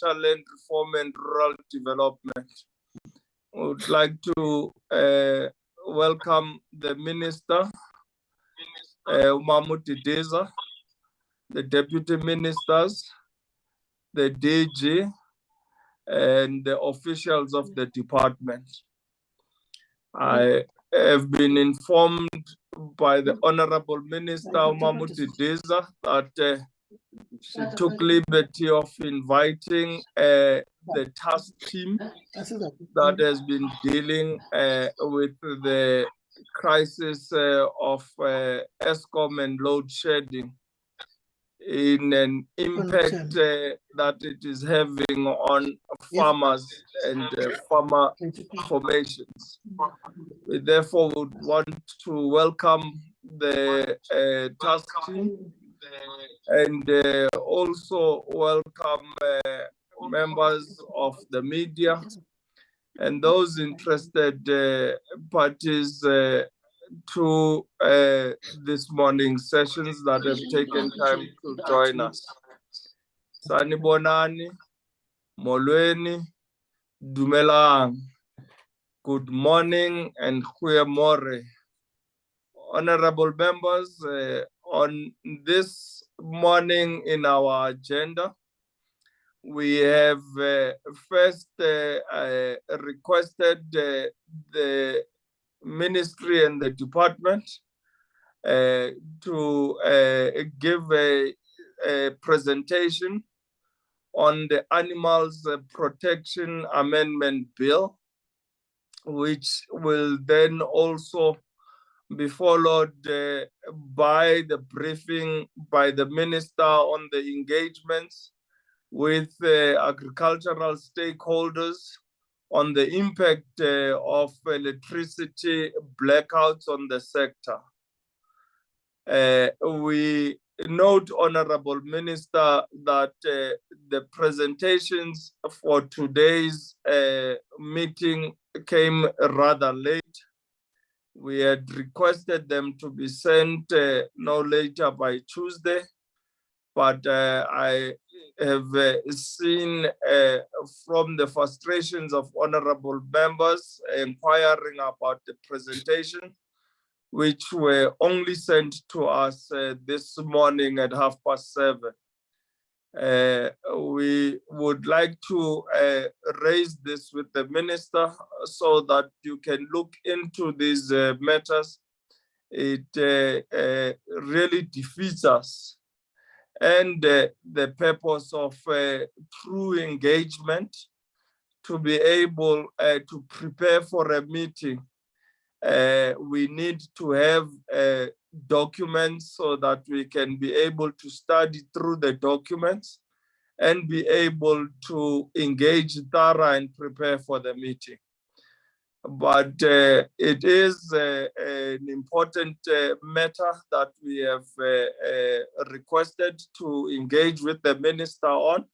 Land Reform and Rural Development. I would like to welcome the Minister, Umamuti Deza, the Deputy Ministers, the DG, and the officials of the department. I have been informed by the Honorable Minister Umamuti Deza that she took liberty of inviting the task team that has been dealing with the crisis of ESCOM and load shedding in an impact that it is having on farmers and farmer formations. We therefore would want to welcome the task team and also welcome members of the media and those interested parties to this morning's sessions that have taken time to join us. Sanibonani, Molweni, Dumelang. Good morning and goeiemorgen. Honorable members, on this morning in our agenda, we have first requested the ministry and the department to give a presentation on the Animals Protection Amendment Bill, which will then also be followed by the briefing by the minister on the engagements with agricultural stakeholders on the impact of electricity blackouts on the sector. We note, Honorable Minister, that the presentations for today's meeting came rather late. We had requested them to be sent no later by Tuesday, but I have seen from the frustrations of honorable members inquiring about the presentation, which were only sent to us this morning at 7:30. We would like to raise this with the minister so that you can look into these matters. It really defeats us and the purpose of true engagement to be able to prepare for a meeting. We need to have documents so that we can be able to study through the documents and be able to engage thorough and prepare for the meeting. But it is an important matter that we have requested to engage with the minister on,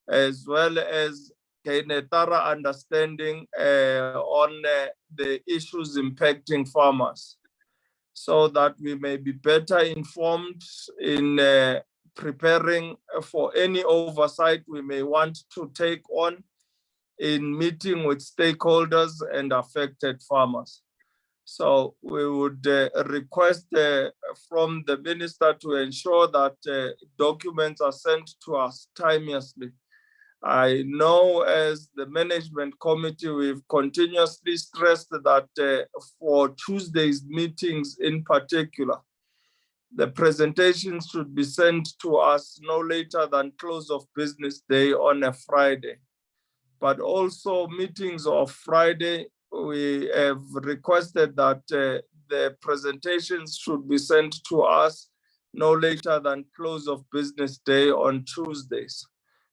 as well as gain a thorough understanding on the issues impacting farmers, so that we may be better informed in preparing for any oversight we may want to take on in meeting with stakeholders and affected farmers. So we would request from the minister to ensure that documents are sent to us timeously. I know as the management committee, we've continuously stressed that for Tuesday's meetings in particular, the presentations should be sent to us no later than close of business day on a Friday. But also meetings of Friday, we have requested that the presentations should be sent to us no later than close of business day on Tuesdays,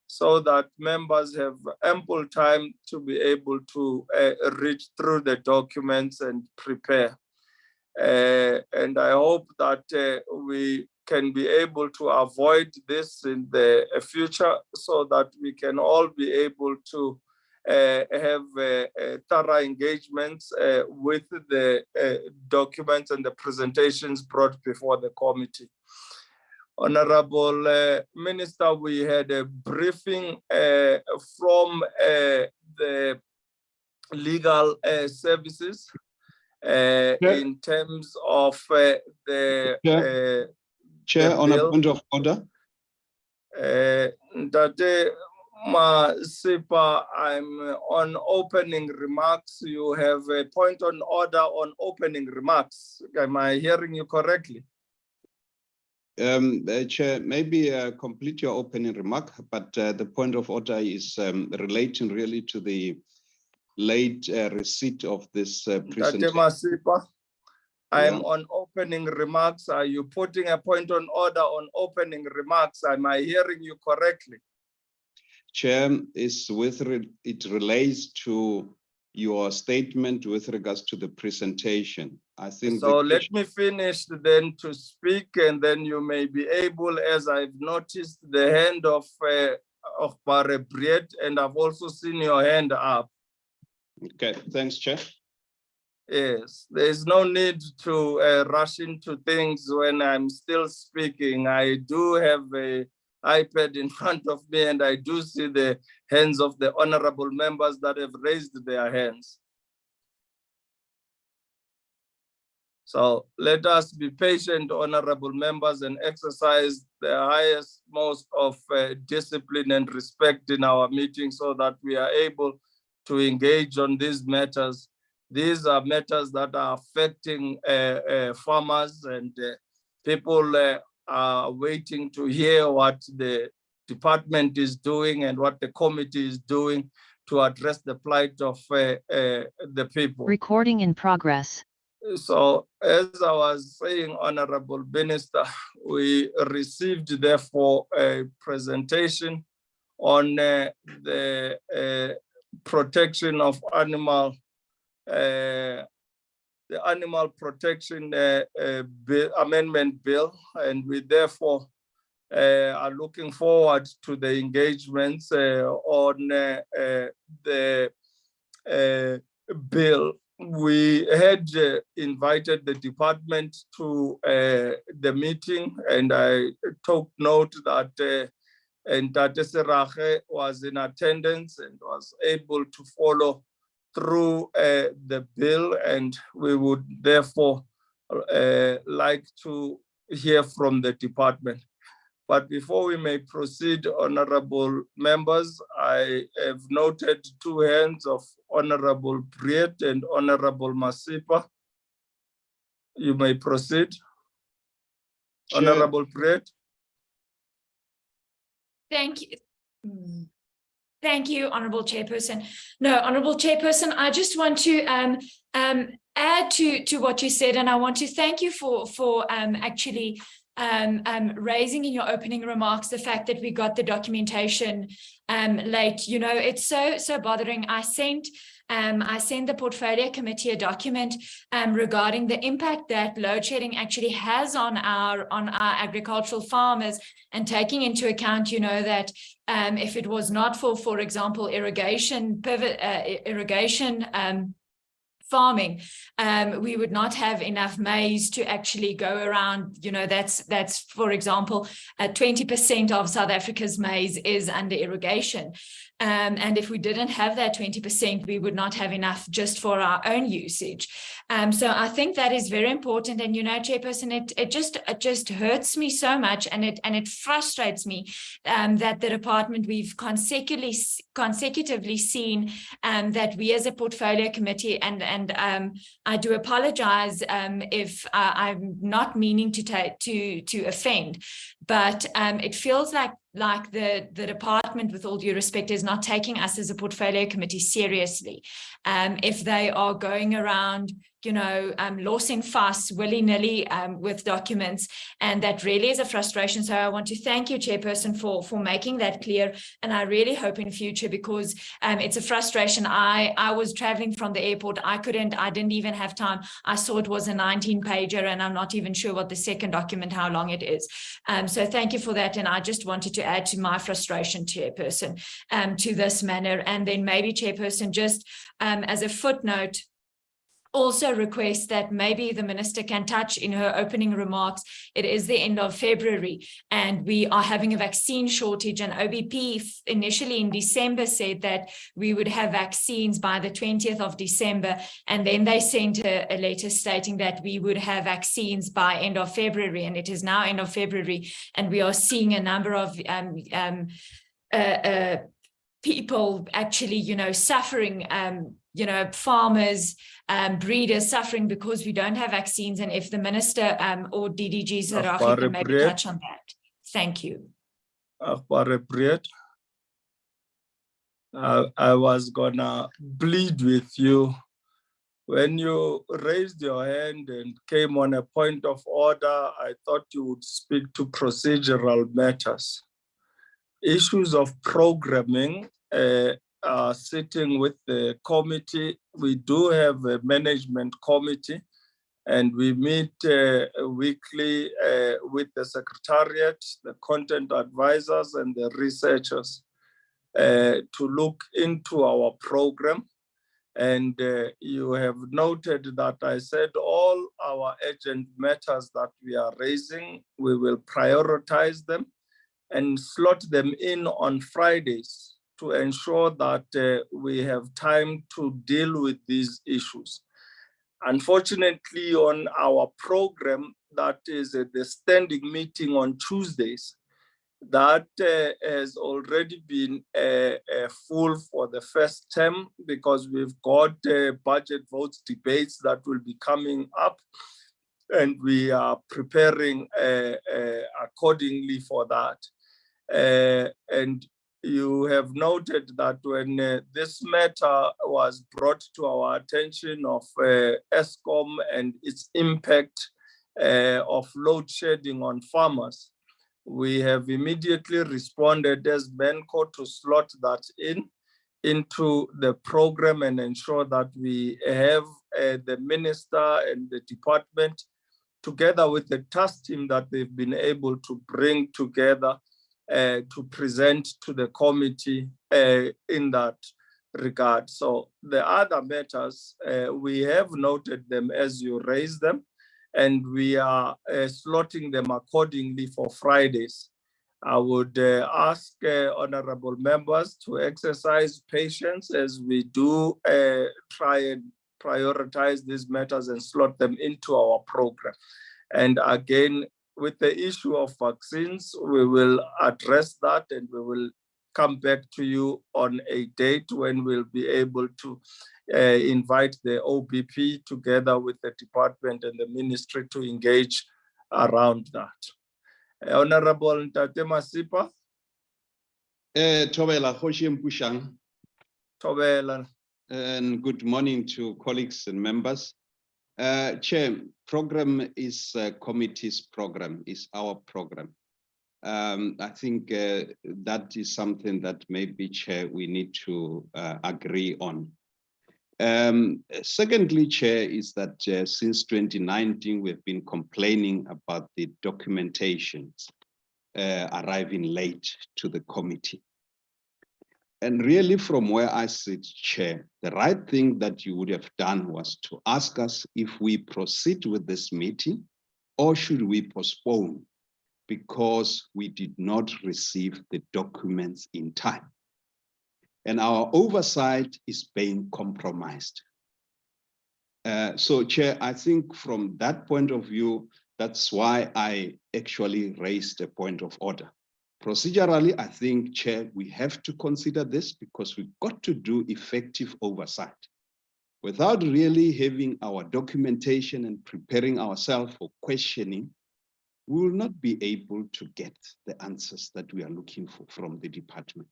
so that members have ample time to be able to read through the documents and prepare. And I hope that we can be able to avoid this in the future, so that we can all be able to have thorough engagements with the documents and the presentations brought before the committee. Honorable Minister, we had a briefing from the legal services in terms of the Chair, on a bill. point of order. Ntate Masipa, I'm on opening remarks. You have a point on order on opening remarks. Am I hearing you correctly? Chair, maybe complete your opening remark, but the point of order is relating really to the late receipt of this presentation. Masipa, I'm on opening remarks. Are you putting a point on order on opening remarks? Am I hearing you correctly? Chair, it relates to your statement with regards to the presentation. I think so. Let me finish then to speak, and then you may be able, as I've noticed the hand of Barre Briet, and I've also seen your hand up. Okay, thanks, Chair. Yes, there's no need to rush into things when I'm still speaking. I do have an iPad in front of me, and I do see the hands of the honorable members that have raised their hands. So let us be patient, honorable members, and exercise the highest most of discipline and respect in our meeting so that we are able to engage on these matters. These are matters that are affecting farmers, and people are waiting to hear what the department is doing and what the committee is doing to address the plight of the people. Recording in progress. So, as I was saying, Honorable Minister, we received therefore a presentation on the protection of animal, the Animal Protection bill, Amendment Bill, and we therefore are looking forward to the engagements on the bill. We had invited the department to the meeting, and I took note that Ntate Serache was in attendance and was able to follow through the bill, and we would therefore like to hear from the department. But before we may proceed, honorable members, I have noted two hands of Honorable Briet and Honorable Masipa. You may proceed. Chair. Honorable Briet. Thank you. Thank you, Honorable Chairperson. No, Honorable Chairperson, I just want to add to what you said, and I want to thank you for actually raising in your opening remarks the fact that we got the documentation late. You know, it's so bothering. I sent the portfolio committee a document regarding the impact that load shedding actually has on our agricultural farmers, and taking into account, you know, that if it was not for example, irrigation farming, we would not have enough maize to actually go around. You know, that's for example, 20% of South Africa's maize is under irrigation. And if we didn't have that 20%, we would not have enough just for our own usage. So I think that is very important. And, you know, Chairperson, it just hurts me so much, and it frustrates me that the department, we've consecutively seen that we as a portfolio committee, and I do apologize if I'm not meaning to offend, but it feels like the department, with all due respect, is not taking us as a portfolio committee seriously. If they are going around, you know, loss and fuss willy-nilly with documents, and that really is a frustration. So I want to thank you, Chairperson, for making that clear, and I really hope in future, because it's a frustration. I was traveling from the airport. I didn't even have time. I saw it was a 19-pager, and I'm not even sure what the second document, how long it is. So thank you for that, and I just wanted to add to my frustration, Chairperson, to this manner. And then maybe, Chairperson, just as a footnote, also request that maybe the minister can touch in her opening remarks. It is the end of February and we are having a vaccine shortage, and OBP initially in December said that we would have vaccines by the 20th of December, and then they sent a letter stating that we would have vaccines by end of February, and it is now end of February, and we are seeing a number of people actually, suffering, farmers, breeders suffering because we don't have vaccines. And if the minister or DDG Sarahi can maybe touch on that. Thank you. I was gonna plead with you. When you raised your hand and came on a point of order, I thought you would speak to procedural matters. Issues of programming are sitting with the committee. We do have a management committee, and we meet weekly with the secretariat, the content advisors, and the researchers to look into our program. And you have noted that I said all our urgent matters that we are raising, we will prioritize them and slot them in on Fridays to ensure that we have time to deal with these issues. Unfortunately, on our program, that is the standing meeting on Tuesdays, that has already been full for the first term because we've got budget votes debates that will be coming up, and we are preparing accordingly for that. And you have noted that when this matter was brought to our attention of ESCOM and its impact of load shedding on farmers, we have immediately responded as MENCO to slot that into the program and ensure that we have the minister and the department together with the task team that they've been able to bring together to present to the committee in that regard. So the other matters, we have noted them as you raise them, and we are slotting them accordingly for Fridays. I would ask honorable members to exercise patience as we do try and prioritize these matters and slot them into our program. And again, with the issue of vaccines, we will address that and we will come back to you on a date when we'll be able to invite the OBP together with the department and the ministry to engage around that. Honorable Ntate Masipa. Thobela Kgoshi Mpushang. Thobela. And good morning to colleagues and members. Chair, program is committee's program, is our program. I think that is something that maybe, Chair, we need to agree on. Secondly, Chair, is that since 2019, we've been complaining about the documentations arriving late to the committee. And really, from where I sit, Chair, the right thing that you would have done was to ask us if we proceed with this meeting or should we postpone because we did not receive the documents in time. And our oversight is being compromised. So, Chair, I think from that point of view, that's why I actually raised a point of order. Procedurally, I think, Chair, we have to consider this because we've got to do effective oversight. Without really having our documentation and preparing ourselves for questioning, we will not be able to get the answers that we are looking for from the department.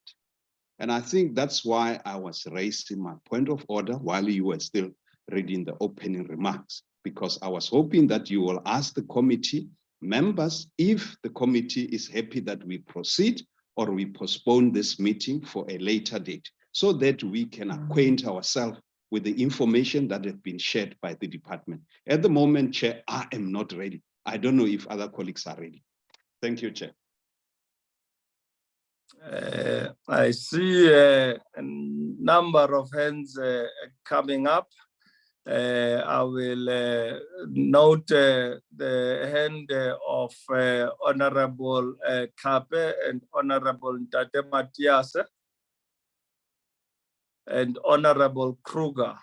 And I think that's why I was raising my point of order while you were still reading the opening remarks, because I was hoping that you will ask the committee members if the committee is happy that we proceed or we postpone this meeting for a later date so that we can acquaint ourselves with the information that has been shared by the department. At the moment, Chair, I am not ready. I don't know if other colleagues are ready. Thank you, Chair. I see a number of hands coming up. I will note the hand of Honorable Kape and Honorable Ntate Matiase and Honorable Kruger.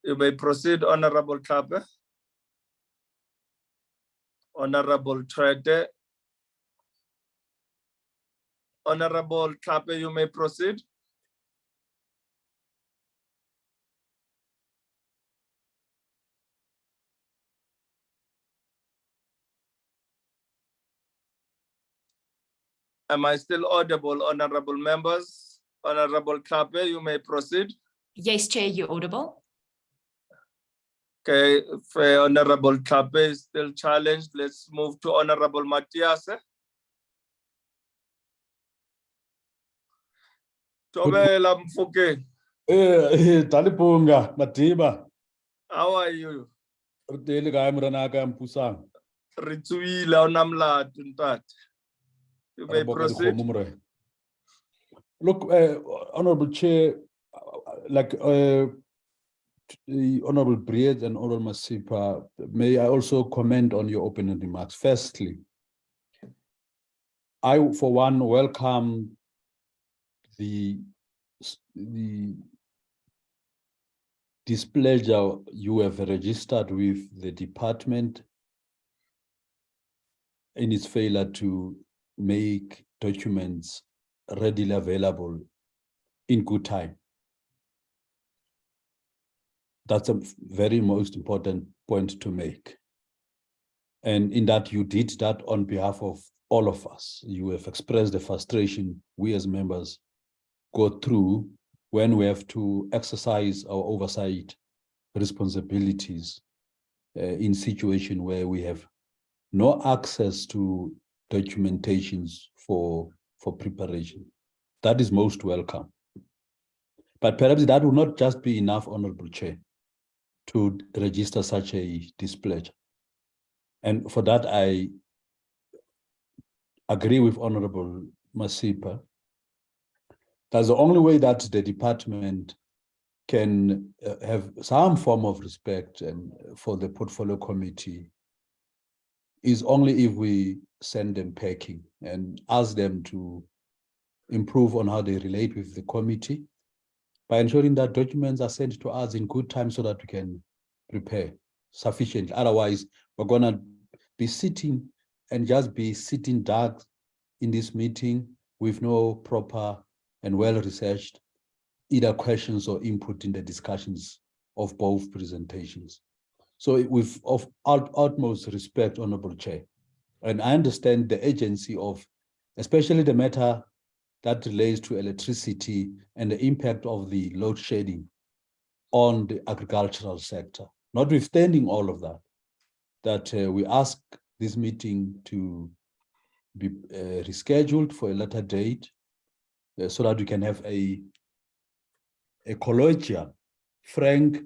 You may proceed, Honorable Kape. Honorable Trede. Honorable Kape, you may proceed. Am I still audible, honorable members? Honorable Kape, you may proceed. Yes, Chair, you're audible. Okay, if Honorable Kape is still challenged, let's move to Honorable Matiase. Tobela Mfokeng, Talipunga, Matiba, how are you? Delega Mranaka and Pusang. Ritsuila Onamla Tuntat. You may proceed. Look, Honorable Chair, like the Honorable Briet and Honorable Masipa, may I also comment on your opening remarks. Firstly, I, for one, welcome the displeasure you have registered with the department in its failure to make documents readily available in good time. That's a very most important point to make. And in that you did that on behalf of all of us. You have expressed the frustration we as members go through when we have to exercise our oversight responsibilities in situation where we have no access to documentations for preparation. That is most welcome. But perhaps that will not just be enough, Honorable Chair, to register such a displeasure. And for that, I agree with Honorable Masipa. That's the only way that the department can have some form of respect and for the portfolio committee is only if we send them packing and ask them to improve on how they relate with the committee by ensuring that documents are sent to us in good time so that we can prepare sufficiently. Otherwise, we're gonna be sitting and just be sitting dark in this meeting with no proper and well-researched either questions or input in the discussions of both presentations. So with of utmost respect, Honorable Chair, and I understand the urgency of, especially the matter that relates to electricity and the impact of the load shedding on the agricultural sector. Notwithstanding all of that, we ask this meeting to be rescheduled for a later date so that we can have a colloquial, frank,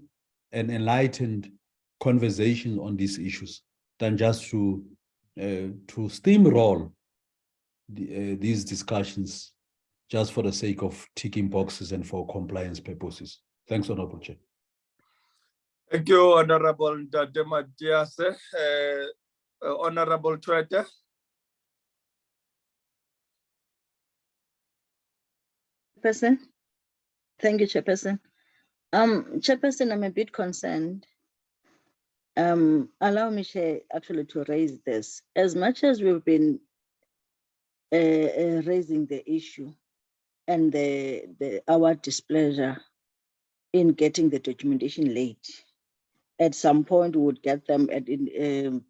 and enlightened conversation on these issues than just to steamroll these discussions just for the sake of ticking boxes and for compliance purposes. Thanks, Honorable Chair. Thank you, Honorable Ntate Matiase. Honorable Trede. Chairperson. Thank you, Chairperson. Chairperson, I'm a bit concerned. Allow me, Chair, actually to raise this. As much as we've been raising the issue and our displeasure in getting the documentation late, at some point we would get them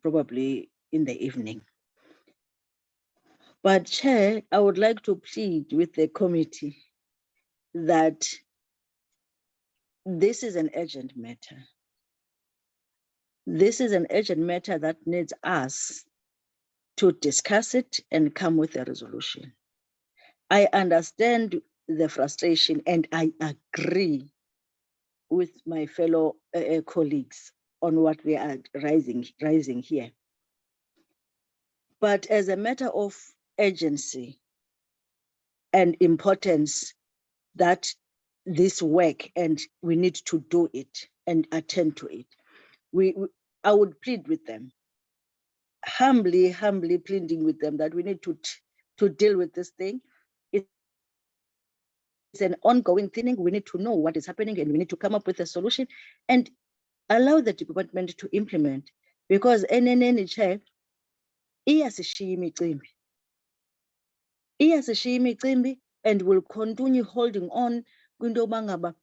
probably in the evening. But Chair, I would like to plead with the committee that this is an urgent matter. This is an urgent matter that needs us to discuss it and come with a resolution. I understand the frustration and I agree with my fellow colleagues on what we are raising here. But as a matter of urgency and importance that this work, and we need to do it and attend to it. I would plead with them, humbly pleading with them that we need to deal with this thing. It's an ongoing thing. We need to know what is happening, and we need to come up with a solution and allow the department to implement, because NNN chair iyasishiya imicimbi and will continue holding on kwinto yoba ngaba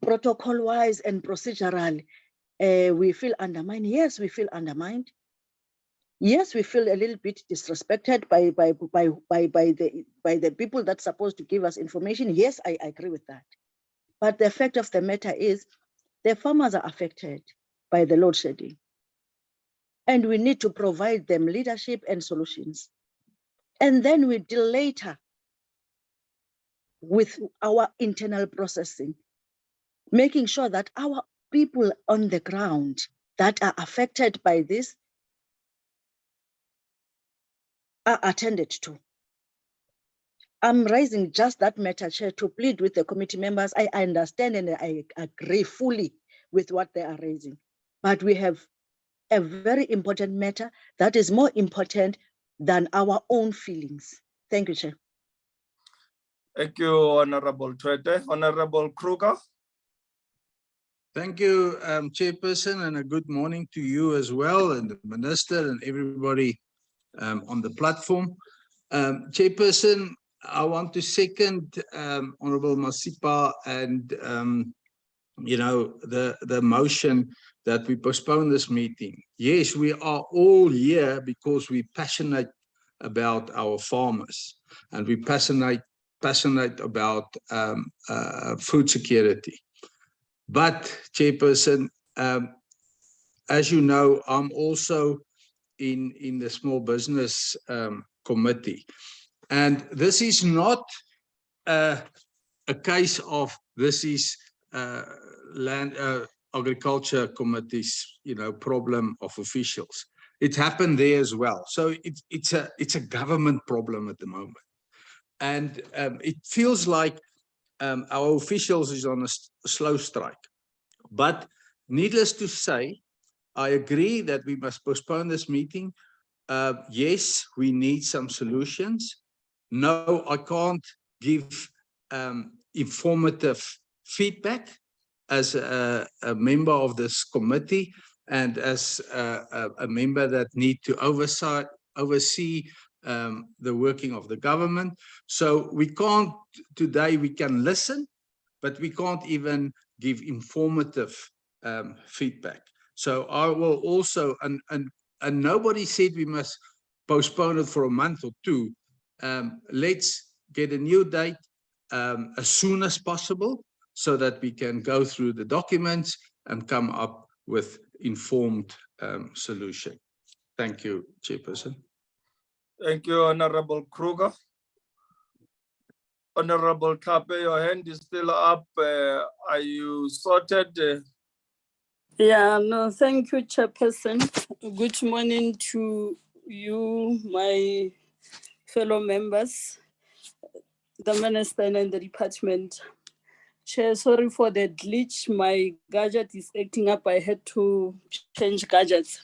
protocol wise and procedural we feel undermined. Yes, we feel undermined. Yes, we feel a little bit disrespected by the people that's supposed to give us information. Yes, I agree with that. But the fact of the matter is the farmers are affected by the load shedding. And we need to provide them leadership and solutions. And then we deal later with our internal processing, making sure that our people on the ground that are affected by this are attended to. I'm raising just that matter, Chair, to plead with the committee members. I understand and I agree fully with what they are raising. But we have a very important matter that is more important than our own feelings. Thank you, Chair. Thank you, Honorable Twete. Honorable Kruger. Thank you, Chairperson, and a good morning to you as well, and the Minister and everybody on the platform. Chairperson, I want to second Honorable Masipa and the motion that we postpone this meeting. Yes, we are all here because we're passionate about our farmers, and we're passionate about food security. But, Chairperson, as you know, I'm also in the Small Business Committee. And this is not a case of this is Agriculture Committee's problem of officials. It happened there as well. So it's a government problem at the moment. And it feels like our officials is on a slow strike. But needless to say, I agree that we must postpone this meeting. Yes, we need some solutions. No, I can't give informative feedback as a member of this committee and as a member that need to oversee the working of the government. So we can't, today we can listen, but we can't even give informative feedback. So I will also, and nobody said we must postpone it for a month or two. Let's get a new date as soon as possible so that we can go through the documents and come up with informed solution. Thank you, Chairperson. Thank you, Honorable Kruger. Honorable Kape, your hand is still up. Are you sorted? Yeah, no, thank you, Chairperson. Good morning to you, my fellow members, the Minister and the department. Chair, sorry for the glitch. My gadget is acting up. I had to change gadgets.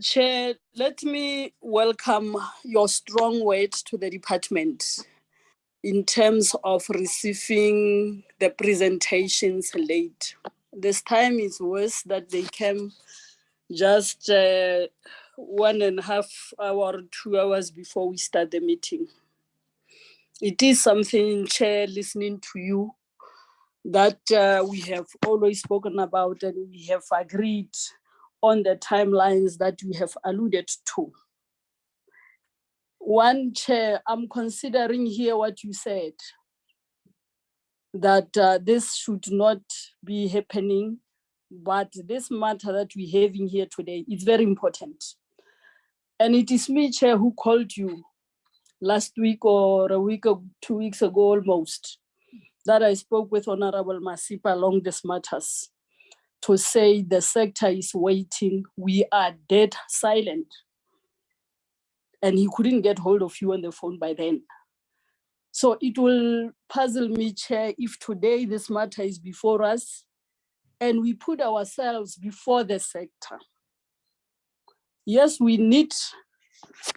Chair, let me welcome your strong words to the department in terms of receiving the presentations late. This time is worse that they came just 1.5 hours or 2 hours before we start the meeting. It is something, Chair, listening to you, that we have always spoken about and we have agreed on the timelines that we have alluded to. One, Chair, I'm considering here what you said, that this should not be happening, but this matter that we're having here today is very important. And it is me, Chair, who called you last week or a week or 2 weeks ago almost, that I spoke with Honorable Masipa along these matters to say the sector is waiting. We are dead silent. And he couldn't get hold of you on the phone by then. So it will puzzle me, Chair, if today this matter is before us and we put ourselves before the sector. Yes, we need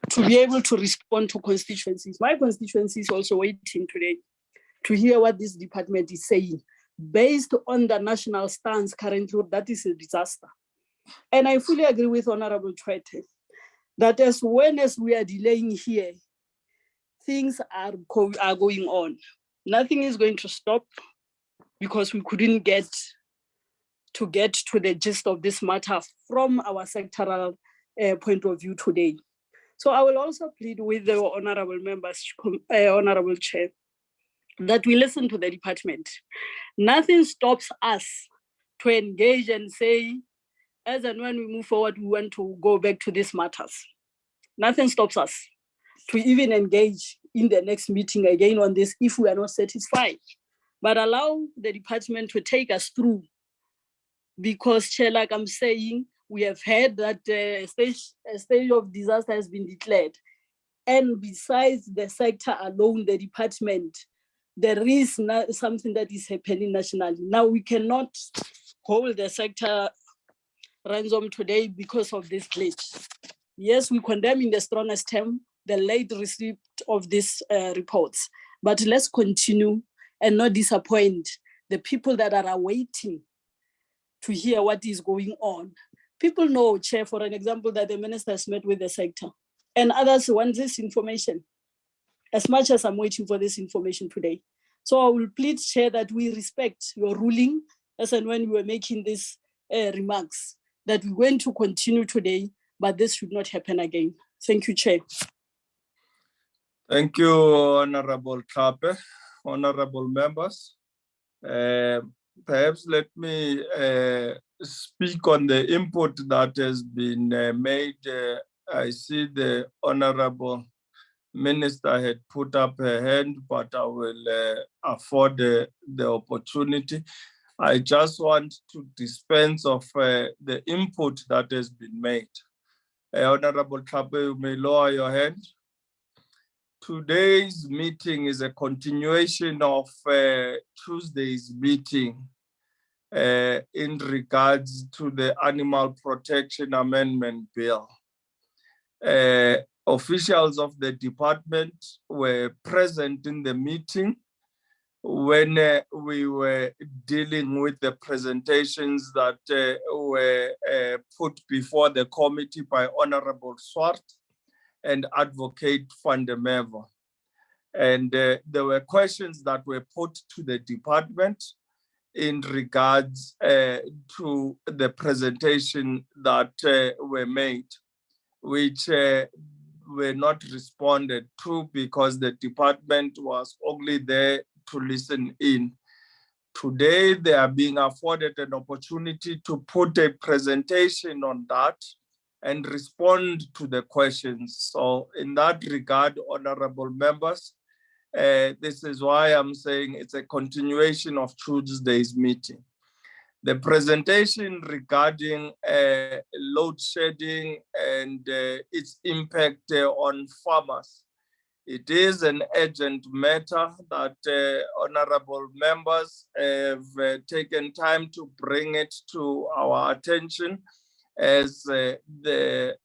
to be able to respond to constituencies. My constituency is also waiting today to hear what this department is saying based on the national stance currently, that is a disaster. And I fully agree with Honorable Chwete that as we are delaying here, things are going on. Nothing is going to stop because we couldn't get to the gist of this matter from our sectoral point of view today. So I will also plead with the honorable members, Honorable Chair, that we listen to the department. Nothing stops us to engage and say, as and when we move forward, we want to go back to these matters. Nothing stops us to even engage in the next meeting again on this if we are not satisfied. But allow the department to take us through, because, Chair, like I'm saying, we have heard that a state of disaster has been declared. And besides the sector alone, the department, there is something that is happening nationally. Now we cannot hold the sector ransom today because of this glitch. Yes, we condemn in the strongest term the late receipt of these reports, but let's continue and not disappoint the people that are awaiting to hear what is going on. People know, Chair, for an example, that the minister has met with the sector and others want this information as much as I'm waiting for this information today. So I will plead, Chair, that we respect your ruling as and when we were making these remarks, that we're going to continue today, but this should not happen again. Thank you, Chair. Thank you, Honorable Tlhape. Honorable members. Perhaps let me speak on the input that has been made. I see the Honorable Minister had put up her hand, but I will afford the opportunity. I just want to dispense of the input that has been made. Honorable Tlhape, you may lower your hand. Today's meeting is a continuation of Tuesday's meeting in regards to the Animal Protection Amendment Bill. Officials of the department were present in the meeting when we were dealing with the presentations that were put before the committee by Honorable Swart and Advocate van der Merwe. And there were questions that were put to the department in regards to the presentation that were made, which were not responded to because the department was only there to listen in. Today, they are being afforded an opportunity to put a presentation on that and respond to the questions. So in that regard, honorable members, this is why I'm saying it's a continuation of Tuesday's meeting. The presentation regarding load shedding and its impact on farmers, it is an urgent matter that honorable members have taken time to bring it to our attention as the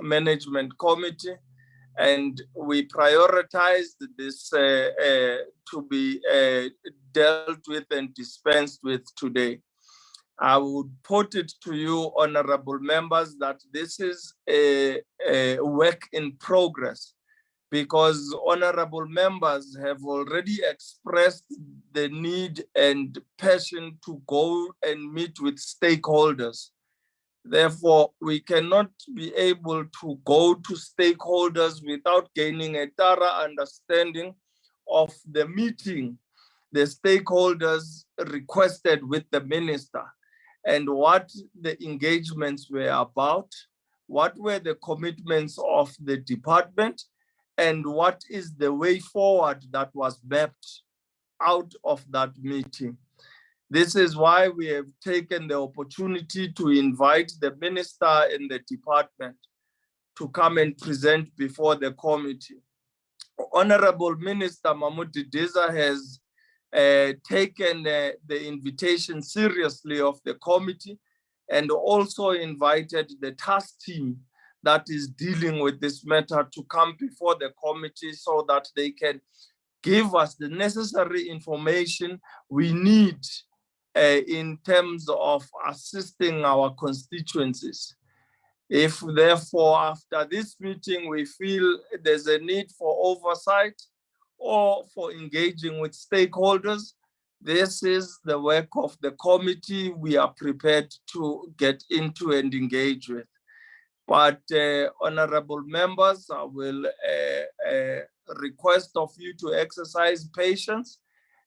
management committee, and we prioritized this to be dealt with and dispensed with today. I would put it to you, honorable members, that this is a work in progress, because honorable members have already expressed the need and passion to go and meet with stakeholders. Therefore, we cannot be able to go to stakeholders without gaining a thorough understanding of the meeting the stakeholders requested with the minister and what the engagements were about, what were the commitments of the department, and what is the way forward that was mapped out of that meeting. This is why we have taken the opportunity to invite the minister and the department to come and present before the committee. Honorable Minister Mamuti Deza has taken the invitation seriously of the committee and also invited the task team that is dealing with this matter to come before the committee so that they can give us the necessary information we need in terms of assisting our constituencies. If therefore after this meeting we feel there's a need for oversight or for engaging with stakeholders, this is the work of the committee we are prepared to get into and engage with. But honorable members, I will request of you to exercise patience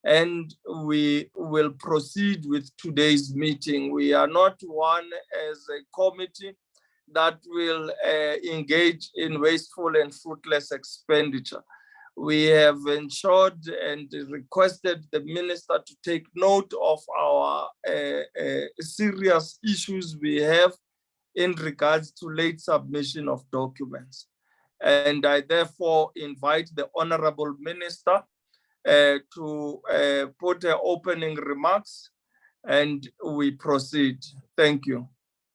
and we will proceed with today's meeting. We are not one as a committee that will engage in wasteful and fruitless expenditure. We have ensured and requested the minister to take note of our serious issues we have in regards to late submission of documents. And I therefore invite the Honorable Minister to put her opening remarks and we proceed. Thank you.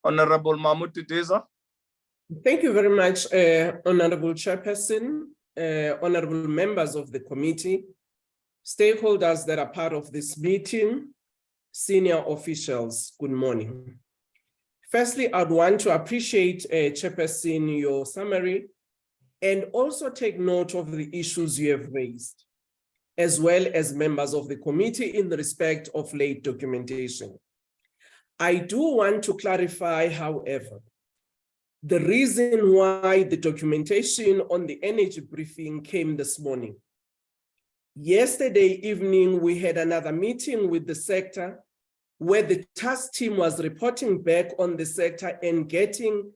Honorable Mamuti Deza. Thank you very much, Honorable Chairperson, honorable members of the committee, stakeholders that are part of this meeting, senior officials, good morning. Firstly, I'd want to appreciate, Chairperson, your summary and also take note of the issues you have raised, as well as members of the committee in the respect of late documentation. I do want to clarify, however, the reason why the documentation on the energy briefing came this morning. Yesterday evening, we had another meeting with the sector where the task team was reporting back on the sector and getting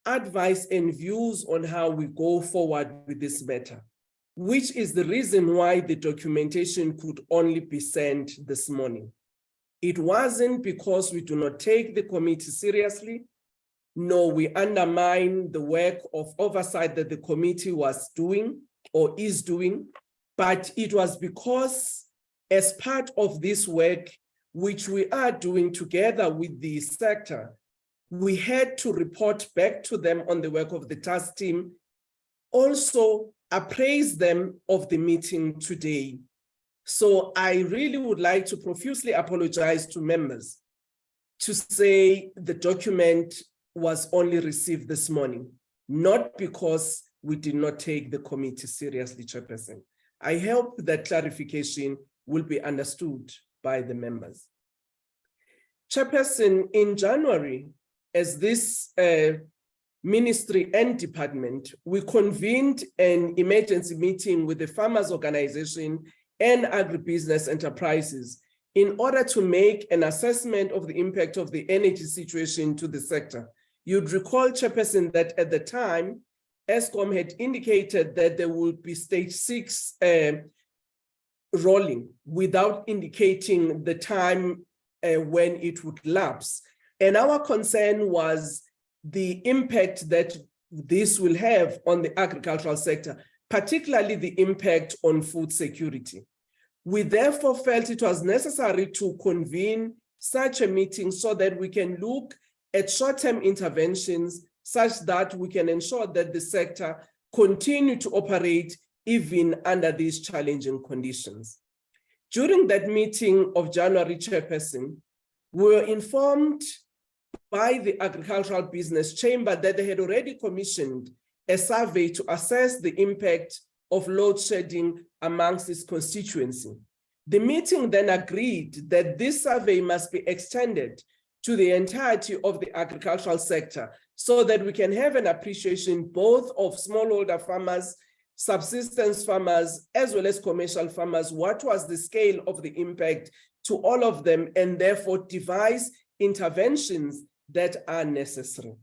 advice and views on how we go forward with this matter, which is the reason why the documentation could only be sent this morning. It wasn't because we do not take the committee seriously. No, we undermine the work of oversight that the committee was doing or is doing, but it was because as part of this work, which we are doing together with the sector, we had to report back to them on the work of the task team, also appraise them of the meeting today. So I really would like to profusely apologize to members to say the document was only received this morning, not because we did not take the committee seriously, Chairperson. I hope that clarification will be understood by the members. Chairperson, in January, as this ministry and department, we convened an emergency meeting with the farmers organization and agribusiness enterprises in order to make an assessment of the impact of the energy situation to the sector. You'd recall, Chairperson, that at the time, Eskom had indicated that there would be stage 6 rolling without indicating the time when it would lapse. And our concern was the impact that this will have on the agricultural sector, particularly the impact on food security. We therefore felt it was necessary to convene such a meeting so that we can look at short-term interventions such that we can ensure that the sector continue to operate even under these challenging conditions. During that meeting of January, Chairperson, we were informed by the Agricultural Business Chamber that they had already commissioned a survey to assess the impact of load shedding amongst its constituency. The meeting then agreed that this survey must be extended to the entirety of the agricultural sector so that we can have an appreciation both of smallholder farmers, subsistence farmers, as well as commercial farmers, what was the scale of the impact to all of them, and therefore devise interventions that are necessary.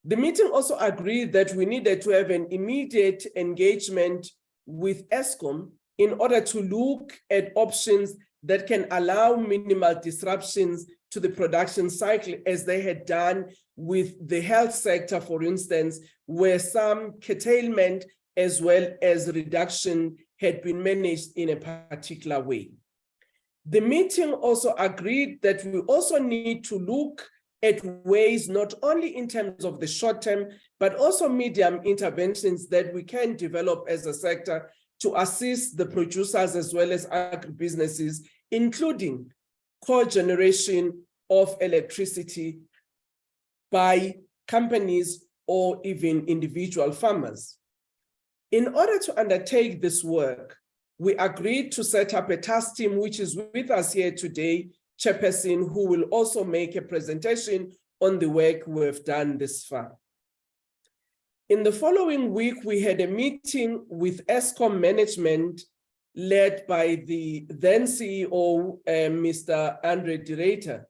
The meeting also agreed that we needed to have an immediate engagement with Eskom in order to look at options that can allow minimal disruptions to the production cycle, as they had done with the health sector, for instance, where some curtailment as well as reduction had been managed in a particular way. The meeting also agreed that we also need to look at ways, not only in terms of the short term, but also medium interventions that we can develop as a sector to assist the producers as well as agribusinesses, including co-generation of electricity by companies or even individual farmers. In order to undertake this work, we agreed to set up a task team, which is with us here today, Chairperson, who will also make a presentation on the work we've done this far. In the following week, we had a meeting with Eskom management led by the then CEO, Mr. Andre de Ruyter,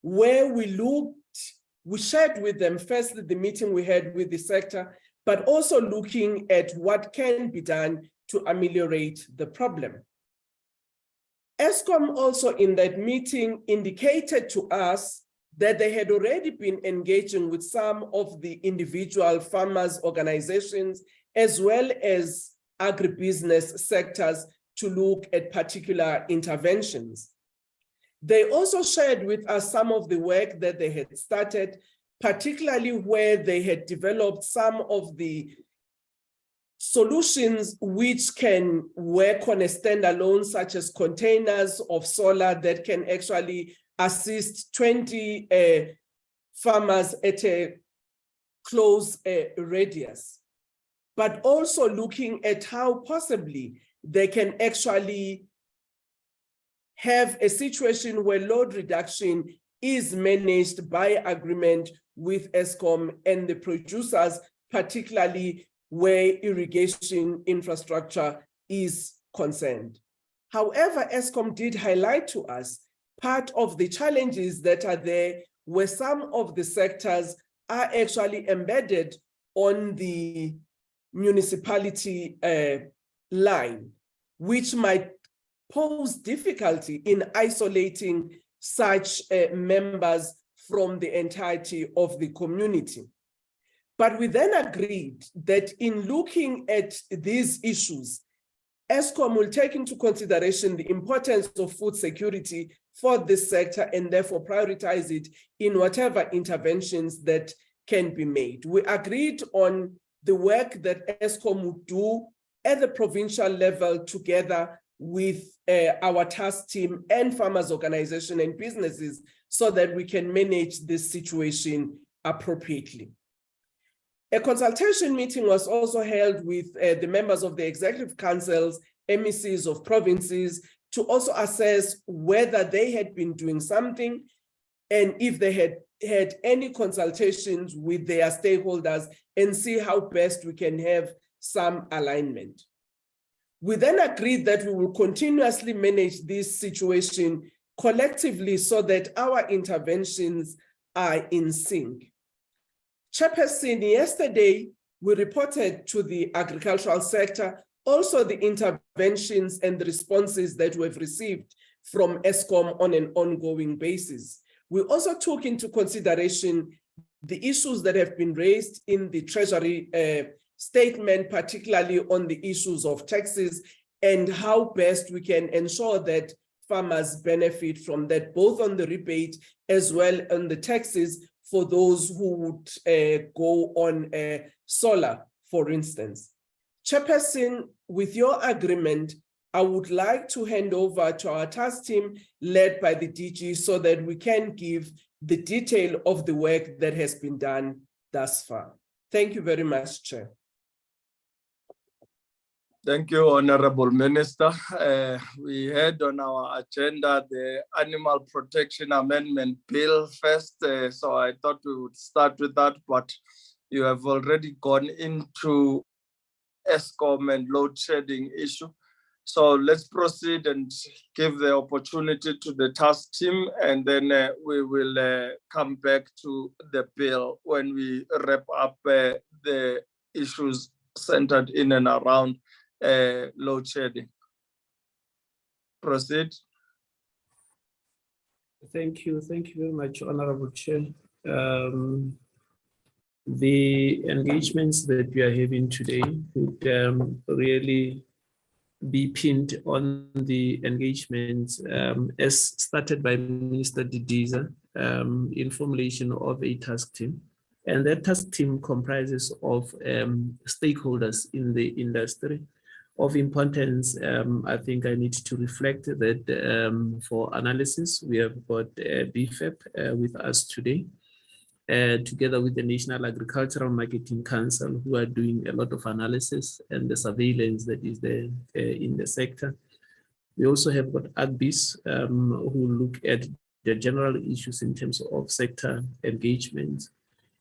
where we shared with them firstly the meeting we had with the sector, but also looking at what can be done to ameliorate the problem. Eskom also in that meeting indicated to us that they had already been engaging with some of the individual farmers organizations as well as agribusiness sectors to look at particular interventions. They also shared with us some of the work that they had started, particularly where they had developed some of the solutions which can work on a standalone, such as containers of solar that can actually assist 20 farmers at a close radius, but also looking at how possibly they can actually have a situation where load reduction is managed by agreement with Eskom and the producers, particularly where irrigation infrastructure is concerned. However, Eskom did highlight to us part of the challenges that are there where some of the sectors are actually embedded on the municipality line, which might pose difficulty in isolating such members from the entirety of the community. But we then agreed that in looking at these issues, Eskom will take into consideration the importance of food security for this sector and therefore prioritize it in whatever interventions that can be made. We agreed on the work that Eskom would do at the provincial level together with our task team and farmers organization and businesses so that we can manage this situation appropriately. A consultation meeting was also held with the members of the executive councils, MECs of provinces, to also assess whether they had been doing something and if they had had any consultations with their stakeholders and see how best we can have some alignment. We then agreed that we will continuously manage this situation collectively so that our interventions are in sync. Chairperson, yesterday, we reported to the agricultural sector also the interventions and the responses that we've received from Eskom on an ongoing basis. We also took into consideration the issues that have been raised in the Treasury statement, particularly on the issues of taxes and how best we can ensure that farmers benefit from that, both on the rebate as well on the taxes for those who would go on solar, for instance. Chairperson, with your agreement, I would like to hand over to our task team led by the DG so that we can give the detail of the work that has been done thus far. Thank you very much, Chair. Thank you, Honorable Minister. We had on our agenda the Animal Protection Amendment Bill first, so I thought we would start with that, but you have already gone into Eskom and load shedding issue. So let's proceed and give the opportunity to the task team, and then we will come back to the bill when we wrap up the issues centered in and around load shedding. Proceed. Thank you very much, Honorable Chair. The engagements that we are having today would really be pinned on the engagements as started by Minister Didiza in formulation of a task team. And that task team comprises of stakeholders in the industry. Of importance, I think I need to reflect that for analysis, we have got BFEP with us today. Together with the National Agricultural Marketing Council, who are doing a lot of analysis and the surveillance that is there in the sector. We also have got AGBIS, who look at the general issues in terms of sector engagement.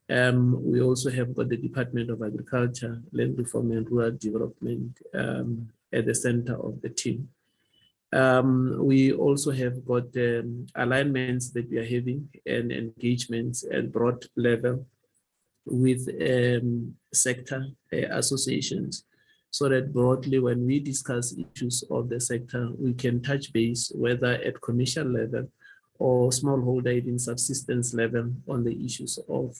We also have got the Department of Agriculture, Land Reform and Rural Development at the center of the team. We also have got alignments that we are having and engagements at broad level with sector associations, so that broadly when we discuss issues of the sector, we can touch base whether at commercial level or smallholder even subsistence level on the issues of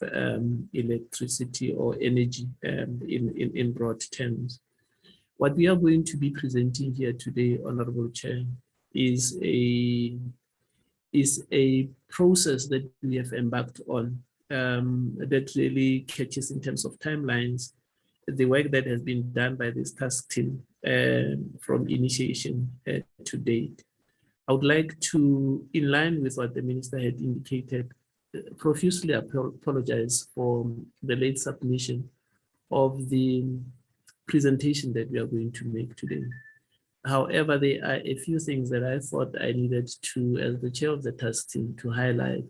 electricity or energy in broad terms. What we are going to be presenting here today, Honorable Chair, is a process that we have embarked on that really catches in terms of timelines the work that has been done by this task team from initiation to date. I would like to, in line with what the Minister had indicated, profusely apologize for the late submission of the presentation that we are going to make today. However, there are a few things that I thought I needed to, as the chair of the task team, to highlight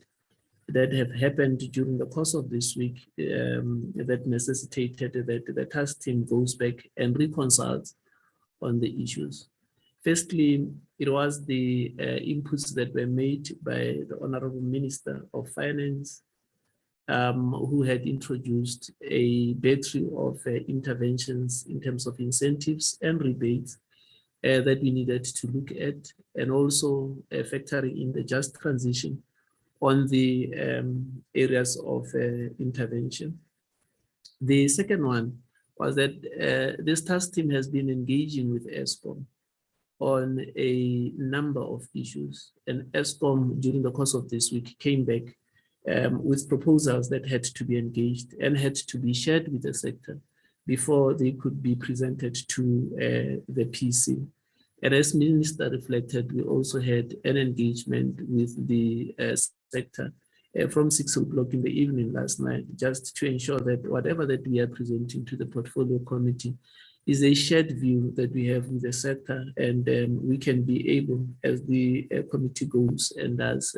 that have happened during the course of this week that necessitated that the task team goes back and reconciles on the issues. Firstly, it was the inputs that were made by the Honorable Minister of Finance, who had introduced a battery of interventions in terms of incentives and rebates that we needed to look at, and also factoring in the just transition on the areas of intervention. The second one was that this task team has been engaging with ESCOM on a number of issues, and ESCOM during the course of this week came back with proposals that had to be engaged and had to be shared with the sector before they could be presented to the PC. And as Minister reflected, we also had an engagement with the sector from 6 o'clock in the evening last night, just to ensure that whatever that we are presenting to the portfolio committee is a shared view that we have with the sector, and we can be able, as the committee goes and does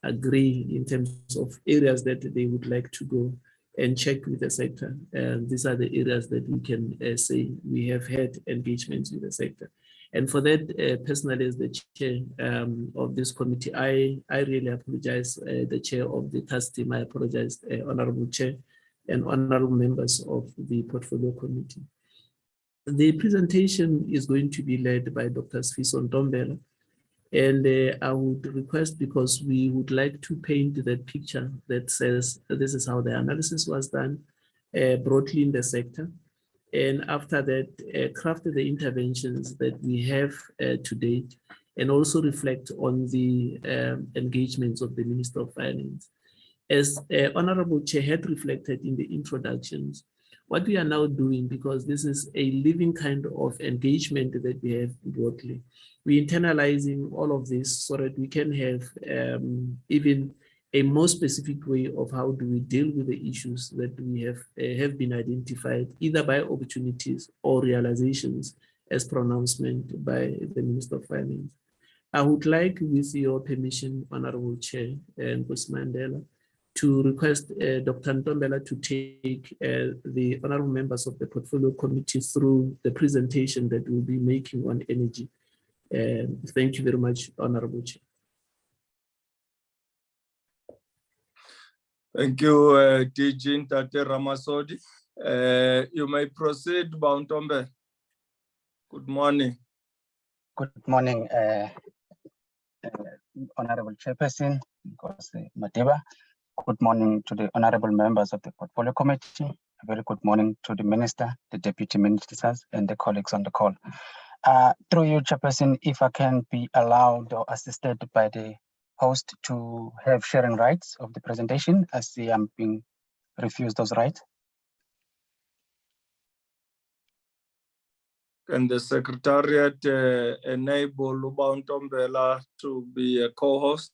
agree in terms of areas that they would like to go and check with the sector. These are the areas that we can say we have had engagements with the sector. And for that, personally, as the chair of this committee, I really apologize, the chair of the task team. I apologize, Honorable Chair and honorable members of the portfolio committee. The presentation is going to be led by Dr. Sfiso Ntombela, and I would request, because we would like to paint that picture that says this is how the analysis was done broadly in the sector. And after that, craft the interventions that we have to date, and also reflect on the engagements of the Minister of Finance. As Honorable Chair had reflected in the introductions, what we are now doing, because this is a living kind of engagement that we have broadly, we're internalizing all of this so that we can have even a more specific way of how do we deal with the issues that we have been identified, either by opportunities or realizations as pronouncement by the Minister of Finance. I would like, with your permission, Honorable Chair and Nkosi Mandela, to request Dr. Ntombela to take the honorable members of the portfolio committee through the presentation that we'll be making on energy. Thank you very much, Honorable Chair. Thank you, DG Ntate Ramasodi. You may proceed, Ntombela. Good morning. Good morning, Honorable Chairperson, Nkosi Madiba, Good morning to the honorable members of the Portfolio Committee. A very good morning to the Minister, the Deputy Ministers, and the colleagues on the call. Through you, Chairperson, if I can be allowed or assisted by the host to have sharing rights of the presentation, as I am being refused those rights. Can the Secretariat enable Luba Ntombela to be a co-host?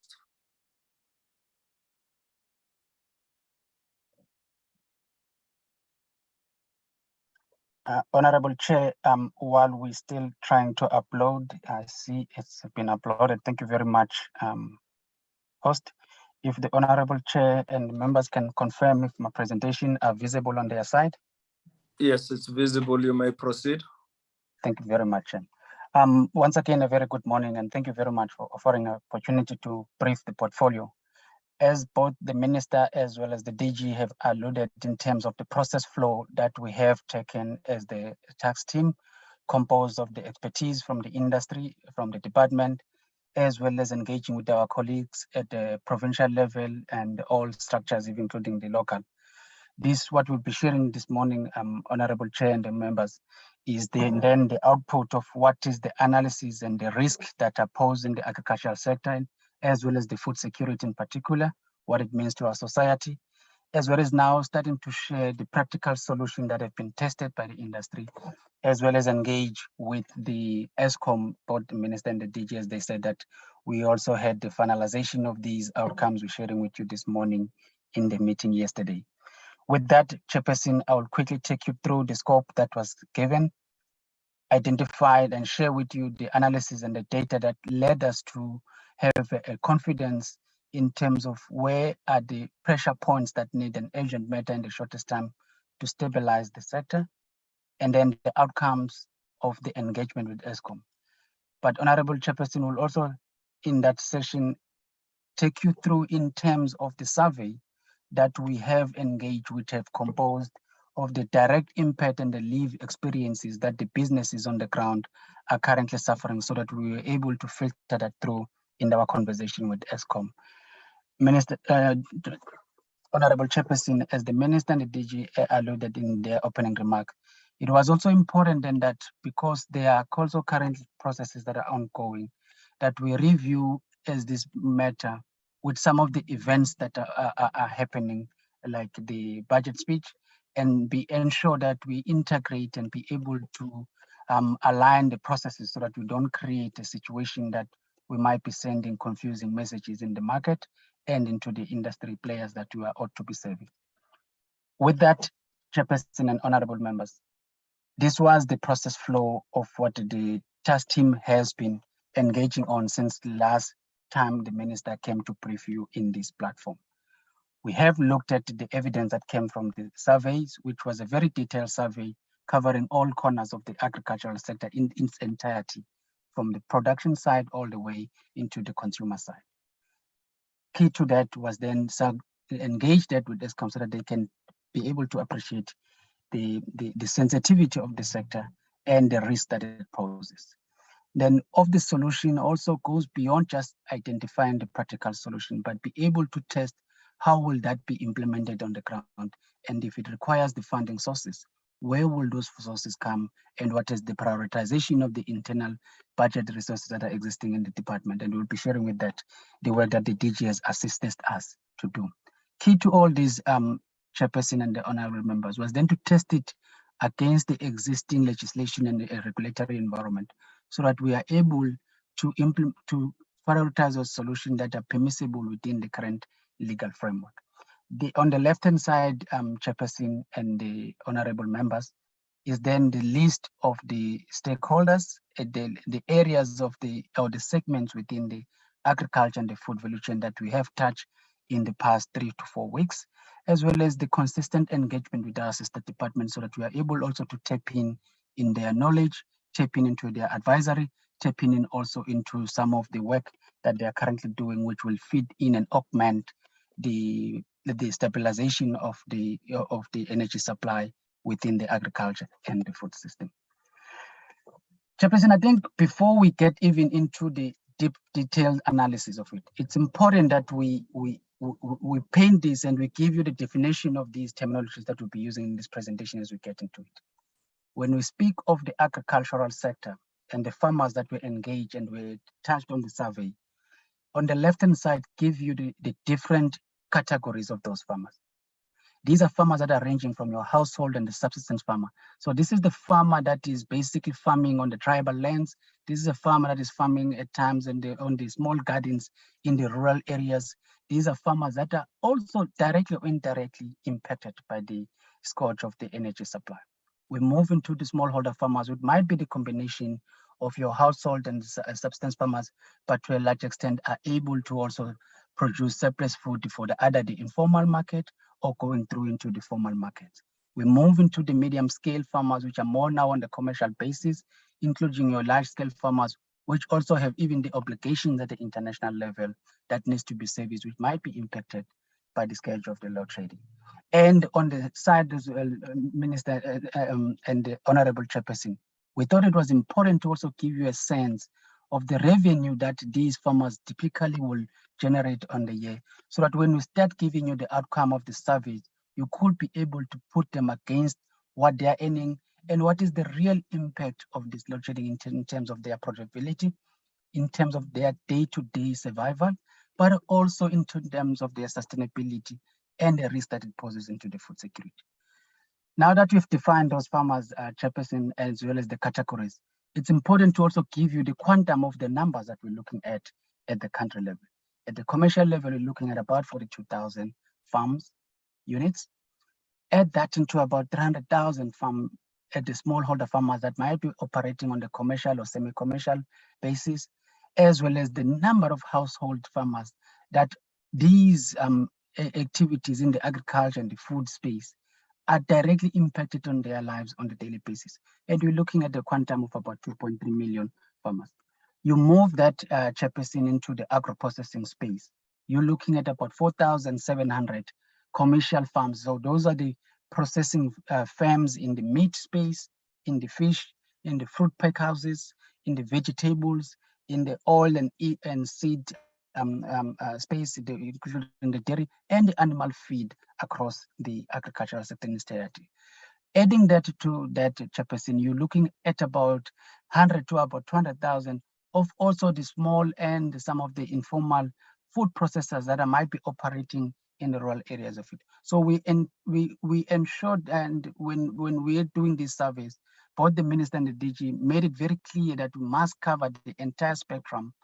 Honorable Chair, while we're still trying to upload, I see it's been uploaded. Thank you very much, host. If the Honorable Chair and members can confirm if my presentation are visible on their side. Yes, it's visible. You may proceed. Thank you very much. Once again, a very good morning, and thank you very much for offering an opportunity to brief the portfolio. As both the Minister as well as the DG have alluded in terms of the process flow that we have taken as the tax team, composed of the expertise from the industry, from the department, as well as engaging with our colleagues at the provincial level and all structures, including the local. This, what we'll be sharing this morning, Honorable Chair and the members, is then the output of what is the analysis and the risks that are posed in the agricultural sector, as well as the food security in particular, what it means to our society, as well as now starting to share the practical solution that have been tested by the industry, as well as engage with the ESCOM, both the Minister and the DG, as they said that we also had the finalization of these outcomes we're sharing with you this morning in the meeting yesterday. With that, Chairperson, I will quickly take you through the scope that was given, identified, and share with you the analysis and the data that led us to have a confidence in terms of where are the pressure points that need an urgent matter in the shortest time to stabilize the sector, and then the outcomes of the engagement with ESCOM. But Honorable Chairperson will also, in that session, take you through in terms of the survey that we have engaged, which have composed of the direct impact and the lived experiences that the businesses on the ground are currently suffering, so that we were able to filter that through in our conversation with ESCOM. Minister, Honorable Chairperson, as the Minister and the DG alluded in their opening remark, it was also important then that because there are also current processes that are ongoing, that we review as this matter with some of the events that are happening, like the budget speech, and ensure that we integrate and be able to align the processes so that we don't create a situation that we might be sending confusing messages in the market and into the industry players that we ought to be serving. With that, Chairperson and honorable members, this was the process flow of what the task team has been engaging on since the last time the Minister came to brief you in this platform. We have looked at the evidence that came from the surveys, which was a very detailed survey covering all corners of the agricultural sector in its entirety, from the production side all the way into the consumer side. Key to that was then engage that with ESCOM so that they can be able to appreciate the sensitivity of the sector and the risk that it poses. Then of the solution also goes beyond just identifying the practical solution, but be able to test how will that be implemented on the ground, and if it requires the funding sources, where will those sources come, and what is the prioritization of the internal budget resources that are existing in the department. And we'll be sharing with that the work that the DG has assisted us to do. Key to all these, Chairperson and the honorable members, was then to test it against the existing legislation and the regulatory environment, so that we are able to implement, to prioritize those solutions that are permissible within the current legal framework. On the left-hand side, Chairperson and the honorable members, is then the list of the stakeholders, the areas of the segments within the agriculture and the food value chain that we have touched in the past 3 to 4 weeks, as well as the consistent engagement with our sister departments, so that we are able also to tap in their knowledge, tapping into their advisory, tapping in also into some of the work that they are currently doing, which will feed in and augment the stabilization of the energy supply within the agriculture and the food system. Chairperson, I think before we get even into the deep detailed analysis of it, it's important that we we paint this and we give you the definition of these terminologies that we'll be using in this presentation as we get into it. When we speak of the agricultural sector and the farmers that we engage and we touched on the survey, on the left-hand side, give you the different categories of those farmers. These are farmers that are ranging from your household and the subsistence farmer. So this is the farmer that is basically farming on the tribal lands. This is a farmer that is farming at times on the small gardens in the rural areas. These are farmers that are also directly or indirectly impacted by the scourge of the energy supply. We move into the smallholder farmers, which might be the combination of your household and subsistence farmers, but to a large extent are able to also produce surplus food for the informal market or going through into the formal market. We move into the medium scale farmers, which are more now on the commercial basis, including your large scale farmers, which also have even the obligations at the international level that needs to be serviced, which might be impacted by the scourge of the load shedding. And on the side as well, Minister and the Honorable Chairperson, we thought it was important to also give you a sense of the revenue that these farmers typically will generate on the year, so that when we start giving you the outcome of the survey, you could be able to put them against what they are earning and what is the real impact of this load shedding in terms of their profitability, in terms of their day-to-day survival, but also in terms of their sustainability and the risk that it poses into the food security. Now that we've defined those farmers, Chairperson, as well as the categories, it's important to also give you the quantum of the numbers that we're looking at the country level. At the commercial level, we're looking at about 42,000 farms units. Add that into about 300,000 farm at the smallholder farmers that might be operating on the commercial or semi-commercial basis, as well as the number of household farmers that these activities in the agriculture and the food space are directly impacted on their lives on a daily basis. And we're looking at the quantum of about 2.3 million farmers. You move that, Chairperson, into the agro-processing space. You're looking at about 4,700 commercial farms. So those are the processing farms in the meat space, in the fish, in the fruit pack houses, in the vegetables, in the oil and seed space, including the dairy and the animal feed across the agricultural sector in the entirety. Adding that to that, Chairperson, you're looking at about 100 to about 200,000 of also the small and some of the informal food processors that might be operating in the rural areas of it. So we ensured, and when we are doing these surveys, both the minister and the DG made it very clear that we must cover the entire spectrum,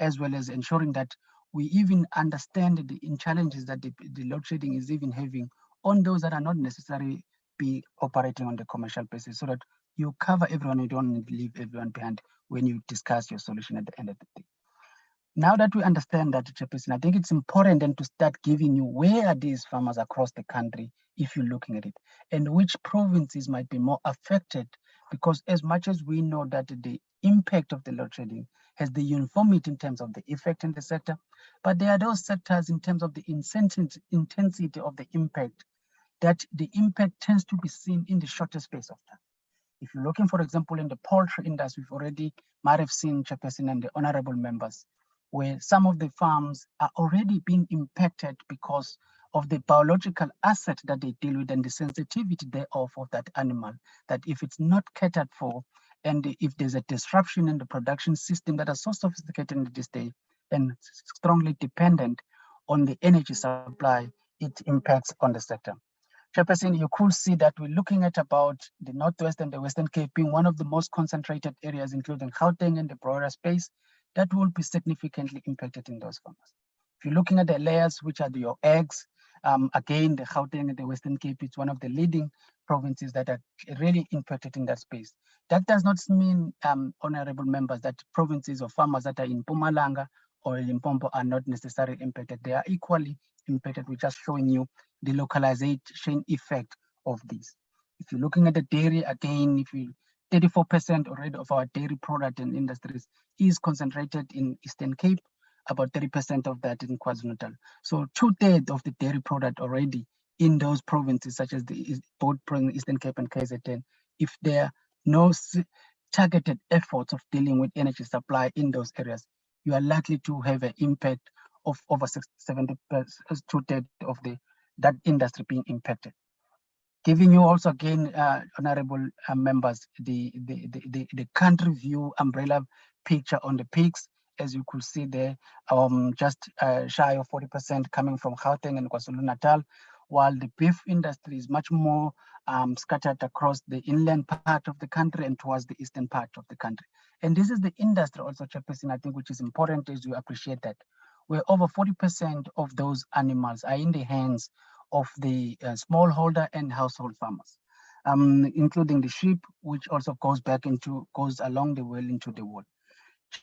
as well as ensuring that we even understand the challenges that the load shedding is even having on those that are not necessarily be operating on the commercial basis, so that you cover everyone, you don't leave everyone behind when you discuss your solution at the end of the day. Now that we understand that, Chairperson, I think it's important then to start giving you where are these farmers across the country, if you're looking at it, and which provinces might be more affected, because as much as we know that the impact of the load shedding has the uniformity in terms of the effect in the sector, but there are those sectors in terms of the intensity of the impact, that the impact tends to be seen in the shorter space of time. If you're looking, for example, in the poultry industry, we've already might have seen, Chairperson and the honorable members, where some of the farms are already being impacted because of the biological asset that they deal with and the sensitivity thereof of that animal, that if it's not catered for, and if there's a disruption in the production system that are so sophisticated in this day and strongly dependent on the energy supply, it impacts on the sector. Chairperson, you could see that we're looking at about the Northwest and the Western Cape being one of the most concentrated areas, including Gauteng and the broader space, that will be significantly impacted in those farmers. If you're looking at the layers, which are your eggs, again, the Gauteng and the Western Cape, it's one of the leading provinces that are really impacted in that space. That does not mean, honorable members, that provinces or farmers that are in Mpumalanga or Limpopo are not necessarily impacted. They are equally impacted. We're just showing you the localization effect of this. If you're looking at the dairy, again, 34% already of our dairy product and industries is concentrated in Eastern Cape, about 30% of that in KwaZulu-Natal. So 2/3 of the dairy product already in those provinces, such as both Eastern Cape and KZN, if there are no targeted efforts of dealing with energy supply in those areas, you are likely to have an impact of over 70 2/3 of that industry being impacted. Giving you also again, honorable members, the country view umbrella picture on the peaks, as you could see there, just shy of 40% coming from Gauteng and KwaZulu-Natal, while the beef industry is much more scattered across the inland part of the country and towards the eastern part of the country. And this is the industry also, Chairperson, I think, which is important as you appreciate that, where over 40% of those animals are in the hands of the smallholder and household farmers, including the sheep, which also goes along the way into the wool.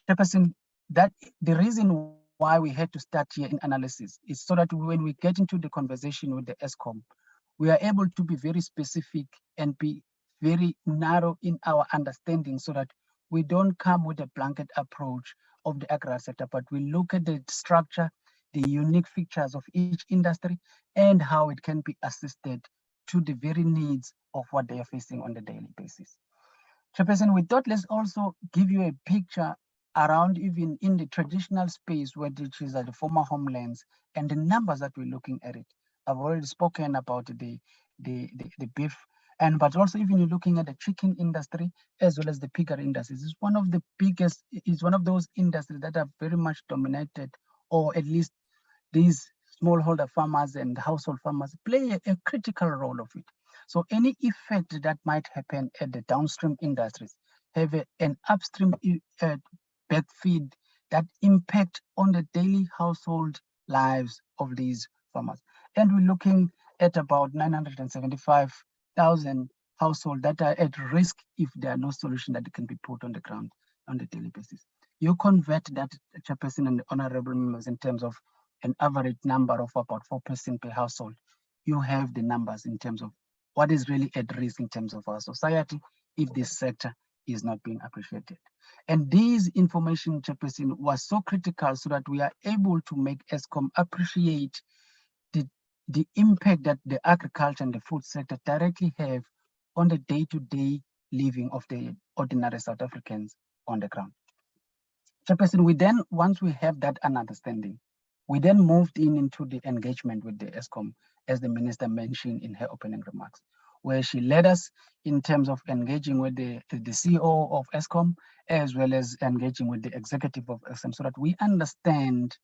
Chairperson, that the reason why we had to start here in analysis is so that when we get into the conversation with the ESCOM, we are able to be very specific and be very narrow in our understanding, so that we don't come with a blanket approach of the agri sector, but we look at the structure, the unique features of each industry, and how it can be assisted to the very needs of what they are facing on a daily basis. Chairperson, we thought let's also give you a picture around even in the traditional space, which is at the former homelands, and the numbers that we're looking at it. I've already spoken about the beef, but also even you're looking at the chicken industry as well as the piggery industries. It's one of the biggest, it's one of those industries that are very much dominated, or at least these smallholder farmers and household farmers play a critical role of it. So any effect that might happen at the downstream industries have an upstream backfeed that impact on the daily household lives of these farmers. And we're looking at about 975,000 households that are at risk if there are no solution that can be put on the ground on a daily basis. You convert that, Chairperson and the honorable members, in terms of an average number of about 4% per household. You have the numbers in terms of what is really at risk in terms of our society if this sector is not being appreciated. And this information, Chairperson, was so critical so that we are able to make ESCOM appreciate the impact that the agriculture and the food sector directly have on the day-to-day living of the ordinary South Africans on the ground. Chairperson, we then, once we have that understanding, we then moved into the engagement with the ESCOM, as the minister mentioned in her opening remarks, where she led us in terms of engaging with the CEO of ESCOM, as well as engaging with the executive of ESCOM, so that we understand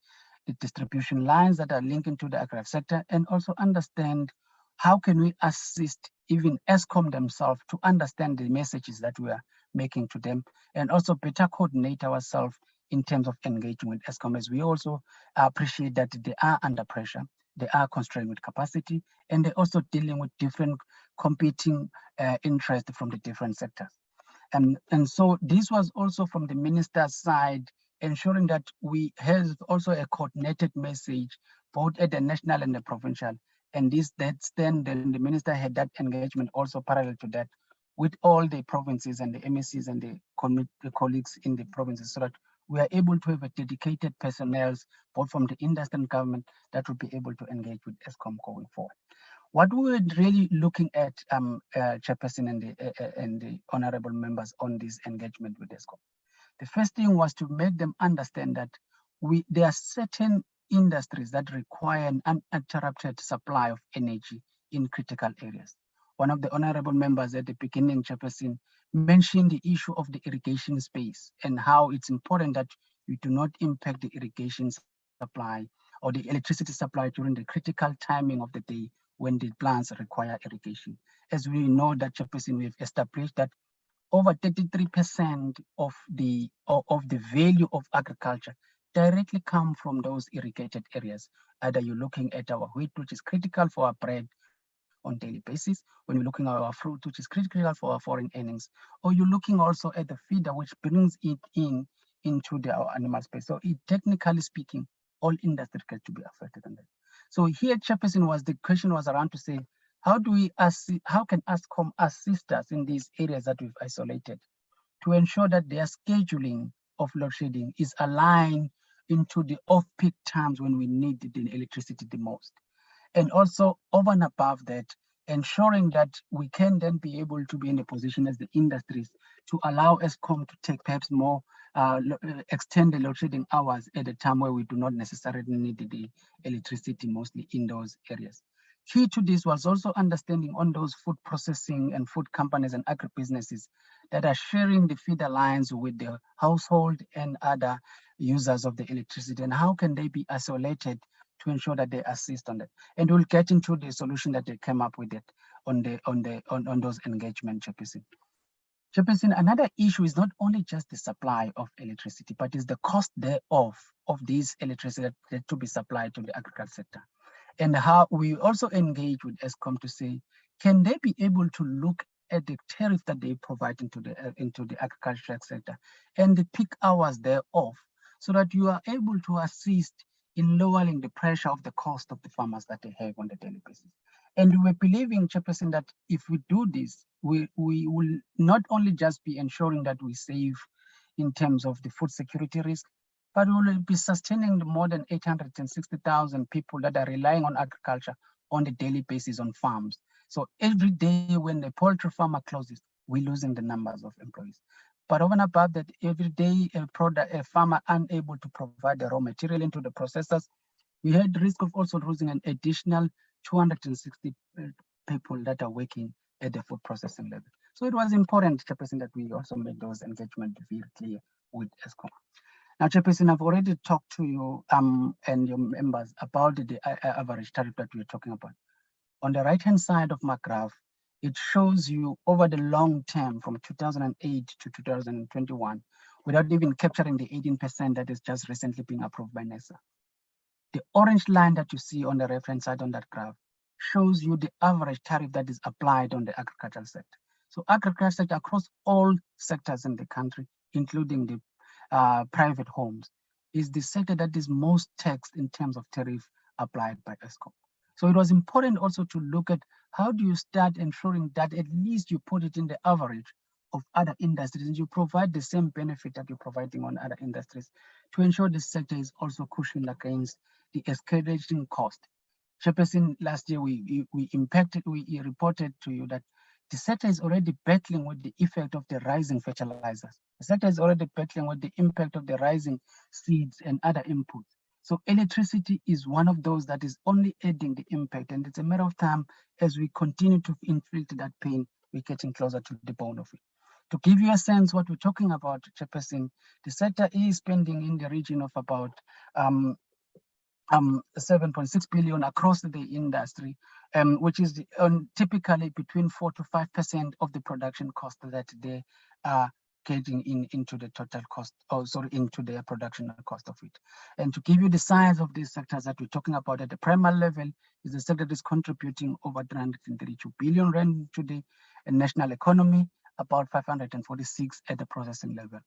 the distribution lines that are linked into the agri sector, and also understand how can we assist even ESCOM themselves to understand the messages that we are making to them, and also better coordinate ourselves in terms of engaging with ESCOM, as we also appreciate that they are under pressure, they are constrained with capacity, and they're also dealing with different competing interests from the different sectors. And so this was also from the minister's side, ensuring that we have also a coordinated message, both at the national and the provincial. And that's then the minister had that engagement also parallel to that with all the provinces and the MSCs and the colleagues in the provinces, so that we are able to have a dedicated personnel, both from the industry and government, that will be able to engage with ESCOM going forward. What we're really looking at, Chairperson and the honorable members, on this engagement with ESCOM, the first thing was to make them understand that there are certain industries that require an uninterrupted supply of energy in critical areas. One of the honorable members at the beginning, Chairperson, mentioned the issue of the irrigation space and how it's important that you do not impact the irrigation supply or the electricity supply during the critical timing of the day when the plants require irrigation. As we know that, Chairperson, we've established that over 33% of the value of agriculture directly come from those irrigated areas. Either you're looking at our wheat, which is critical for our bread on daily basis, when you're looking at our fruit, which is critical for our foreign earnings, or you're looking also at the feeder, which brings it into our animal space. So technically speaking, all industries get to be affected on that. So here, Chairperson, the question was around to say, how can ESCOM assist us in these areas that we've isolated to ensure that their scheduling of load shedding is aligned into the off-peak times when we need the electricity the most? And also, over and above that, ensuring that we can then be able to be in a position as the industries to allow ESCOM to take perhaps more extend the load shedding hours at a time where we do not necessarily need the electricity, mostly in those areas. Key to this was also understanding on those food processing and food companies and agribusinesses that are sharing the feeder lines with the household and other users of the electricity, and how can they be isolated to ensure that they assist on that. And we'll get into the solution that they came up with it on those engagement, Chairperson. Chairperson, another issue is not only just the supply of electricity, but is the cost thereof of these electricity that to be supplied to the agriculture sector. And how we also engage with ESCOM to say, can they be able to look at the tariff that they provide into the agricultural sector and the peak hours thereof, so that you are able to assist in lowering the pressure of the cost of the farmers that they have on a daily basis. And we're believing, Chairperson, that if we do this, we will not only just be ensuring that we save in terms of the food security risk, but we will be sustaining the more than 860,000 people that are relying on agriculture on a daily basis on farms. So every day when the poultry farmer closes, we're losing the numbers of employees. But over and above that, every day a farmer unable to provide the raw material into the processors, we had risk of also losing an additional 260 people that are working at the food processing level. So it was important, Chairperson, that we also made those engagement very clear with ESCOM. Now, Chairperson, I've already talked to you and your members about the average tariff that we're talking about. On the right-hand side of my graph, it shows you over the long term from 2008 to 2021, without even capturing the 18% that is just recently being approved by NESA. The orange line that you see on the reference side on that graph shows you the average tariff that is applied on the agricultural sector. So agriculture sector across all sectors in the country, including the private homes, is the sector that is most taxed in terms of tariff applied by ESCOM. So it was important also to look at how do you start ensuring that at least you put it in the average of other industries and you provide the same benefit that you're providing on other industries to ensure the sector is also cushioned against the escalating cost. Chairperson, last year we reported to you that the sector is already battling with the effect of the rising fertilizers. The sector is already battling with the impact of the rising seeds and other inputs. So electricity is one of those that is only adding the impact, and it's a matter of time as we continue to inflict that pain, we're getting closer to the bone of it. To give you a sense what we're talking about, Chairperson, the sector is spending in the region of about 7.6 billion across the industry, which is typically between 4 to 5% of the production cost that they are getting into the total cost, into their production cost of it. And to give you the size of these sectors that we're talking about at the primary level, is the sector that is contributing over 332 billion rand to the national economy, about 546 at the processing level.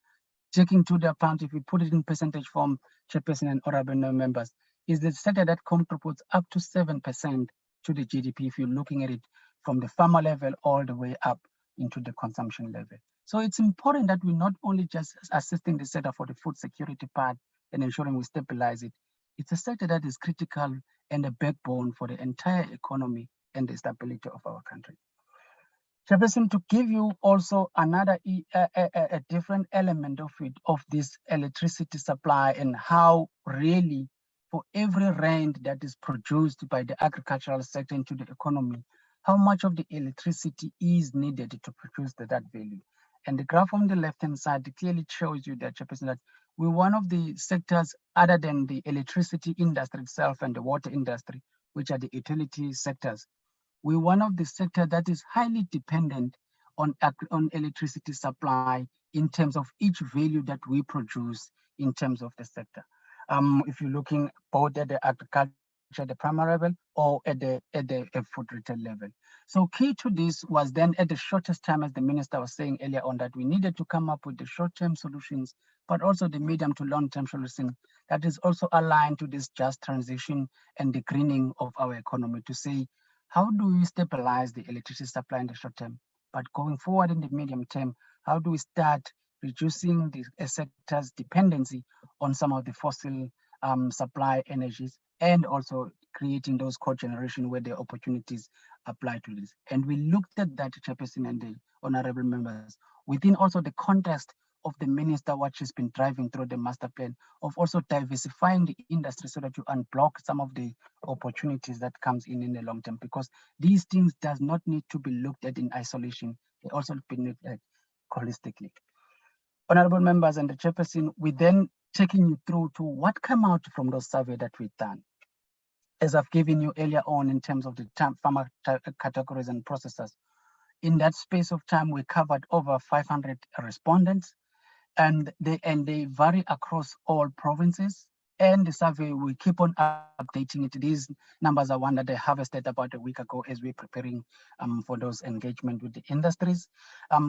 Taking to the account, if we put it in percentage form, Chairperson and honorable members, is the sector that contributes up to 7% to the GDP if you're looking at it from the farmer level all the way up into the consumption level. So it's important that we're not only just assisting the sector for the food security part and ensuring we stabilize it. It's a sector that is critical and a backbone for the entire economy and the stability of our country. Chairperson, to give you also another a different element of it, of this electricity supply, and how really for every rand that is produced by the agricultural sector into the economy, how much of the electricity is needed to produce that value. And the graph on the left-hand side clearly shows you that, Chairperson, that we're one of the sectors other than the electricity industry itself and the water industry, which are the utility sectors. We're one of the sectors that is highly dependent on electricity supply in terms of each value that we produce in terms of the sector. If you're looking both at the agriculture, the primary level, or at the food retail level. So key to this was then at the shortest time, as the minister was saying earlier on, that we needed to come up with the short-term solutions, but also the medium to long-term solution that is also aligned to this just transition and the greening of our economy, to say, how do we stabilize the electricity supply in the short term? But going forward in the medium term, how do we start reducing the sector's dependency on some of the fossil supply energies, and also creating those co-generation where the opportunities apply to this. And we looked at that, Chairperson and the honorable members, within also the context of the minister, what she's been driving through the master plan, of also diversifying the industry so that you unblock some of the opportunities that comes in the long term, because these things does not need to be looked at in isolation. They also be looked at holistically. Honorable members and the chairperson, we then taking you through to what come out from those survey that we've done. As I've given you earlier on in terms of the farmer categories and processors, in that space of time, we covered over 500 respondents, and they vary across all provinces. And the survey, we keep on updating it. These numbers are one that I harvested about a week ago as we're preparing for those engagement with the industries.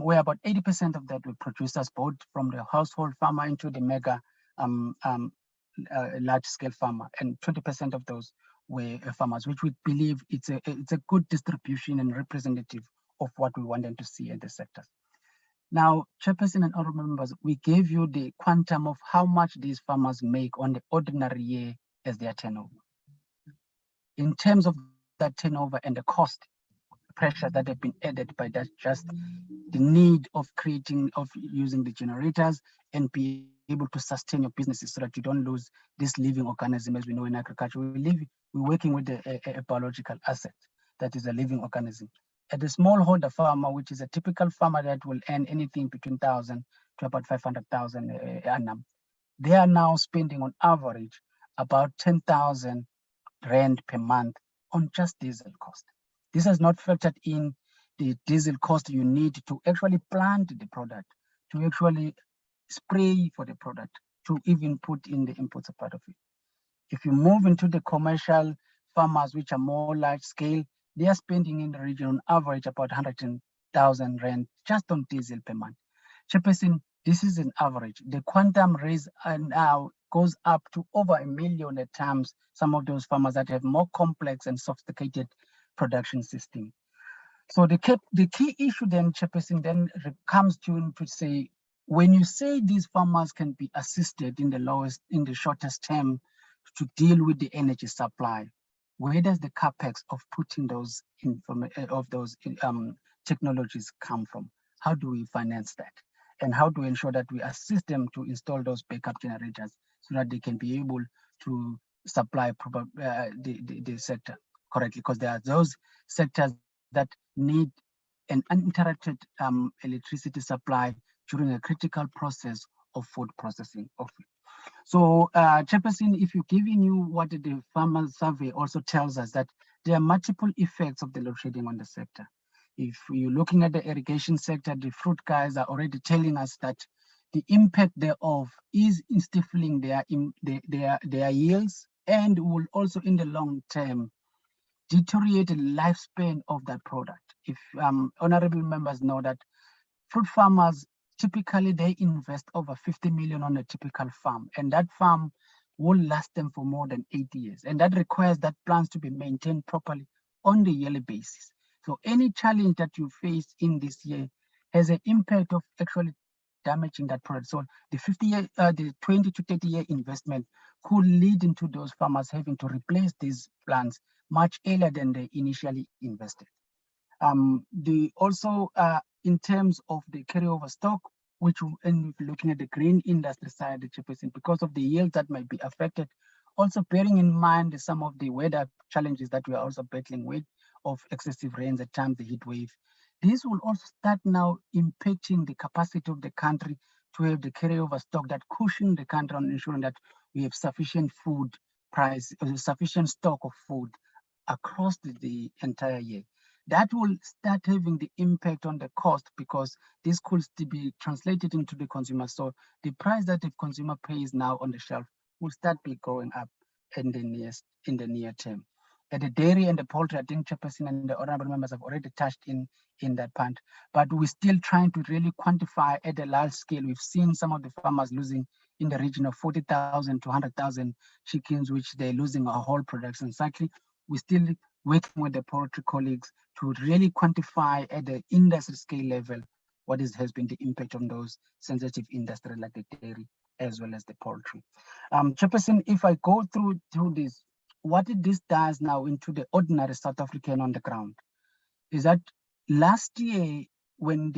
Where about 80% of that were producers, both from the household farmer into the mega large-scale farmer, and 20% of those were farmers, which we believe it's a good distribution and representative of what we wanted to see in the sector. Now, Chairperson and honorable members, we gave you the quantum of how much these farmers make on the ordinary year as their turnover. In terms of that turnover and the cost pressure that have been added by that, just the need of using the generators and be able to sustain your businesses so that you don't lose this living organism. As we know in agriculture, we're working with a biological asset that is a living organism. At the smallholder farmer, which is a typical farmer that will earn anything between 1,000 to about 500,000 annum, they are now spending on average about 10,000 rand per month on just diesel cost. This has not factored in the diesel cost you need to actually plant the product, to actually spray for the product, to even put in the inputs part of it. If you move into the commercial farmers, which are more large scale, they are spending in the region on average about 100,000 rand just on diesel per month. Chairperson, this is an average. The quantum raise now goes up to over 1 million at times, some of those farmers that have more complex and sophisticated production system. So the key issue then, Chairperson, then comes to say, when you say these farmers can be assisted in the shortest term to deal with the energy supply, where does the capex of putting those technologies come from? How do we finance that? And how do we ensure that we assist them to install those backup generators so that they can be able to supply the sector correctly? Because there are those sectors that need an uninterrupted electricity supply during a critical process of food processing of it. So, Chairperson, if you're giving you what the farmer survey also tells us, that there are multiple effects of the load shedding on the sector. If you're looking at the irrigation sector, the fruit guys are already telling us that the impact thereof is in stifling their yields, and will also in the long term deteriorate the lifespan of that product. If honorable members know that fruit farmers, typically they invest over 50 million on a typical farm, and that farm will last them for more than 80 years. And that requires that plants to be maintained properly on the yearly basis. So any challenge that you face in this year has an impact of actually damaging that product. So the 20 to 30 year investment could lead into those farmers having to replace these plants much earlier than they initially invested. In terms of the carryover stock, which, and looking at the green industry side, the Chairperson, because of the yield that might be affected, also bearing in mind some of the weather challenges that we are also battling with, of excessive rains at times, the heat wave. This will also start now impacting the capacity of the country to have the carryover stock that cushion the country on ensuring that we have sufficient food price, sufficient stock of food across the entire year. That will start having the impact on the cost, because this could still be translated into the consumer. So the price that the consumer pays now on the shelf will start be going up in the near term. At the dairy and the poultry, I think Chairperson and the honorable members have already touched in that point, but we're still trying to really quantify at a large scale. We've seen some of the farmers losing in the region of 40,000 to 100,000 chickens, which they're losing a whole production cycle. We're still working with the poultry colleagues to really quantify at the industry scale level what has been the impact on those sensitive industries like the dairy as well as the poultry. Chairperson, if I go through this, what this does now into the ordinary South African on the ground is that last year when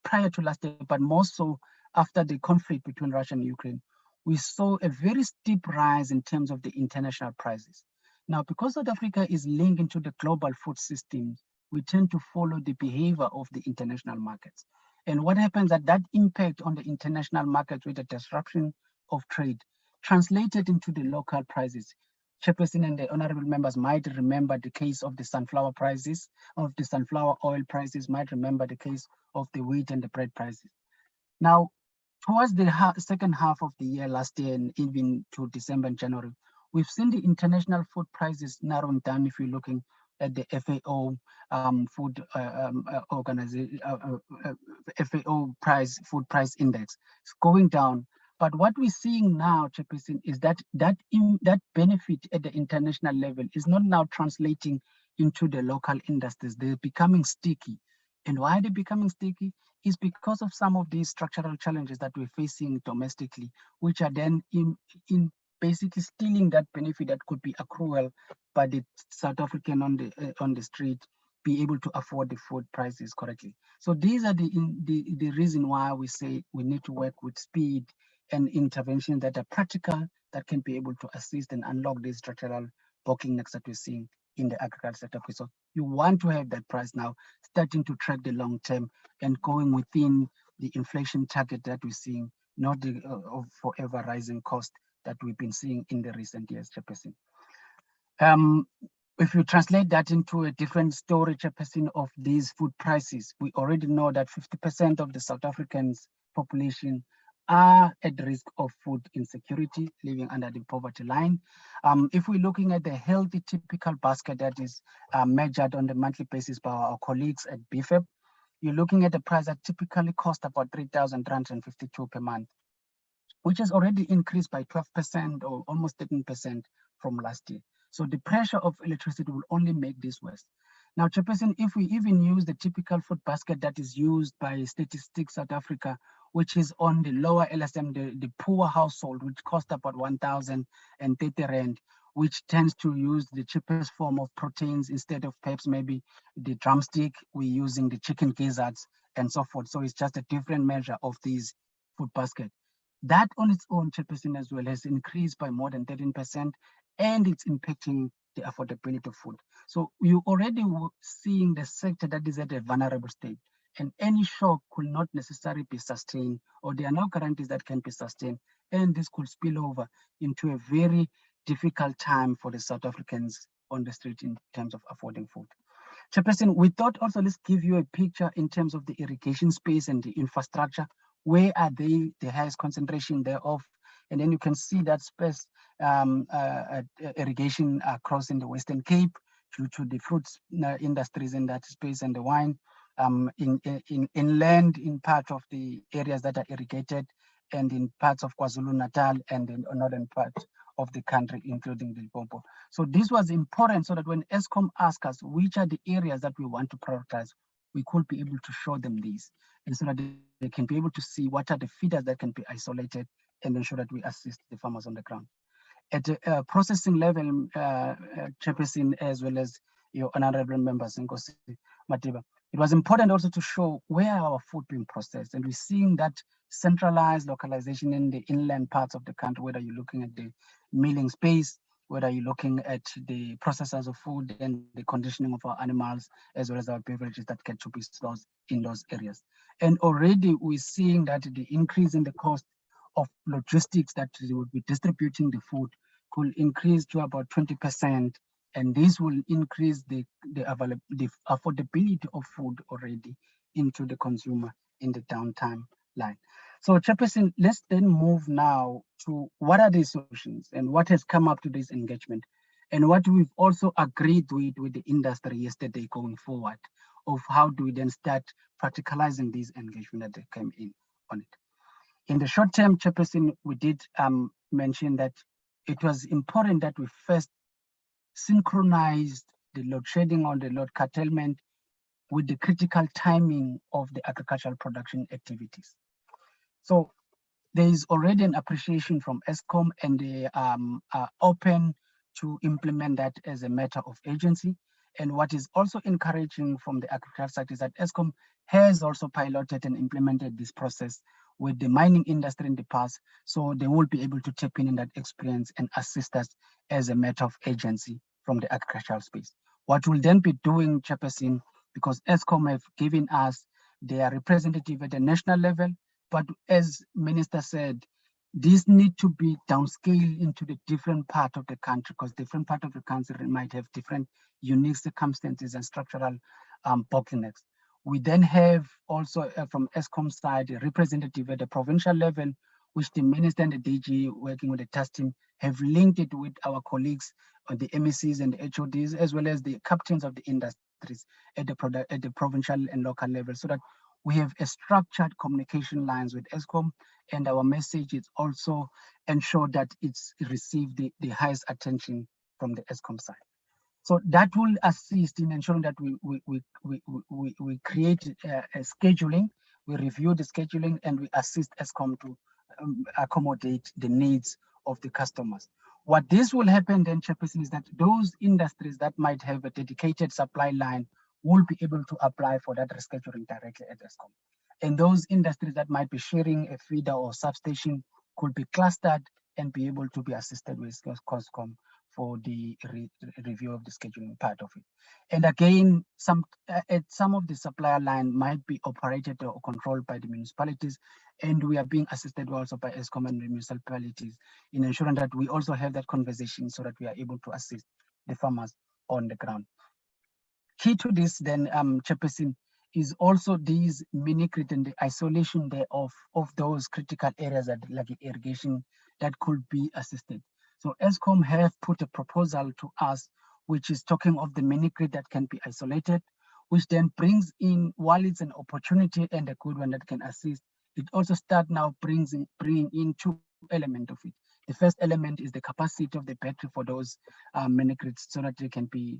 prior to last year, but more so after the conflict between Russia and Ukraine, we saw a very steep rise in terms of the international prices. Now, because South Africa is linked into the global food system, we tend to follow the behavior of the international markets. And what happens that impact on the international market with the disruption of trade translated into the local prices. Chairperson and the honorable members might remember the case of the sunflower prices, of the sunflower oil prices, might remember the case of the wheat and the bread prices. Now, towards the second half of the year last year and even to December and January, we've seen the international food prices narrowing down if you're looking at the FAO food organization, FAO food price index. It's going down. But what we're seeing now, Chairperson, is that benefit at the international level is not now translating into the local industries. They're becoming sticky. And why they're becoming sticky is because of some of these structural challenges that we're facing domestically, which are then in basically stealing that benefit that could be accrual by the South African on the street, be able to afford the food prices correctly. So these are the reason why we say we need to work with speed and intervention that are practical, that can be able to assist and unlock these structural bottlenecks that we're seeing in the agriculture sector. So you want to have that price now starting to track the long term and going within the inflation target that we're seeing, not the forever rising cost that we've been seeing in the recent years, Chairperson. If you translate that into a different story, Chairperson, of these food prices, we already know that 50% of the South Africans population are at risk of food insecurity, living under the poverty line. If we're looking at the healthy typical basket that is measured on the monthly basis by our colleagues at BFEP, you're looking at a price that typically costs about 3,352 per month, which has already increased by 12% or almost 13% from last year. So the pressure of electricity will only make this worse. Now, Chairperson, if we even use the typical food basket that is used by Statistics South Africa, which is on the lower LSM, the poor household, which cost about 1,030 rand, which tends to use the cheapest form of proteins instead of perhaps maybe the drumstick, we're using the chicken gizzards and so forth. So it's just a different measure of these food basket. That on its own, Chairperson, as well, has increased by more than 13%, and it's impacting the affordability of food. So you already seeing the sector that is at a vulnerable state, and any shock could not necessarily be sustained, or there are no guarantees that can be sustained, and this could spill over into a very difficult time for the South Africans on the street in terms of affording food. Chairperson, we thought also let's give you a picture in terms of the irrigation space and the infrastructure. Where are they, the highest concentration thereof? And then you can see that space irrigation across in the Western Cape due to the fruits industries in that space and the wine, inland in part of the areas that are irrigated, and in parts of KwaZulu-Natal and in northern part of the country, including the Limpopo. So this was important so that when ESCOM asked us which are the areas that we want to prioritize, we could be able to show them these, and so that they can be able to see what are the feeders that can be isolated and ensure that we assist the farmers on the ground. At a processing level, Chairperson, as well as your honorable members, Nkosi Matiba, it was important also to show where our food being processed, and we're seeing that centralized localization in the inland parts of the country, whether you're looking at the milling space, whether you're looking at the processors of food and the conditioning of our animals, as well as our beverages that get to be stored in those areas. And already we're seeing that the increase in the cost of logistics that they would be distributing the food could increase to about 20%. And this will increase the affordability of food already into the consumer in the downtime line. So, Chairperson, let's then move now to what are the solutions and what has come up to this engagement, and what we've also agreed with the industry yesterday going forward, of how do we then start practicalizing these engagement that they came in on it. In the short term, Chairperson, we did mention that it was important that we first synchronized the load shedding or the load curtailment with the critical timing of the agricultural production activities. So there is already an appreciation from ESCOM, and they are open to implement that as a matter of urgency. And what is also encouraging from the agriculture side is that Eskom has also piloted and implemented this process with the mining industry in the past, so they will be able to tap in that experience and assist us as a matter of agency from the agricultural space. What we'll then be doing, Chairperson, because Eskom have given us their representative at the national level, but as Minister said, these need to be downscaled into the different part of the country, because different part of the country might have different unique circumstances and structural bottlenecks. We then have also from Eskom side, a representative at the provincial level, which the Minister and the DG working with the task team have linked it with our colleagues on the MECs and the HODs, as well as the captains of the industries at the provincial and local level, so that we have a structured communication lines with Eskom, and our message is also ensure that it's received the highest attention from the Eskom side. So that will assist in ensuring that we create a scheduling, we review the scheduling, and we assist Eskom to accommodate the needs of the customers. What this will happen then, Chairperson, is that those industries that might have a dedicated supply line will be able to apply for that rescheduling directly at Eskom. And those industries that might be sharing a feeder or substation could be clustered and be able to be assisted with COSCOM for the review of the scheduling part of it. And again, some of the supplier line might be operated or controlled by the municipalities, and we are being assisted also by Eskom and the municipalities in ensuring that we also have that conversation so that we are able to assist the farmers on the ground. Key to this then, Chairperson, is also these mini-grid and the isolation thereof of those critical areas that, like irrigation, that could be assisted. So Eskom have put a proposal to us, which is talking of the mini-grid that can be isolated, which then brings in, while it's an opportunity and a good one that can assist, it also start now bringing in two elements of it. The first element is the capacity of the battery for those mini-grids so that they can be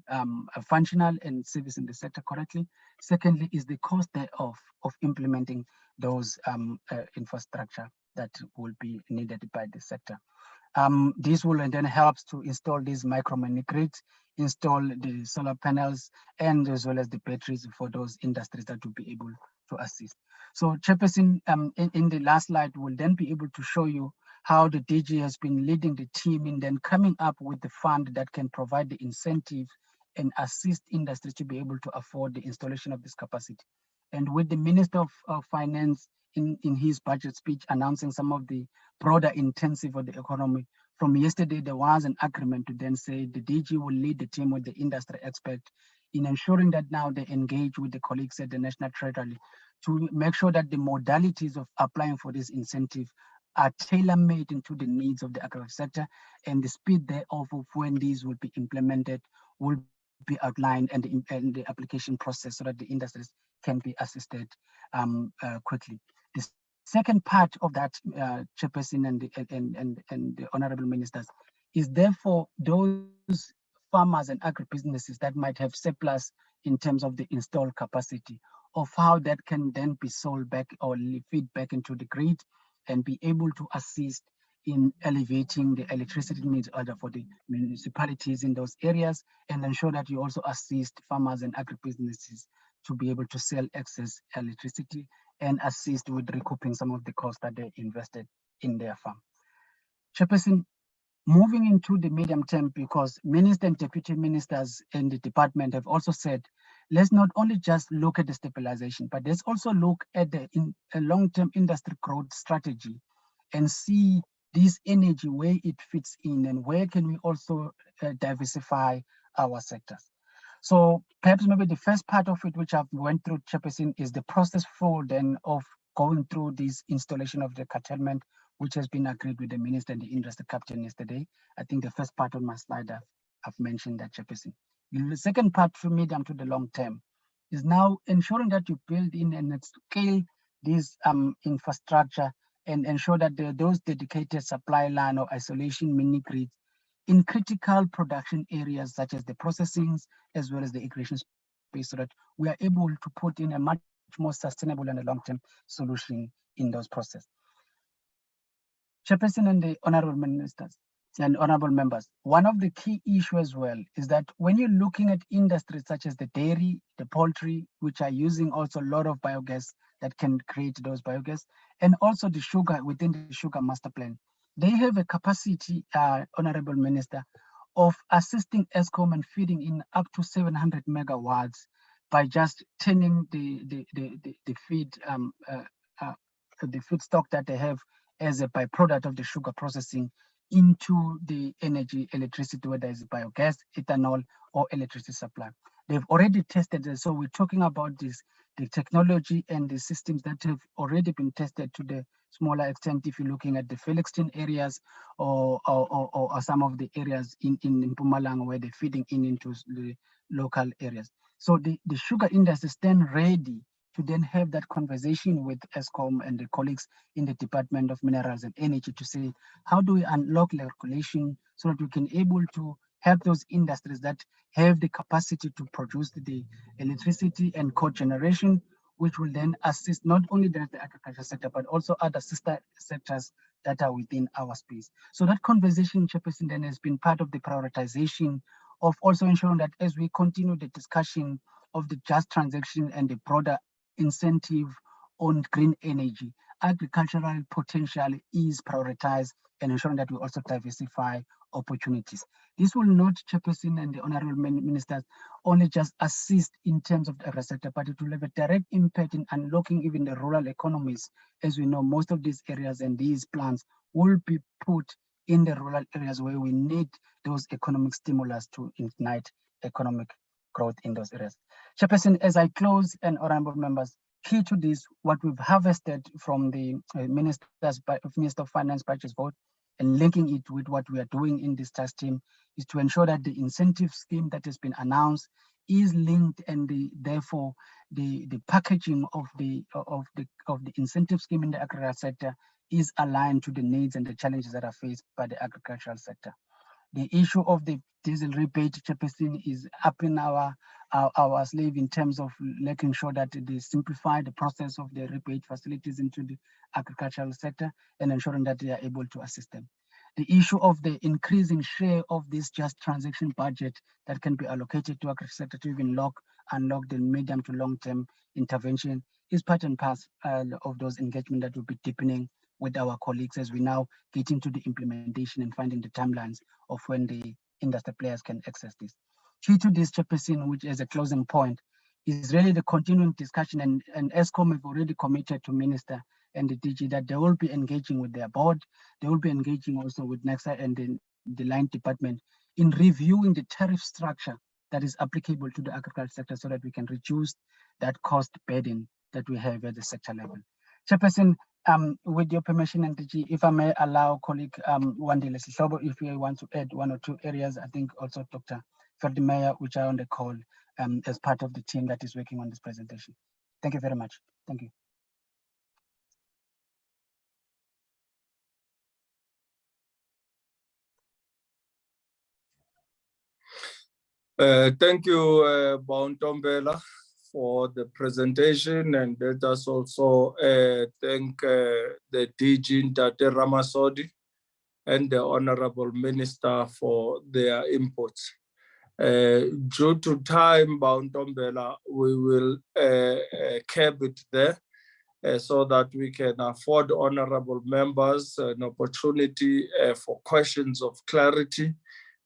functional and servicing the sector correctly. Secondly is the cost thereof of implementing those infrastructure that will be needed by the sector. This will then help to install these micro mini-grids, install the solar panels, and as well as the batteries for those industries that will be able to assist. So Chairperson, in the last slide, we'll then be able to show you how the DG has been leading the team in then coming up with the fund that can provide the incentive and assist industry to be able to afford the installation of this capacity. And with the Minister of Finance in his budget speech announcing some of the broader intensive of the economy, from yesterday there was an agreement to then say the DG will lead the team with the industry expert in ensuring that now they engage with the colleagues at the National Treasury to make sure that the modalities of applying for this incentive are tailor-made into the needs of the agriculture sector, and the speed thereof of when these will be implemented will be outlined, and the application process so that the industries can be assisted quickly. The second part of that, Chairperson and the honorable ministers, is therefore those farmers and agribusinesses that might have surplus in terms of the installed capacity, of how that can then be sold back or feed back into the grid and be able to assist in elevating the electricity needs order for the municipalities in those areas, and ensure that you also assist farmers and agribusinesses to be able to sell excess electricity and assist with recouping some of the costs that they invested in their farm. Chairperson, moving into the medium term, because minister and deputy ministers in the department have also said, let's not only just look at the stabilization, but let's also look at the long-term industry growth strategy and see this energy, where it fits in and where can we also diversify our sectors. So perhaps maybe the first part of it, which I've went through, Chairperson, is the process for then of going through this installation of the curtailment, which has been agreed with the minister and the industry captain yesterday. I think the first part of my slide, I've mentioned that, Chairperson. The second part for medium to the long term is now ensuring that you build in and scale this infrastructure and ensure that those dedicated supply line or isolation mini grids in critical production areas such as the processing as well as the irrigation space, so that we are able to put in a much more sustainable and a long-term solution in those processes. Chairperson and the honorable ministers, and honorable members, one of the key issues as well is that when you're looking at industries such as the dairy, the poultry, which are using also a lot of biogas that can create those biogas, and also the sugar within the sugar master plan, they have a capacity, honorable minister, of assisting ESCOM and feeding in up to 700 megawatts by just turning the feedstock that they have as a byproduct of the sugar processing into the energy, electricity, whether it's biogas, ethanol, or electricity supply. They've already tested it. So we're talking about the technology and the systems that have already been tested to the smaller extent if you're looking at the Felixton areas or some of the areas in Mpumalanga where they're feeding into the local areas. So the sugar industry stand ready to then have that conversation with ESCOM and the colleagues in the Department of Minerals and Energy to say, how do we unlock the regulation so that we can able to help those industries that have the capacity to produce the electricity and co-generation, which will then assist not only the agriculture sector, but also other sister sectors that are within our space. So that conversation, Chairperson, then has been part of the prioritization of also ensuring that as we continue the discussion of the just transaction and the broader incentive on green energy, agricultural potential is prioritized and ensuring that we also diversify opportunities. This will not, Chairperson and the honorable ministers, only just assist in terms of the agri sector, but it will have a direct impact in unlocking even the rural economies. As we know, most of these areas and these plans will be put in the rural areas where we need those economic stimulus to ignite economic growth in those areas. Chairperson, as I close, and honorable members, key to this, what we've harvested from the Minister of Finance budget vote and linking it with what we are doing in this task team is to ensure that the incentive scheme that has been announced is linked, and therefore the packaging of the incentive scheme in the agricultural sector is aligned to the needs and the challenges that are faced by the agricultural sector. The issue of the diesel rebate, Chairperson, is up in our sleeve in terms of making sure that they simplify the process of the rebate facilities into the agricultural sector and ensuring that they are able to assist them. The issue of the increasing share of this just transaction budget that can be allocated to agriculture sector to even unlock the medium to long-term intervention is part and parcel of those engagement that will be deepening with our colleagues as we now get into the implementation and finding the timelines of when the industry players can access this. Key to this, Chairperson, which is a closing point, is really the continuing discussion, and ESCOM have already committed to Minister and the DG that they will be engaging with their board. They will be engaging also with NEXA and the line department in reviewing the tariff structure that is applicable to the agriculture sector so that we can reduce that cost burden that we have at the sector level. Chairperson, with your permission, and DG, if I may allow colleague Wandile Sihlobo, if you want to add one or two areas, I think also Dr. Ferdimeyer, which are on the call as part of the team that is working on this presentation. Thank you very much. Thank you. Thank you, Bauntombela, for the presentation, and let us also thank the DG Ntate Ramasodi and the Honorable Minister for their inputs. Due to time, Bauntombela, we will cap it there so that we can afford honorable members an opportunity for questions of clarity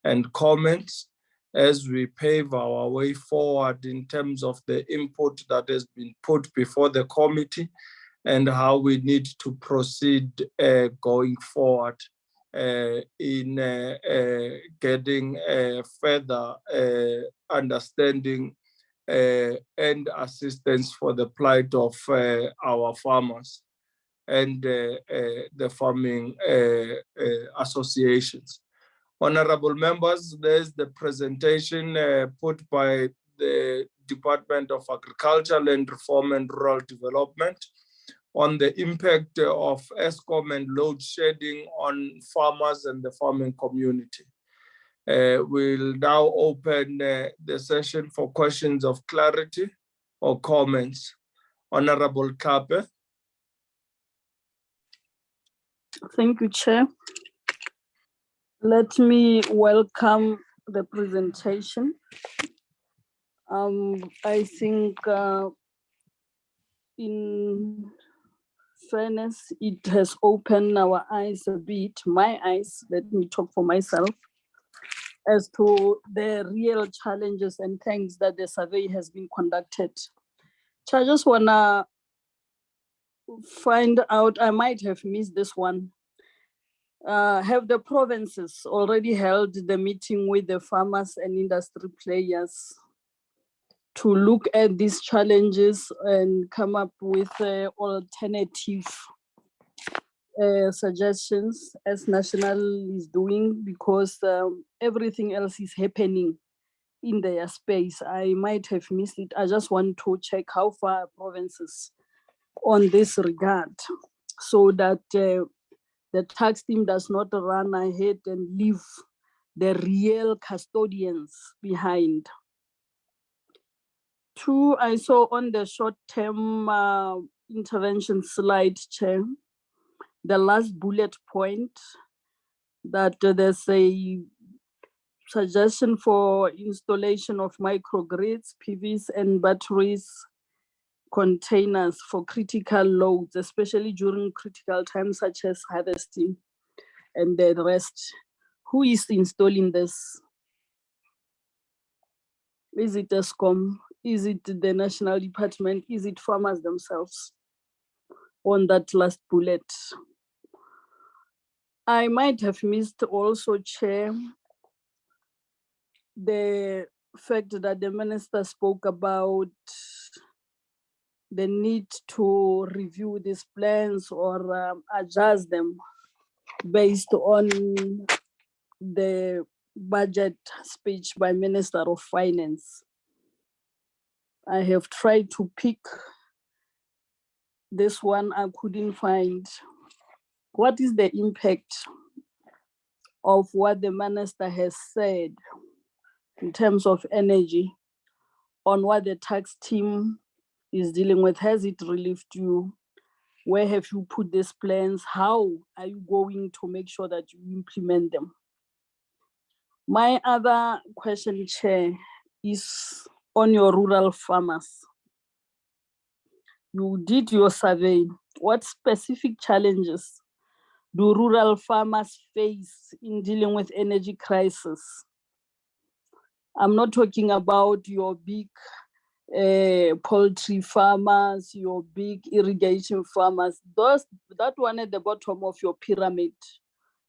and comments as we pave our way forward in terms of the input that has been put before the committee and how we need to proceed going forward in getting further understanding and assistance for the plight of our farmers and the farming associations. Honorable members, there's the presentation put by the Department of Agriculture, Land Reform and Rural Development on the impact of ESCOM and load shedding on farmers and the farming community. We'll now open the session for questions of clarity or comments. Honorable Kape. Thank you, Chair. Let me welcome the presentation. I think in fairness, it has opened our eyes a bit, my eyes, let me talk for myself, as to the real challenges and things that the survey has been conducted. So I just wanna find out, I might have missed this one. Have the provinces already held the meeting with the farmers and industry players to look at these challenges and come up with alternative suggestions as National is doing, because everything else is happening in their space? I might have missed it. I just want to check how far provinces on this regard, so that the tax team does not run ahead and leave the real custodians behind. Two, I saw on the short-term intervention slide, Chair, the last bullet point, that there's a suggestion for installation of microgrids, PVs, and batteries containers for critical loads, especially during critical times such as harvesting and the rest. Who is installing this? Is it ESCOM? Is it the National Department? Is it farmers themselves? On that last bullet, I might have missed also, Chair, the fact that the minister spoke about the need to review these plans or adjust them based on the budget speech by Minister of Finance. I have tried to pick this one, I couldn't find. What is the impact of what the minister has said in terms of energy on what the tax team is dealing with? Has it relieved you? Where have you put these plans? How are you going to make sure that you implement them? My other question, Chair, is on your rural farmers. You did your survey. What specific challenges do rural farmers face in dealing with energy crisis? I'm not talking about your big poultry farmers, your big irrigation farmers, that one at the bottom of your pyramid,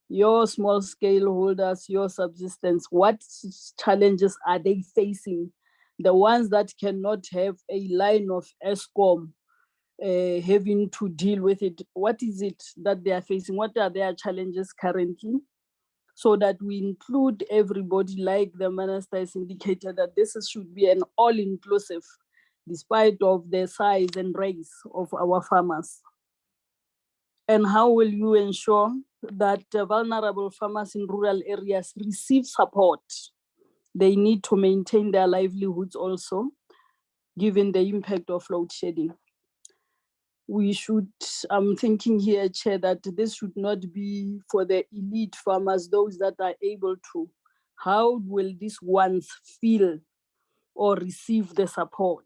your small scale holders, your subsistence. What challenges are they facing? The ones that cannot have a line of ESCOM having to deal with it. What is it that they are facing? What are their challenges currently? So that we include everybody, like the minister has indicated, that this should be an all-inclusive, despite of the size and race of our farmers. And how will you ensure that vulnerable farmers in rural areas receive support? They need to maintain their livelihoods also, given the impact of load shedding. We should, I'm thinking here, Chair, that this should not be for the elite farmers, those that are able to. How will these ones feel or receive the support?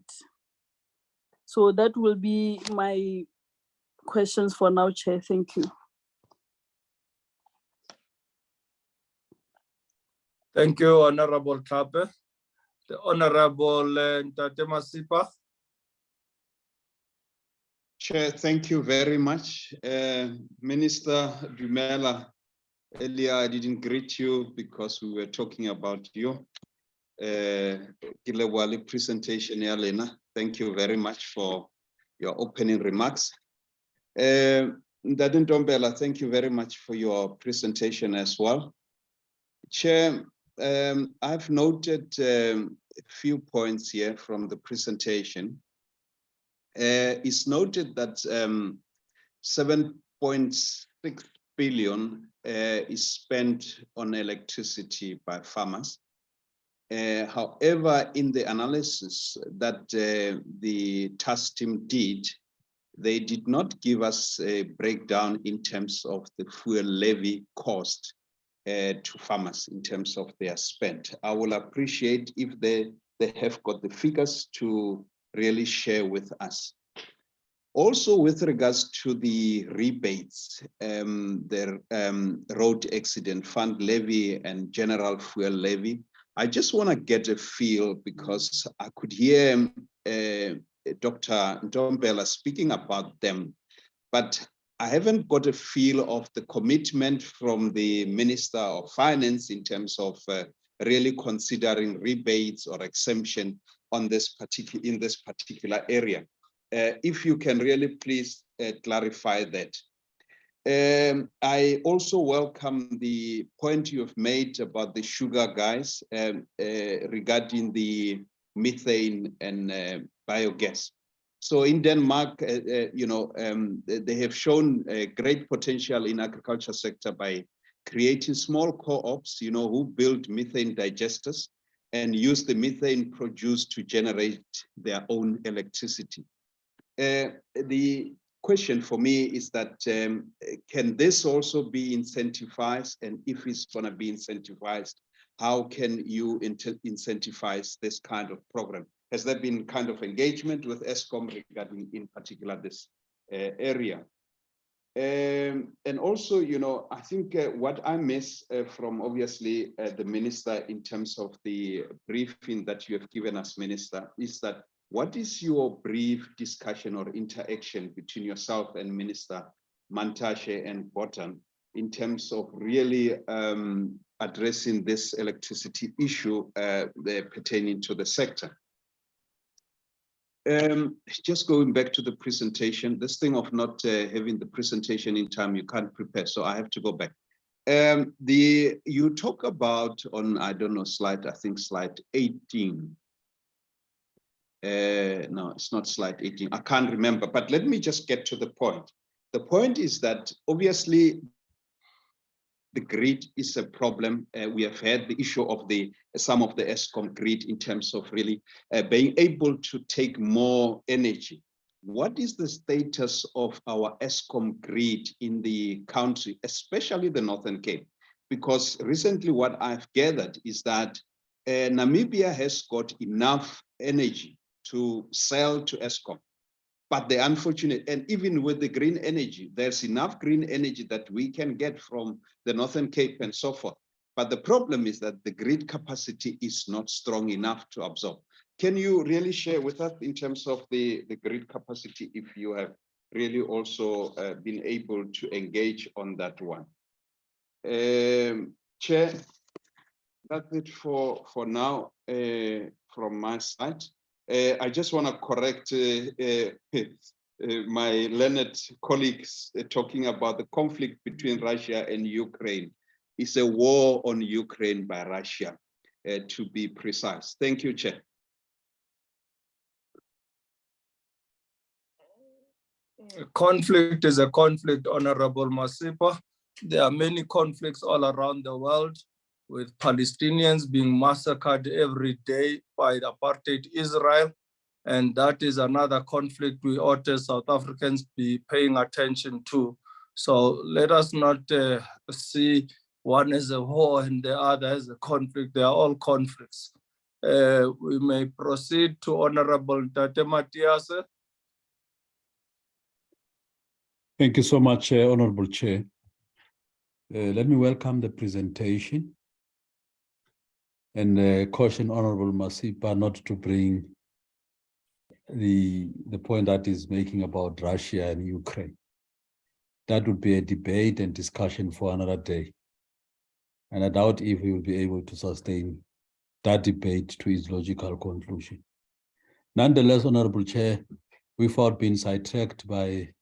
So that will be my questions for now, Chair. Thank you. Thank you, Honorable Tape. The Honorable Ntate Masipa. Chair, thank you very much. Minister Dumela, earlier I didn't greet you because we were talking about you. Kilewali presentation, Yalena. Thank you very much for your opening remarks. Ndadin Dombela, thank you very much for your presentation as well. Chair, I've noted a few points here from the presentation. It's noted that 7.6 billion is spent on electricity by farmers. However, in the analysis that the task team did, they did not give us a breakdown in terms of the fuel levy cost to farmers in terms of their spend. I will appreciate if they have got the figures to really share with us. Also, with regards to the rebates, the road accident fund levy and general fuel levy, I just want to get a feel, because I could hear Dr. Ntombela speaking about them, but I haven't got a feel of the commitment from the Minister of Finance in terms of really considering rebates or exemption on this in this particular area. If you can really please clarify that. I also welcome the point you've made about the sugar guys regarding the methane and biogas. So in Denmark, they have shown great potential in agriculture sector by creating small co-ops, who build methane digesters and use the methane produced to generate their own electricity. The question for me is that can this also be incentivized? And if it's going to be incentivized, how can you incentivize this kind of program? Has there been kind of engagement with ESCOM regarding, in particular, this area? And also, I think what I miss from obviously the minister in terms of the briefing that you have given us, Minister, is that what is your brief discussion or interaction between yourself and Minister Mantashe and Botan in terms of really addressing this electricity issue pertaining to the sector? Just going back to the presentation, this thing of not having the presentation in time, you can't prepare, so I have to go back. You talk about on, I don't know, slide, I think slide 18. No, it's not slide 18. I can't remember, but let me just get to the point. The point is that obviously the grid is a problem. We have had the issue of some of the ESCOM grid in terms of really being able to take more energy. What is the status of our ESCOM grid in the country, especially the Northern Cape? Because recently what I've gathered is that Namibia has got enough energy to sell to ESCOM. But the unfortunate, and even with the green energy, there's enough green energy that we can get from the Northern Cape and so forth. But the problem is that the grid capacity is not strong enough to absorb. Can you really share with us in terms of the grid capacity, if you have really also been able to engage on that one? Chair, that's it for now from my side. I just want to correct my learned colleagues talking about the conflict between Russia and Ukraine. It's a war on Ukraine by Russia, to be precise. Thank you, Chair. Conflict is a conflict, Honorable Masipa. There are many conflicts all around the world, with Palestinians being massacred every day by the apartheid Israel. And that is another conflict we ought as South Africans be paying attention to. So let us not see one as a war and the other as a conflict. They are all conflicts. We may proceed to Honorable Tate Matiase. Thank you so much, Honorable Chair. Let me welcome the presentation and caution Honorable Masipa not to bring the point that is making about Russia and Ukraine. That would be a debate and discussion for another day. And I doubt if we will be able to sustain that debate to its logical conclusion. Nonetheless, Honorable Chair, without being sidetracked by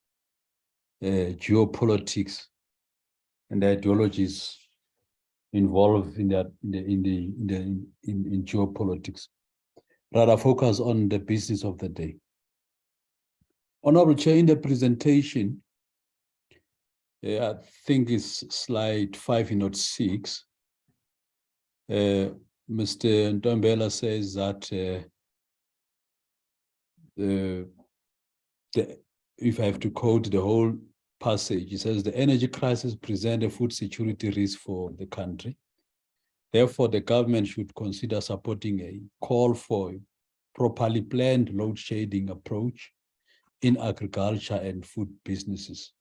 geopolitics and the ideologies involved in geopolitics, rather focus on the business of the day. Honorable Chair, in the presentation, I think it's slide 506, Mr. Ntombela says that if I have to quote the whole passage. It says the energy crisis presents a food security risk for the country. Therefore, the government should consider supporting a call for a properly planned load shedding approach in agriculture and food businesses.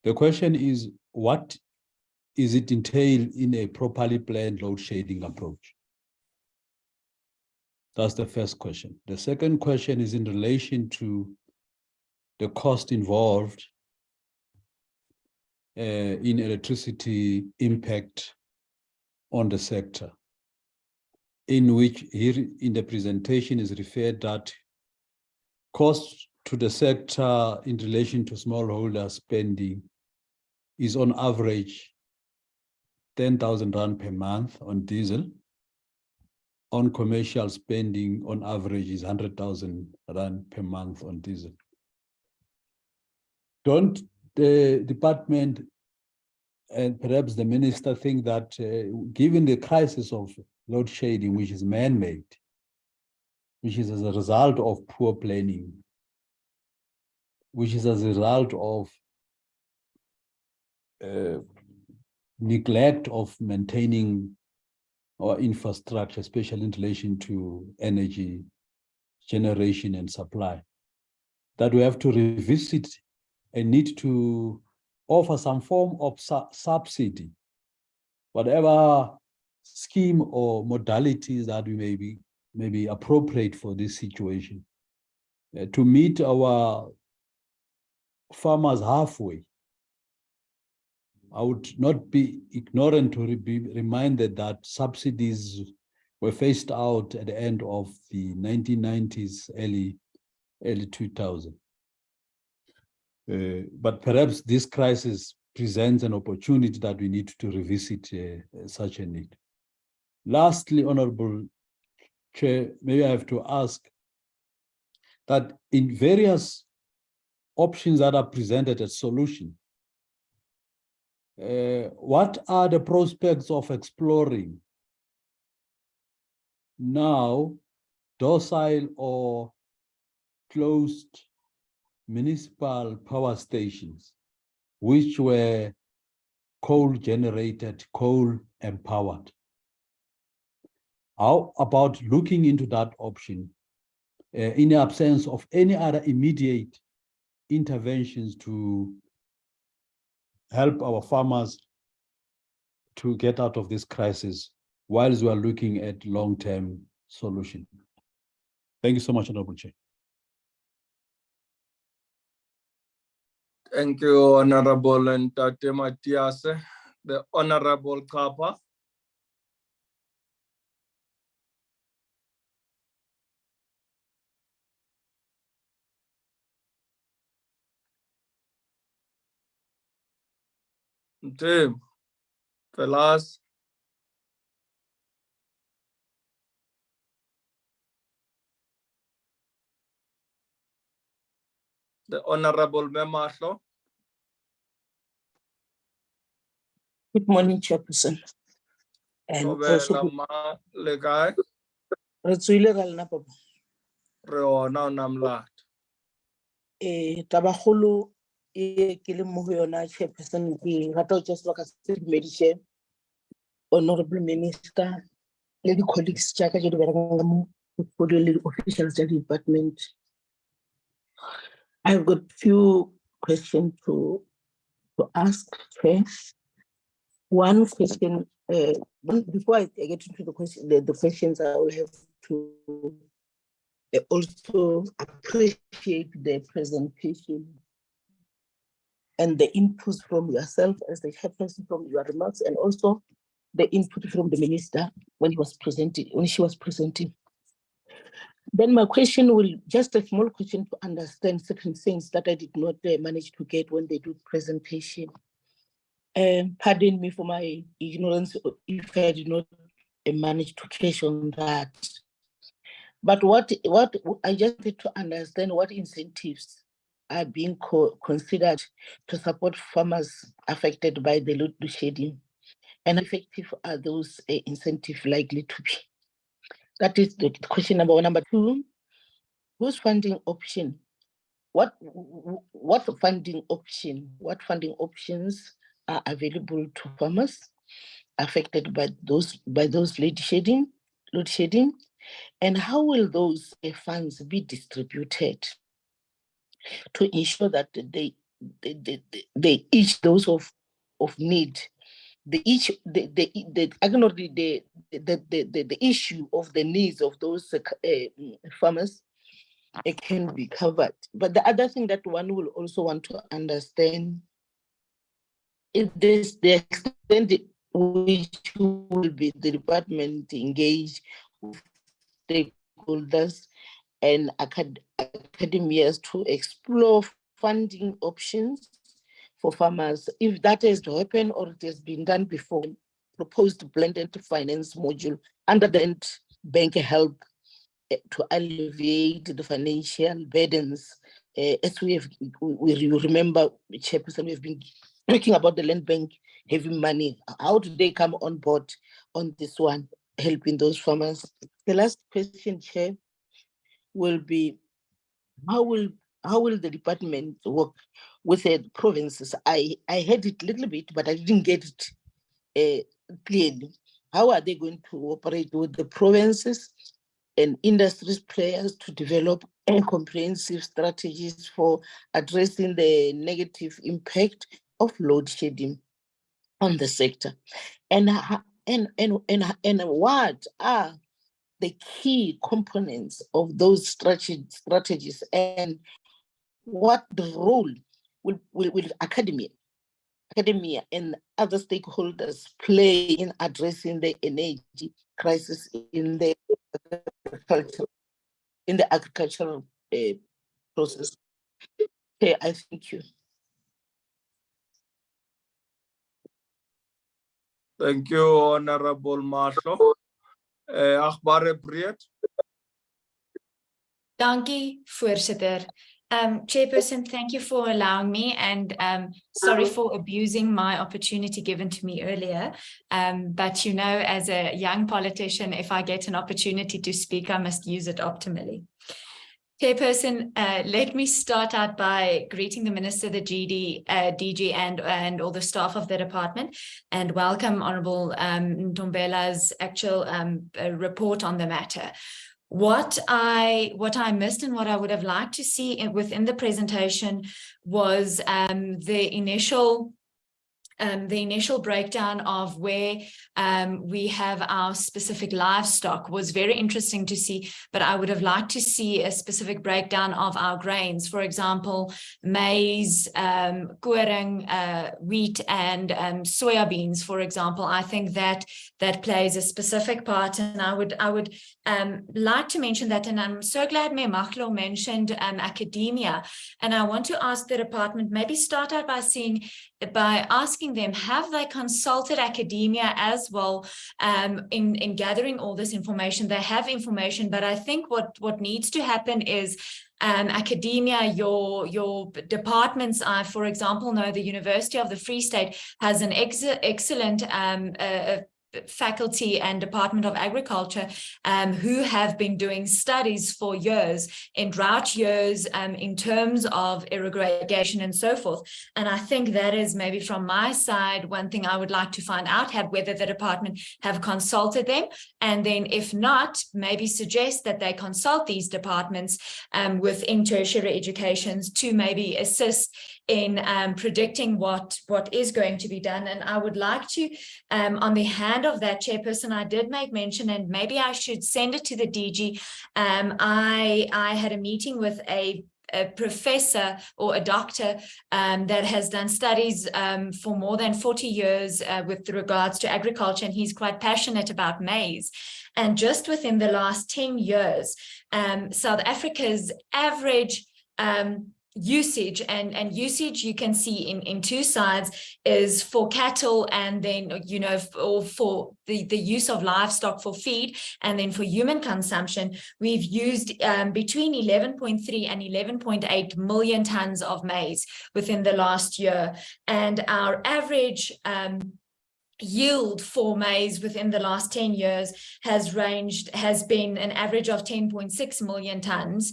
The question is, what is it entail in a properly planned load shedding approach? That's the first question. The second question is in relation to the cost involved in electricity impact on the sector, in which here in the presentation is referred that cost to the sector in relation to smallholder spending is on average 10,000 rand per month on diesel. On commercial spending on average is 100,000 rand per month on diesel. Don't the department and perhaps the minister think that given the crisis of load shedding, which is man-made, which is as a result of poor planning, which is as a result of neglect of maintaining our infrastructure, especially in relation to energy generation and supply, that we have to revisit and need to offer some form of subsidy, whatever scheme or modalities that we may be appropriate for this situation, to meet our farmers halfway. I would not be ignorant to be reminded that subsidies were phased out at the end of the 1990s, early 2000s. But perhaps this crisis presents an opportunity that we need to revisit such a need. Lastly, Honorable Chair, maybe I have to ask that in various options that are presented as solution, what are the prospects of exploring now docile or closed municipal power stations, which were coal-generated, coal-empowered? How about looking into that option in the absence of any other immediate interventions to help our farmers to get out of this crisis whilst we are looking at long-term solution? Thank you so much, Honorable Chair. Thank you, Honorable Ntate Matiase. The Honorable Kapa. Tim, Velas. The Honorable Memaslo. Good morning, Chairperson. And also, Legai. Retsuile Galna Papa. Reona Namlat. Tabahulu, Kilimuhiona, Chairperson, the Rato just like a medicine, Honorable Minister, Lady colleagues, Chaka, portfolio officials at the department. I've got few questions to ask first. One question, before I get into the question, the questions, I will have to also appreciate the presentation and the inputs from yourself as the chairperson, from your remarks, and also the input from the minister when she was presenting. Then my question will just a small question to understand certain things that I did not manage to get when they do presentation. Pardon me for my ignorance if I did not manage to catch on that. But what I just need to understand what incentives are being considered to support farmers affected by the load shedding, and how effective are those incentives likely to be? That is the question number one. Number two, whose funding option what funding options are available to farmers affected by those load shedding, and how will those funds be distributed to ensure that they each those of need, the issue of the needs of those farmers, it can be covered. But the other thing that one will also want to understand is this, the extent which will be the department engaged with stakeholders and academias to explore funding options for farmers. If that has to happen or it has been done before, proposed blended finance module under the bank help to alleviate the financial burdens. As we remember, Chairperson, we've been talking about the land bank having money. How do they come on board on this one, helping those farmers? The last question, Chair, will be how will the department work with the provinces? I heard it a little bit, but I didn't get it clearly. How are they going to operate with the provinces and industries players to develop comprehensive strategies for addressing the negative impact of load shedding on the sector? And what are the key components of those strategies, and what the role will academia and other stakeholders play in addressing the energy crisis in the agricultural process? Okay, I thank you. Thank you, Honorable Mahlo. Agbare Breed. Dankie, voorsitter. Chairperson, thank you for allowing me, and sorry for abusing my opportunity given to me earlier. But you know, as a young politician, if I get an opportunity to speak, I must use it optimally. Chairperson, let me start out by greeting the Minister, the DG, and all the staff of the department, and welcome Honourable Ntombela's actual report on the matter. What I missed and what I would have liked to see within the presentation was the initial breakdown of where we have our specific livestock. Was very interesting to see, but I would have liked to see a specific breakdown of our grains. For example, maize, koring, wheat, and soya beans, for example. I think that plays a specific part, and I would like to mention that, and I'm so glad Mayor Mahlo mentioned academia, and I want to ask the department, maybe start out by asking them, have they consulted academia as well in gathering all this information? They have information, but I think what needs to happen is academia, your departments. I, for example, know the University of the Free State has an excellent faculty and Department of Agriculture who have been doing studies for years, in drought years, in terms of irrigation and so forth. And I think that is maybe from my side one thing I would like to find out, whether the department have consulted them, and then if not, maybe suggest that they consult these departments within tertiary educations to maybe assist in predicting what is going to be done. And I would like to, on the hand of that, Chairperson, I did make mention, and maybe I should send it to the DG. I had a meeting with a professor or a doctor that has done studies for more than 40 years with regards to agriculture, and he's quite passionate about maize. And just within the last 10 years, South Africa's average usage, and usage you can see in two sides, is for cattle, and then, you know, or for the use of livestock for feed, and then for human consumption, we've used between 11.3 and 11.8 million tons of maize within the last year. And our average yield for maize within the last 10 years has been an average of 10.6 million tons,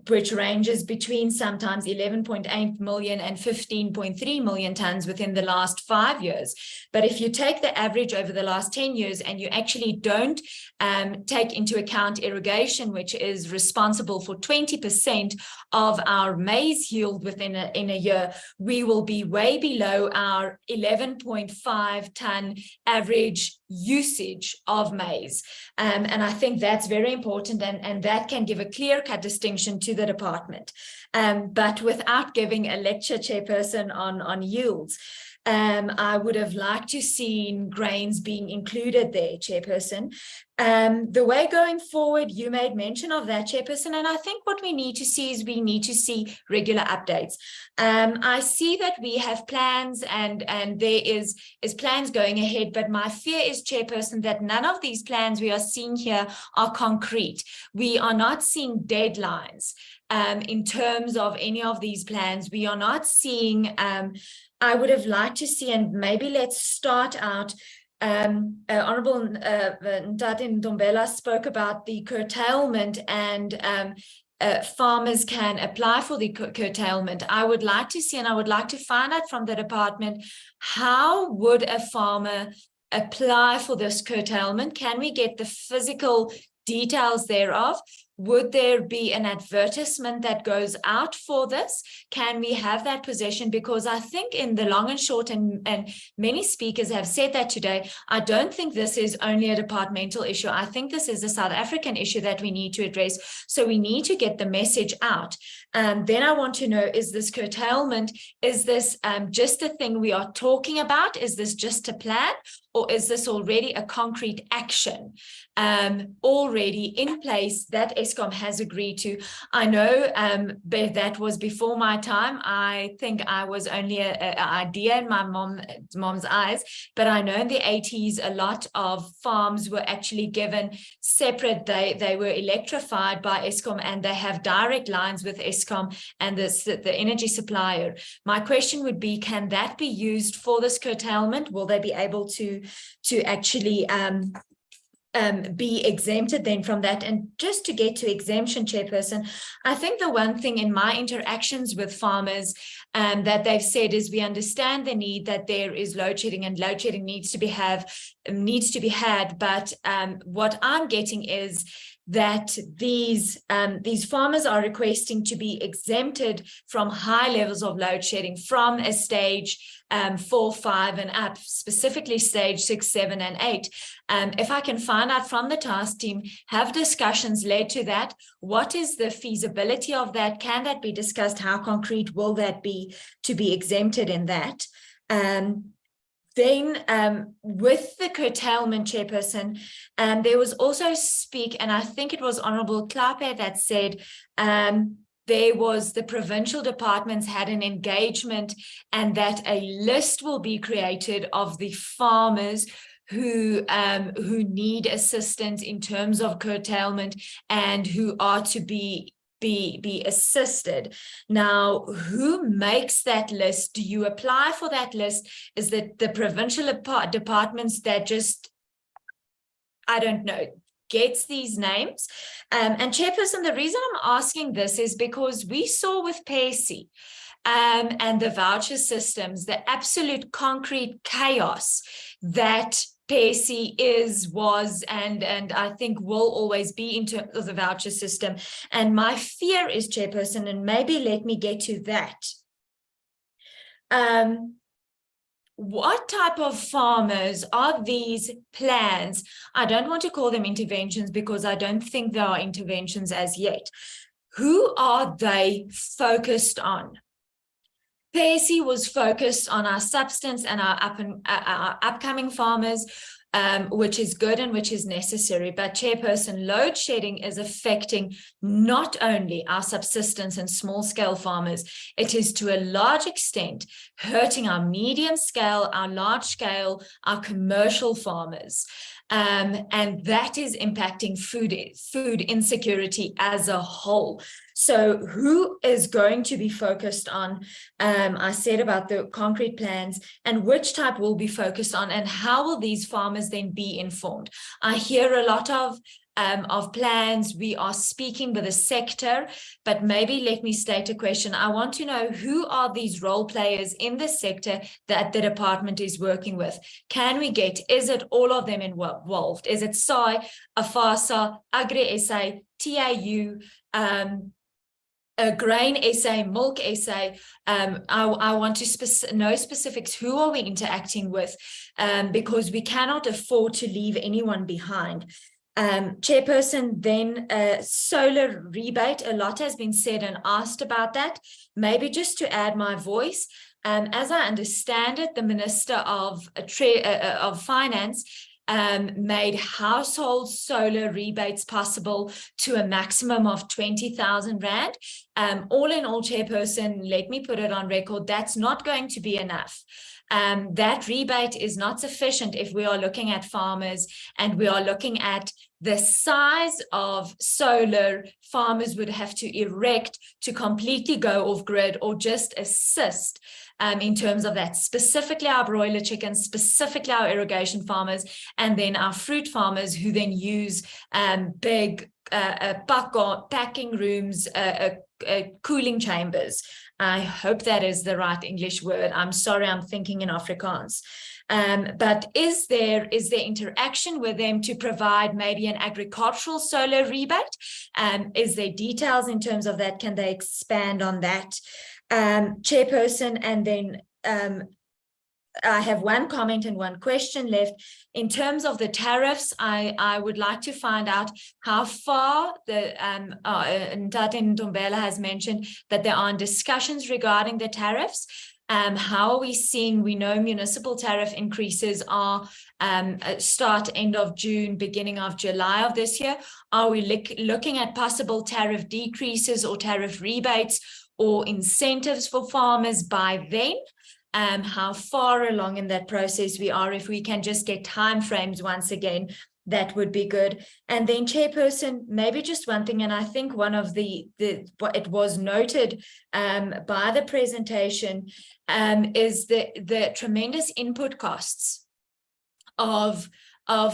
which ranges between sometimes 11.8 million and 15.3 million tons within the last 5 years. But if you take the average over the last 10 years and you actually don't take into account irrigation, which is responsible for 20% of our maize yield within a year, we will be way below our 11.5 ton average usage of maize. And I think that's very important, and that can give a clear-cut distinction to the department. But without giving a lecture, Chairperson, on yields, I would have liked to see grains being included there, Chairperson. The way going forward, you made mention of that, Chairperson, and I think what we need to see is we need to see regular updates. I see that we have plans and there is plans going ahead, but my fear is, Chairperson, that none of these plans we are seeing here are concrete. We are not seeing deadlines in terms of any of these plans. We are not seeing, I would have liked to see, and maybe let's start out. Honorable Ntate Ntombela spoke about the curtailment, and farmers can apply for the curtailment. I would like to see, and I would like to find out from the department, how would a farmer apply for this curtailment? Can we get the physical details thereof? Would there be an advertisement that goes out for this? Can we have that possession? Because I think in the long and short, and many speakers have said that today, I don't think this is only a departmental issue. I think this is a South African issue that we need to address. So we need to get the message out. Then I want to know, is this curtailment, is this just a thing we are talking about? Is this just a plan? Or is this already a concrete action already in place that Eskom has agreed to? I know that was before my time. I think I was only an idea in my mom's eyes, but I know in the 80s, a lot of farms were actually given separate, they were electrified by Eskom, and they have direct lines with Eskom and the energy supplier. My question would be, can that be used for this curtailment? Will they be able to actually be exempted then from that? And just to get to exemption, Chairperson, I think the one thing in my interactions with farmers that they've said is, we understand the need that there is load shedding, and load shedding needs to be had. But what I'm getting is that these farmers are requesting to be exempted from high levels of load shedding from a stage 4, 5 and up, specifically stage 6, 7 and 8. If I can find out from the task team, have discussions led to that? What is the feasibility of that? Can that be discussed? How concrete will that be to be exempted in that? Then with the curtailment, Chairperson, there was also and I think it was Honorable Klape that said there was the provincial departments had an engagement, and that a list will be created of the farmers who need assistance in terms of curtailment and who are to be assisted. Now, who makes that list? Do you apply for that list? Is that the provincial departments that just, I don't know, gets these names? And Chairperson, the reason I'm asking this is because we saw with PESI and the voucher systems, the absolute concrete chaos that PESI was, and I think will always be in terms of the voucher system. And my fear is, Chairperson, and maybe let me get to that. What type of farmers are these plans? I don't want to call them interventions because I don't think there are interventions as yet. Who are they focused on? PESI was focused on our substance and our upcoming farmers, which is good and which is necessary. But Chairperson, load shedding is affecting not only our subsistence and small scale farmers, it is to a large extent hurting our medium scale, our large scale, our commercial farmers. And that is impacting food insecurity as a whole. So who is going to be focused on, I said about the concrete plans, and which type will be focused on, and how will these farmers then be informed? I hear a lot of plans. We are speaking with the sector, but maybe let me state a question. I want to know, who are these role players in the sector that the department is working with? Can we get, is it all of them involved? Is it SAI, AFASA, Agri-SA, TAU, Grain SA, Milk SA? I want to know specifics. Who are we interacting with? Because we cannot afford to leave anyone behind. Chairperson, then solar rebate. A lot has been said and asked about that. Maybe just to add my voice, as I understand it, the Minister of Finance made household solar rebates possible to a maximum of 20,000 Rand. All in all, Chairperson, let me put it on record, that's not going to be enough. That rebate is not sufficient if we are looking at farmers and we are looking at the size of solar farmers would have to erect to completely go off grid, or just assist in terms of that, specifically our broiler chickens, specifically our irrigation farmers, and then our fruit farmers who then use big packing rooms, cooling chambers. I hope that is the right English word. I'm sorry, I'm thinking in Afrikaans. But is there interaction with them to provide maybe an agricultural solar rebate? Is there details in terms of that? Can they expand on that? Chairperson, and then I have one comment and one question left. In terms of the tariffs, I would like to find out how far the Ntate Ntombela has mentioned that there are discussions regarding the tariffs. How are we seeing? We know municipal tariff increases are start end of June, beginning of July of this year. Are we looking at possible tariff decreases or tariff rebates or incentives for farmers by then? How far along in that process we are? If we can just get timeframes once again, that would be good. And then, Chairperson, maybe just one thing, and I think one of it was noted by the presentation, is the tremendous input costs of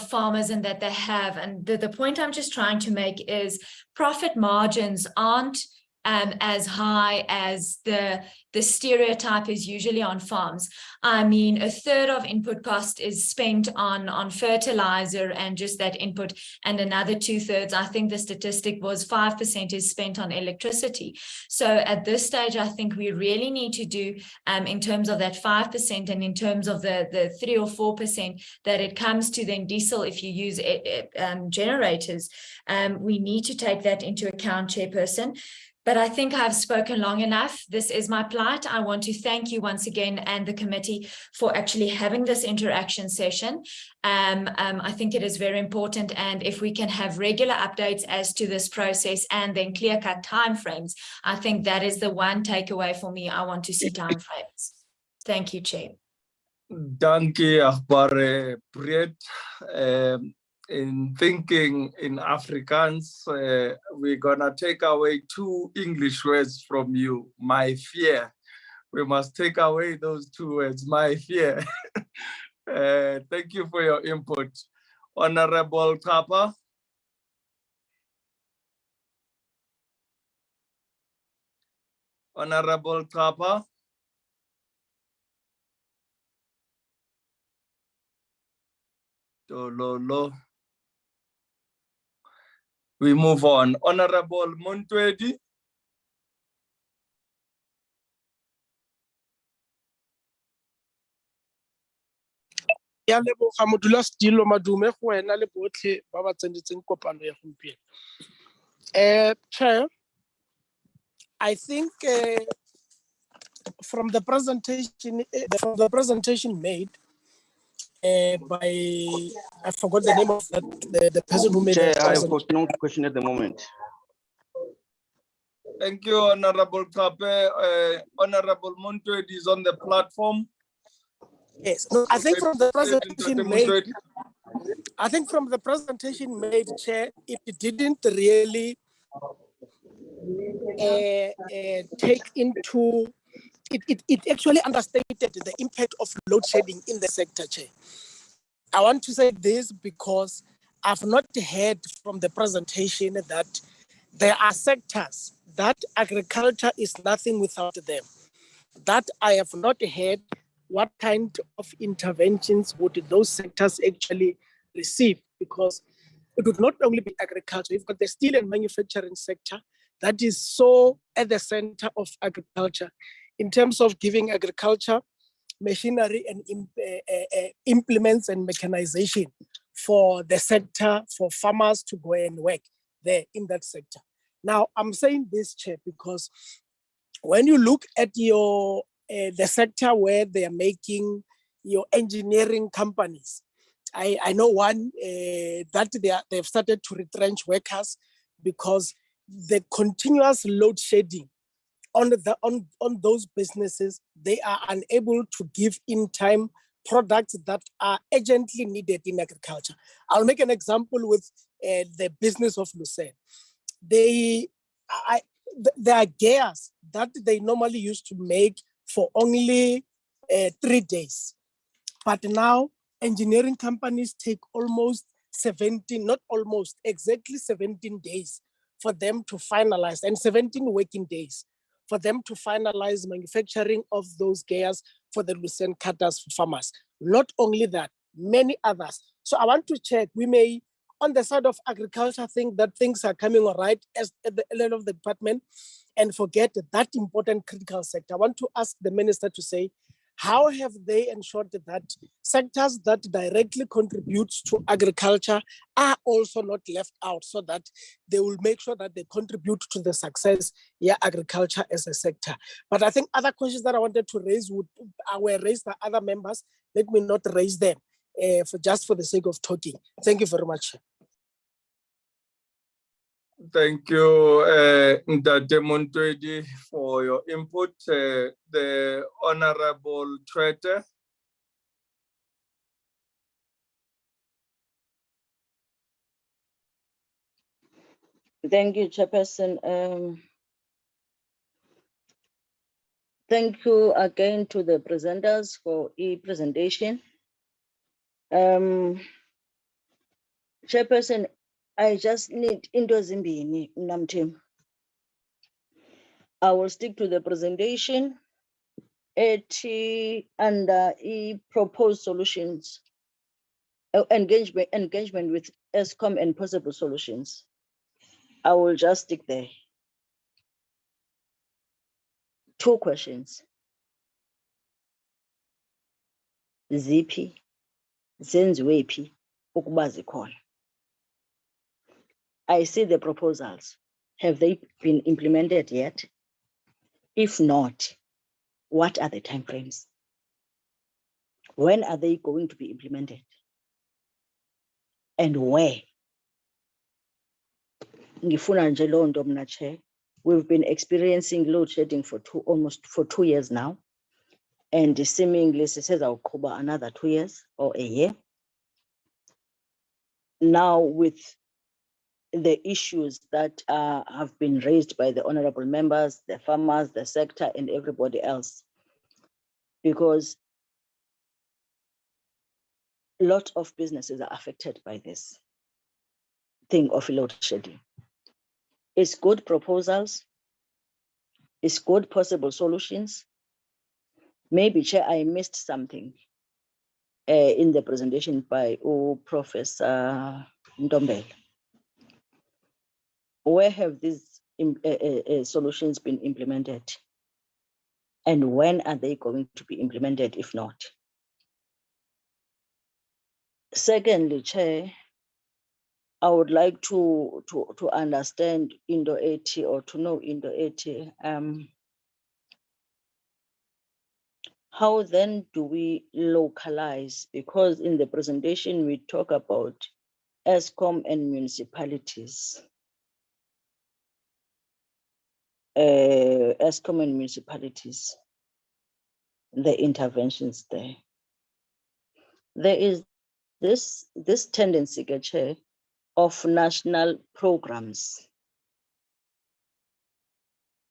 farmers and that they have. And the point I'm just trying to make is profit margins aren't as high as the stereotype is usually on farms. I mean, a third of input cost is spent on fertilizer and just that input, and another 2/3, I think the statistic was 5% is spent on electricity. So at this stage, I think we really need to do, in terms of that 5% and in terms of the 3 or 4% that it comes to then diesel if you use generators, we need to take that into account, Chairperson. But I think I've spoken long enough. This is my plight. I want to thank you once again and the committee for actually having this interaction session. I think it is very important, and if we can have regular updates as to this process and then clear-cut timeframes, I think that is the one takeaway for me. I want to see timeframes. Thank you, Chair. Dankie, Agbare Breed. In thinking in Afrikaans, we're gonna take away 2 English words from you, my fear. We must take away those 2 words, my fear. Thank you for your input. Honorable Tapa. Honorable Tapa. Dololo. We move on. Honorable Montwedi. Ya leboga modulasetulo madume go wena le botlhe ba ba tsentetseng kopano ya gompieno. Chair, I think from the presentation made by, I forgot the name of the person who made it. I have no question at the moment. Thank you, Honorable Tape. Honorable Montwedi is on the platform. Yes, no, I think from the presentation made, I think from the presentation made, Chair, it didn't really take into, it actually understated the impact of load shedding in the sector, Chair. I want to say this because I've not heard from the presentation that there are sectors that agriculture is nothing without them. That I have not heard what kind of interventions would those sectors actually receive, because it would not only be agriculture. You've got the steel and manufacturing sector that is so at the center of agriculture in terms of giving agriculture machinery and implements and mechanization for the sector, for farmers to go and work there in that sector. Now, I'm saying this, Chair, because when you look at your the sector where they are making your engineering companies, I know one that they've started to retrench workers because the continuous load shedding on those businesses, they are unable to give in time products that are urgently needed in agriculture. I'll make an example with the business of Lucerne. There are gears that they normally used to make for only 3 days. But now engineering companies take almost 17, not almost, exactly 17 days for them to finalize, and 17 working days for them to finalize manufacturing of those gears for the Lucerne cutters for farmers. Not only that, many others. So I want to check, we may, on the side of agriculture, think that things are coming all right as at the level of the department and forget that important critical sector. I want to ask the minister to say, how have they ensured that sectors that directly contribute to agriculture are also not left out, so that they will make sure that they contribute to the success, agriculture as a sector? But I think other questions that I wanted to raise were raised by other members. Let me not raise them for the sake of talking. Thank you very much. Thank you, Ndate Montwedi, for your input. The Honorable Treater. Thank you, Chairperson. Thank you again to the presenters for the presentation. Chairperson, I just need into Zimbini, Namtim. I will stick to the presentation under proposed solutions, engagement with ESCOM and possible solutions. I will just stick there. 2 questions. Ziphi, zenziwephi ukuba zikhona. I see the proposals. Have they been implemented yet? If not, what are the timeframes? When are they going to be implemented? And where? Ngifuna nje loo nto mna, Chair. We've been experiencing load shedding for almost 2 years now. And seemingly sisezawuqhuba another 2 years or a year. Now with the issues that have been raised by the honorable members, the farmers, the sector, and everybody else, because a lot of businesses are affected by this thing of load shedding. It's good proposals, it's good possible solutions. Maybe, Chair, I missed something in the presentation by Professor Ntombela. Where have these solutions been implemented? And when are they going to be implemented, if not? Secondly, Chair, I would like to understand Indo-80 or to know Indo-80. How then do we localize? Because in the presentation, we talk about ESCOM and municipalities. ESCOM and municipalities, the interventions there. There is this tendency, Chair, of national programs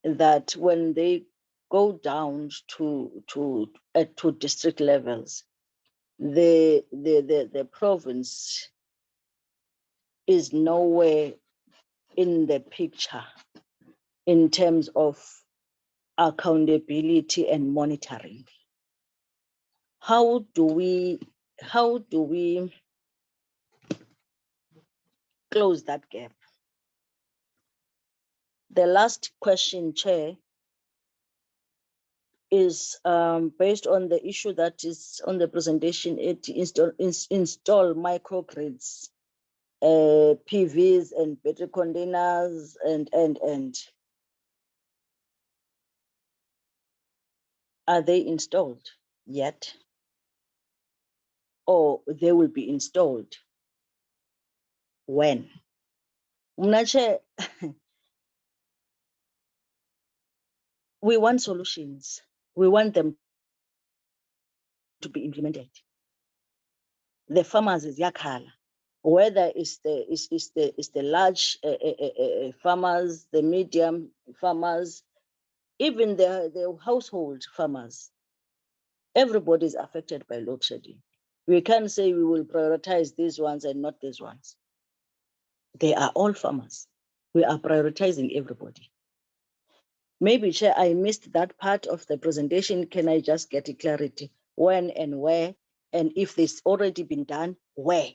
that when they go down to district levels, the province is nowhere in the picture in terms of accountability and monitoring. How do we close that gap? The last question, Chair, is based on the issue that is on the presentation. It install microgrids, PVs and battery containers, and are they installed yet? Or they will be installed when? Chair, we want solutions. We want them to be implemented. The farmers is yakhala, whether it's the large farmers, the medium farmers, even the household farmers. Everybody is affected by load shedding. We can't say we will prioritize these ones and not these ones. They are all farmers. We are prioritizing everybody. Maybe, Chair, I missed that part of the presentation. Can I just get a clarity? When and where? And if this already been done, where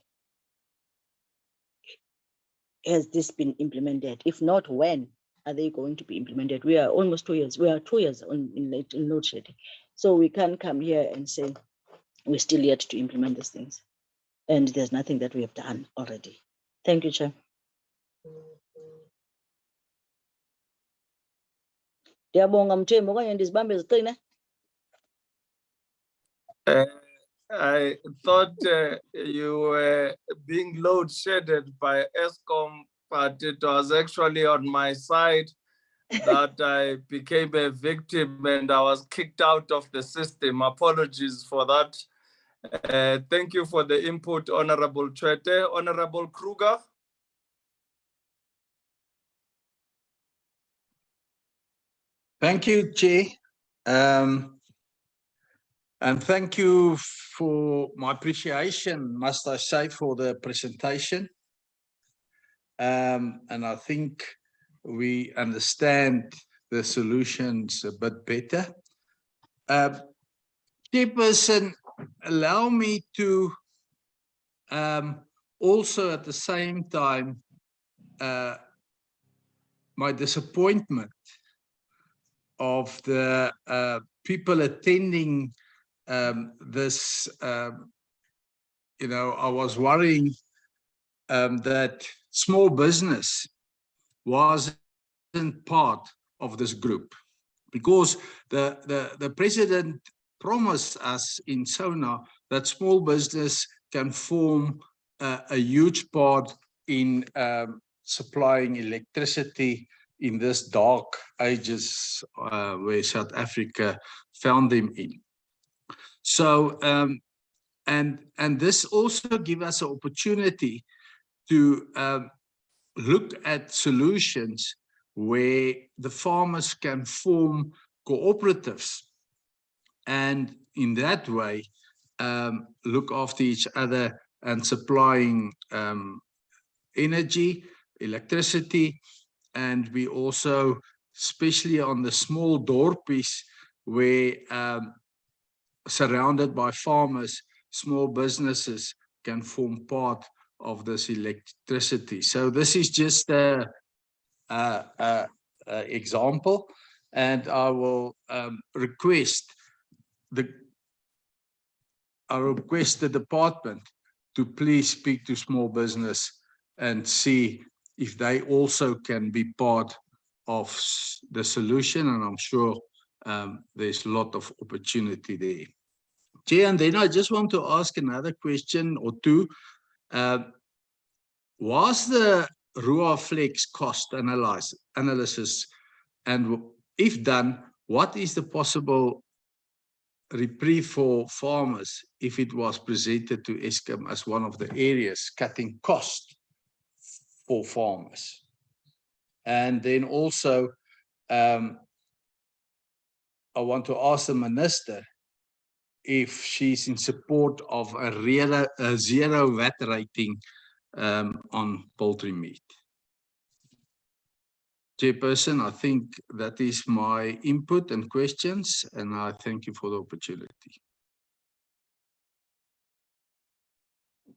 has this been implemented? If not, when are they going to be implemented? We are almost 2 years. We are 2 years in load shedding. So we can't come here and say we're still yet to implement these things. And there's nothing that we have done already. Thank you, Chair. I thought you were being load shedded by ESCOM, but it was actually on my side that I became a victim and I was kicked out of the system. Apologies for that. Thank you for the input, Honorable Chwete. Honorable Kruger. Thank you, Chair. And thank you for my appreciation, must I say, for the presentation. And I think we understand the solutions a bit better. Chairperson, allow me to also at the same time my disappointment of the people attending this. You know, I was worrying that small business wasn't part of this group, because the president promised us in SONA that small business can form a huge part in supplying electricity in this dark ages where South Africa found them in. So, and this also gives us an opportunity to look at solutions where the farmers can form cooperatives, and in that way look after each other and supplying energy, electricity. And we also, especially on the small dorpies where surrounded by farmers, small businesses can form part of this electricity. So this is just an example, and I will request the department to please speak to small business and see if they also can be part of the solution. And I'm sure there's a lot of opportunity there. Chair, and then I just want to ask another question or two. Was the RUA-Flex cost analysis, and if done, what is the possible reprieve for farmers if it was presented to Eskom as one of the areas cutting cost for farmers. And then also, I want to ask the minister if she's in support of a zero VAT rating on poultry meat. Chairperson, I think that is my input and questions, and I thank you for the opportunity.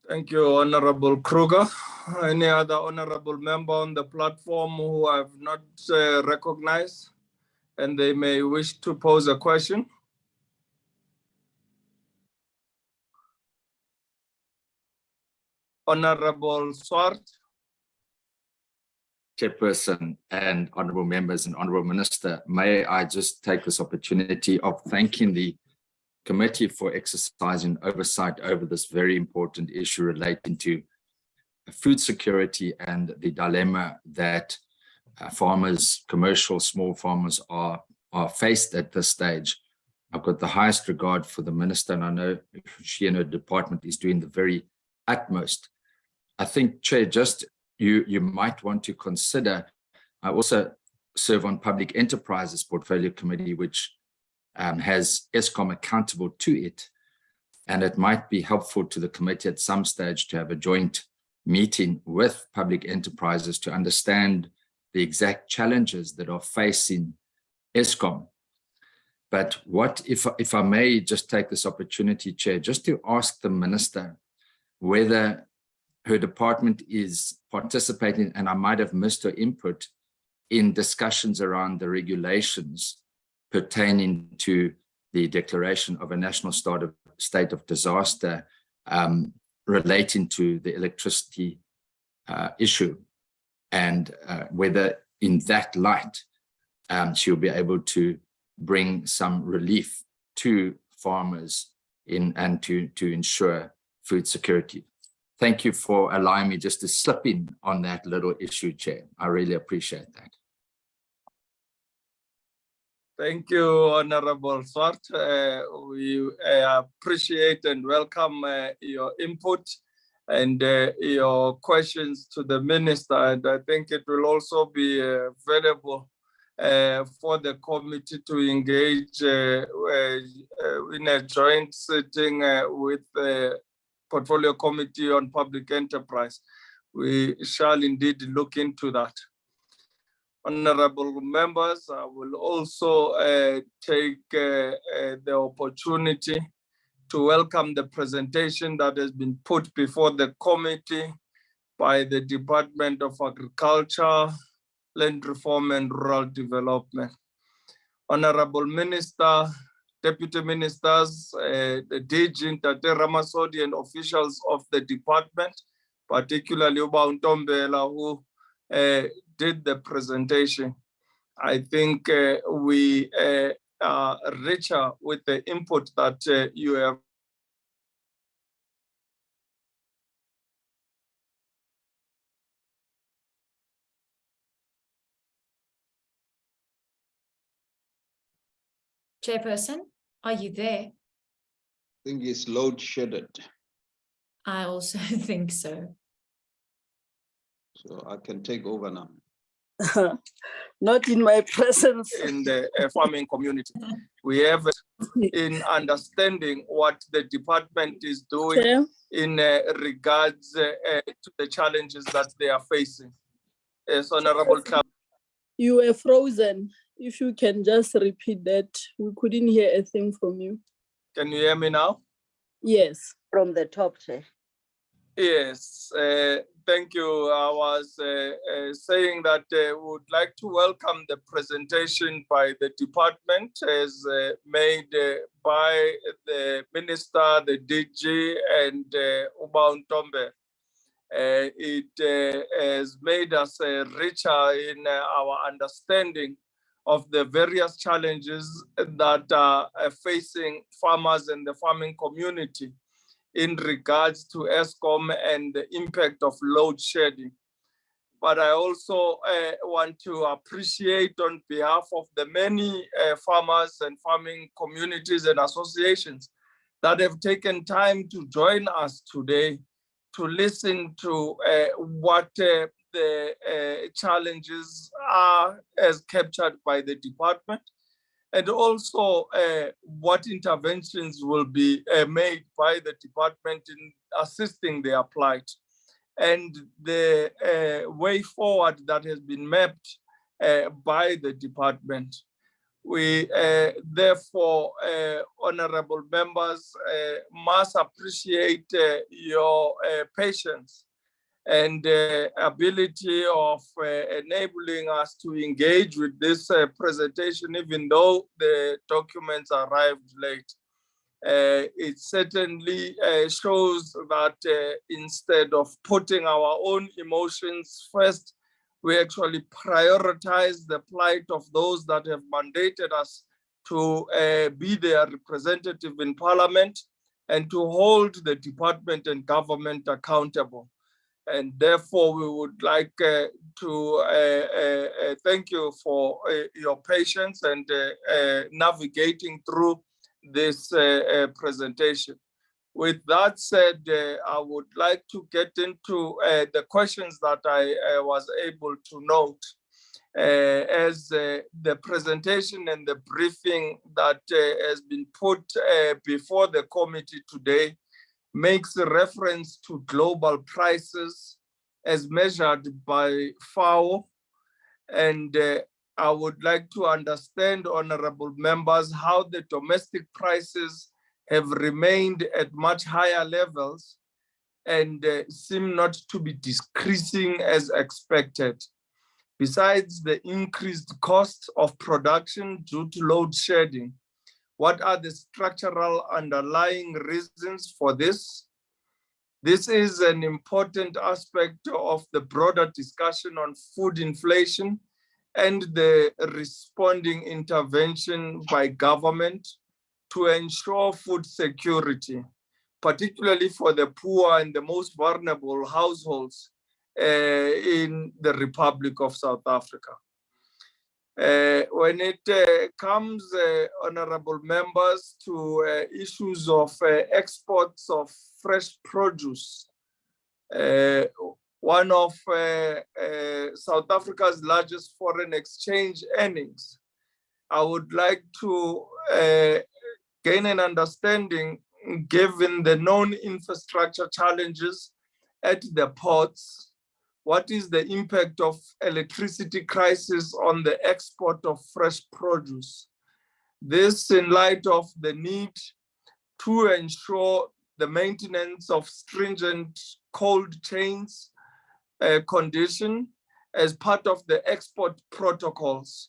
Thank you, Honorable Kruger. Any other honorable member on the platform who I have not recognized and they may wish to pose a question? Honorable Swart. Chairperson and honorable members and honorable minister, may I just take this opportunity of thanking the committee for exercising oversight over this very important issue relating to food security and the dilemma that farmers, commercial small farmers are faced at this stage. I've got the highest regard for the minister, and I know she and her department is doing the very utmost. I think, Chair, just you might want to consider, I also serve on Public Enterprises Portfolio Committee, which has Eskom accountable to it. And it might be helpful to the committee at some stage to have a joint meeting with public enterprises to understand the exact challenges that are facing Eskom. But what if I may just take this opportunity, Chair, just to ask the minister whether her department is participating, and I might have missed her input, in discussions around the regulations pertaining to the declaration of a national state of disaster relating to the electricity issue, and whether in that light she'll be able to bring some relief to farmers and to ensure food security. Thank you for allowing me just to slip in on that little issue, Chair. I really appreciate that. Thank you, Honorable Swart. We appreciate and welcome your input and your questions to the minister. And I think it will also be valuable for the committee to engage in a joint sitting with the Portfolio Committee on Public Enterprise. We shall indeed look into that. Honorable members, I will also take the opportunity to welcome the presentation that has been put before the committee by the Department of Agriculture, Land Reform and Rural Development. Honorable Minister, Deputy Ministers, the DG, Tate Ramasodi, and officials of the department, particularly Uba Untombela, who did the presentation. I think we are richer with the input that you have. Chairperson, are you there? I think it's load shedded. I also think so. So I can take over now. Not in my presence. In the farming community, we have in understanding what the department is doing in regards to the challenges that they are facing. Yes, Honorable Club. You were frozen. If you can just repeat that, we couldn't hear a thing from you. Can you hear me now? Yes. From the top, Chair. Yes, thank you. I was saying that we would like to welcome the presentation by the department as made by the minister, the DG, and Uba Untombe. It has made us richer in our understanding of the various challenges that are facing farmers and the farming community in regards to Eskom and the impact of load shedding. but I also want to appreciate on behalf of the many farmers and farming communities and associations that have taken time to join us today to listen to what the challenges are as captured by the department, and also what interventions will be made by the department in assisting their plight, and the way forward that has been mapped by the department. We therefore, honorable members, must appreciate your patience and ability of enabling us to engage with this presentation, even though the documents arrived late. It certainly shows that instead of putting our own emotions first, we actually prioritize the plight of those that have mandated us to be their representative in Parliament and to hold the department and government accountable. And therefore, we would like to thank you for your patience and navigating through this presentation. With that said, I would like to get into the questions that I was able to note as the presentation and the briefing that has been put before the committee today makes a reference to global prices as measured by FAO. And I would like to understand, honorable members, how the domestic prices have remained at much higher levels and seem not to be decreasing as expected. Besides the increased cost of production due to load shedding, what are the structural underlying reasons for this? This is an important aspect of the broader discussion on food inflation and the responding intervention by government to ensure food security, particularly for the poor and the most vulnerable households in the Republic of South Africa. When it comes, honorable members, to issues of exports of fresh produce, one of South Africa's largest foreign exchange earnings, I would like to gain an understanding, given the known infrastructure challenges at the ports, what is the impact of electricity crisis on the export of fresh produce? This in light of the need to ensure the maintenance of stringent cold chains condition as part of the export protocols.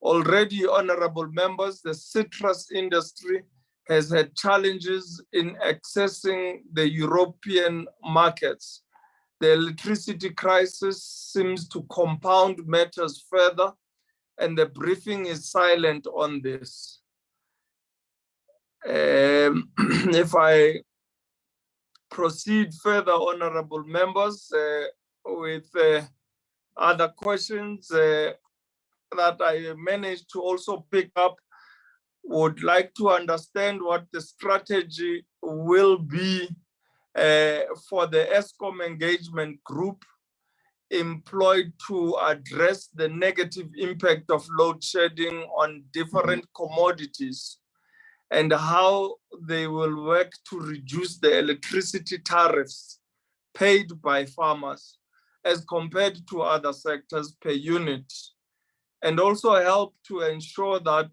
Already, honorable members, the citrus industry has had challenges in accessing the European markets. The electricity crisis seems to compound matters further, and the briefing is silent on this. If I proceed further, honorable members, with other questions that I managed to also pick up, would like to understand what the strategy will be for the ESCOM engagement group employed to address the negative impact of load shedding on different commodities, and how they will work to reduce the electricity tariffs paid by farmers as compared to other sectors per unit, and also help to ensure that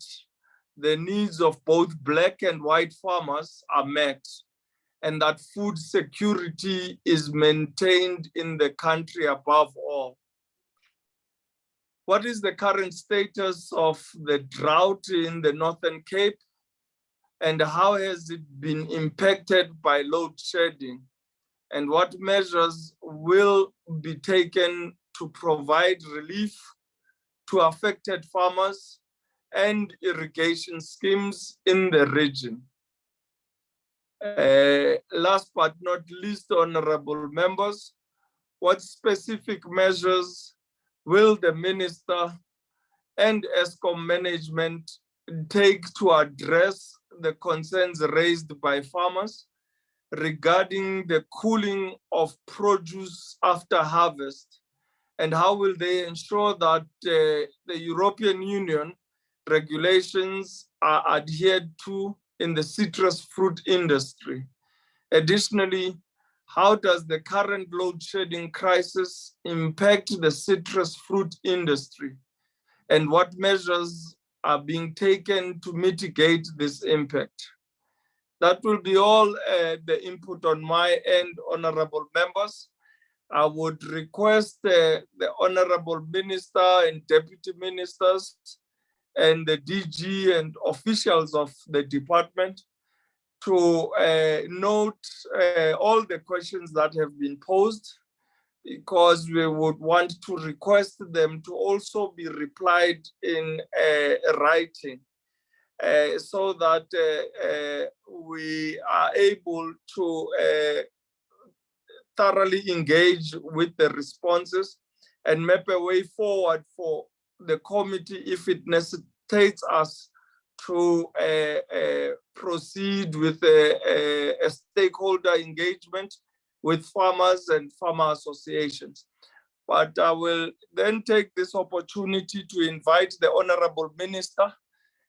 the needs of both black and white farmers are met, and that food security is maintained in the country above all. What is the current status of the drought in the Northern Cape, and how has it been impacted by load shedding? And what measures will be taken to provide relief to affected farmers and irrigation schemes in the region? Last but not least, honorable members, what specific measures will the minister and ESCOM management take to address the concerns raised by farmers regarding the cooling of produce after harvest? And how will they ensure that the European Union regulations are adhered to in the citrus fruit industry? Additionally, how does the current load shedding crisis impact the citrus fruit industry? And what measures are being taken to mitigate this impact? That will be all the input on my end, honorable members. I would request the honorable minister and deputy ministers and the DG and officials of the department to note all the questions that have been posed, because we would want to request them to also be replied in writing, so that we are able to thoroughly engage with the responses and map a way forward for the committee if it necessitates us to proceed with a stakeholder engagement with farmers and farmer associations. But I will then take this opportunity to invite the Honorable Minister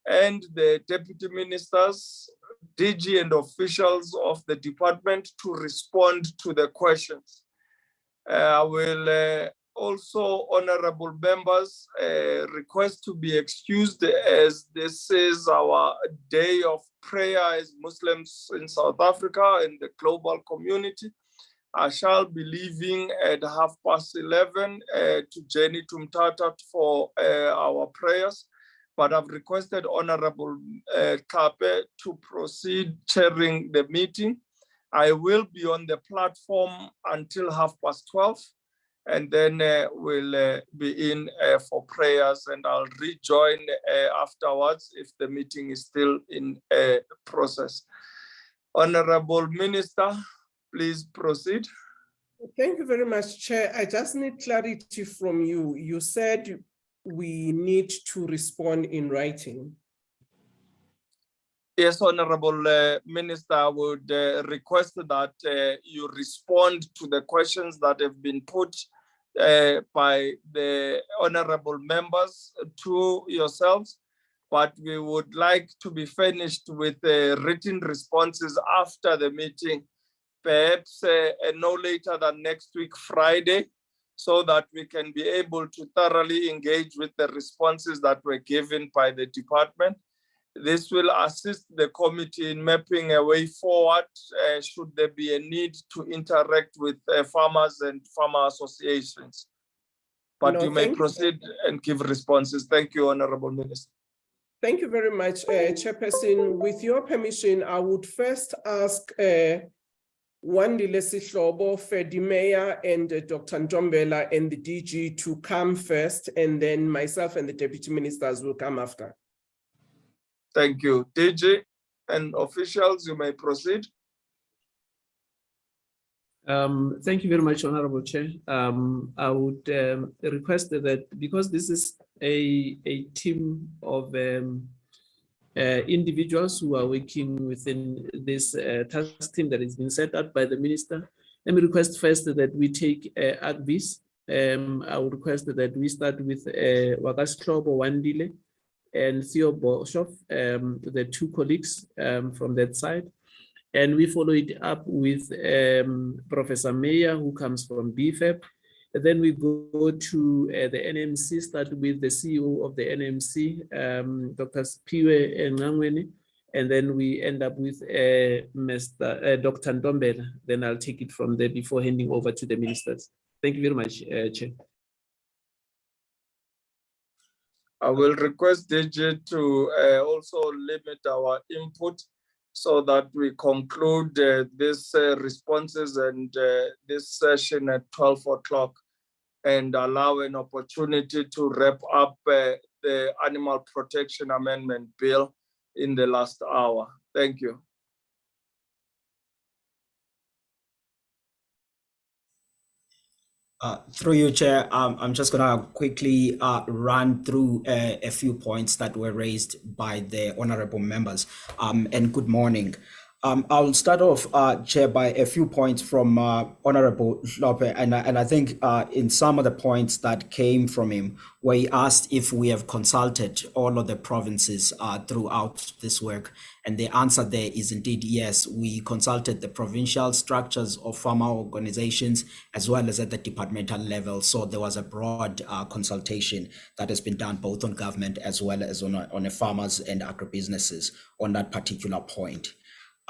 and the Deputy Ministers, DG and officials of the department to respond to the questions. I will also, honorable members, request to be excused as this is our day of prayer as Muslims in South Africa and the global community. I shall be leaving at 11:30 to journey to Mthatha for our prayers, but I've requested Honorable Kape to proceed chairing the meeting. I will be on the platform until 12:30, and then we'll be in for prayers, and I'll rejoin afterwards if the meeting is still in process. Honorable Minister, please proceed. Thank you very much, Chair. I just need clarity from you. You said we need to respond in writing. Yes, Honorable Minister, I would request that you respond to the questions that have been put by the honorable members to yourselves, but we would like to be finished with written responses after the meeting, perhaps no later than next week, Friday, so that we can be able to thoroughly engage with the responses that were given by the department. This will assist the committee in mapping a way forward should there be a need to interact with farmers and farmer associations. But No, you may proceed and give responses. Thank you, Honorable Minister. Thank you very much, Chairperson. With your permission, I would first ask Wandile Sihlobo, Fedimeya, and Dr. Ntombela and the DG to come first, and then myself and the Deputy Ministers will come after. Thank you. DG and officials, you may proceed. Thank you very much, Honorable Chair. I would request that because this is a team of individuals who are working within this task team that has been set up by the Minister, let me request first that we take advice. I would request that we start with Wakastrobo Wandile and Theo Boshoff, the two colleagues from that side. And we follow it up with Professor Meyer, who comes from BFEP. And then we go to the NMC, start with the CEO of the NMC, Dr. Piwe Ngangweni, and then we end up with Dr. Ntombela. Then I'll take it from there before handing over to the ministers. Thank you very much, Chair. I will request DG to also limit our input so that we conclude these responses and this session at 12 o'clock and allow an opportunity to wrap up the Animal Protection Amendment Bill in the last hour. Thank you. Through you, Chair, I'm just going to quickly run through a few points that were raised by the honorable members. And good morning. I'll start off, Chair, by a few points from Honorable Lope, and I think in some of the points that came from him, where he asked if we have consulted all of the provinces throughout this work, and the answer there is indeed yes. We consulted the provincial structures of farmer organizations as well as at the departmental level. So there was a broad consultation that has been done both on government as well as on the farmers and agribusinesses on that particular point.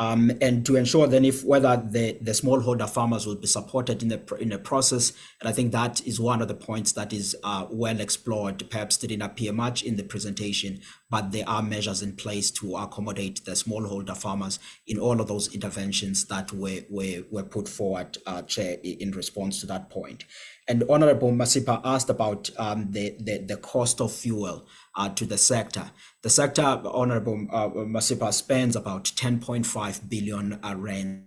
And to ensure then if whether the smallholder farmers will be supported in the process, and I think that is one of the points that is well explored. Perhaps didn't appear much in the presentation, but there are measures in place to accommodate the smallholder farmers in all of those interventions that were put forward, Chair, in response to that point. And Honorable Masipa asked about the cost of fuel to the sector. The sector, Honorable Masipa, spends about 10.5 billion rand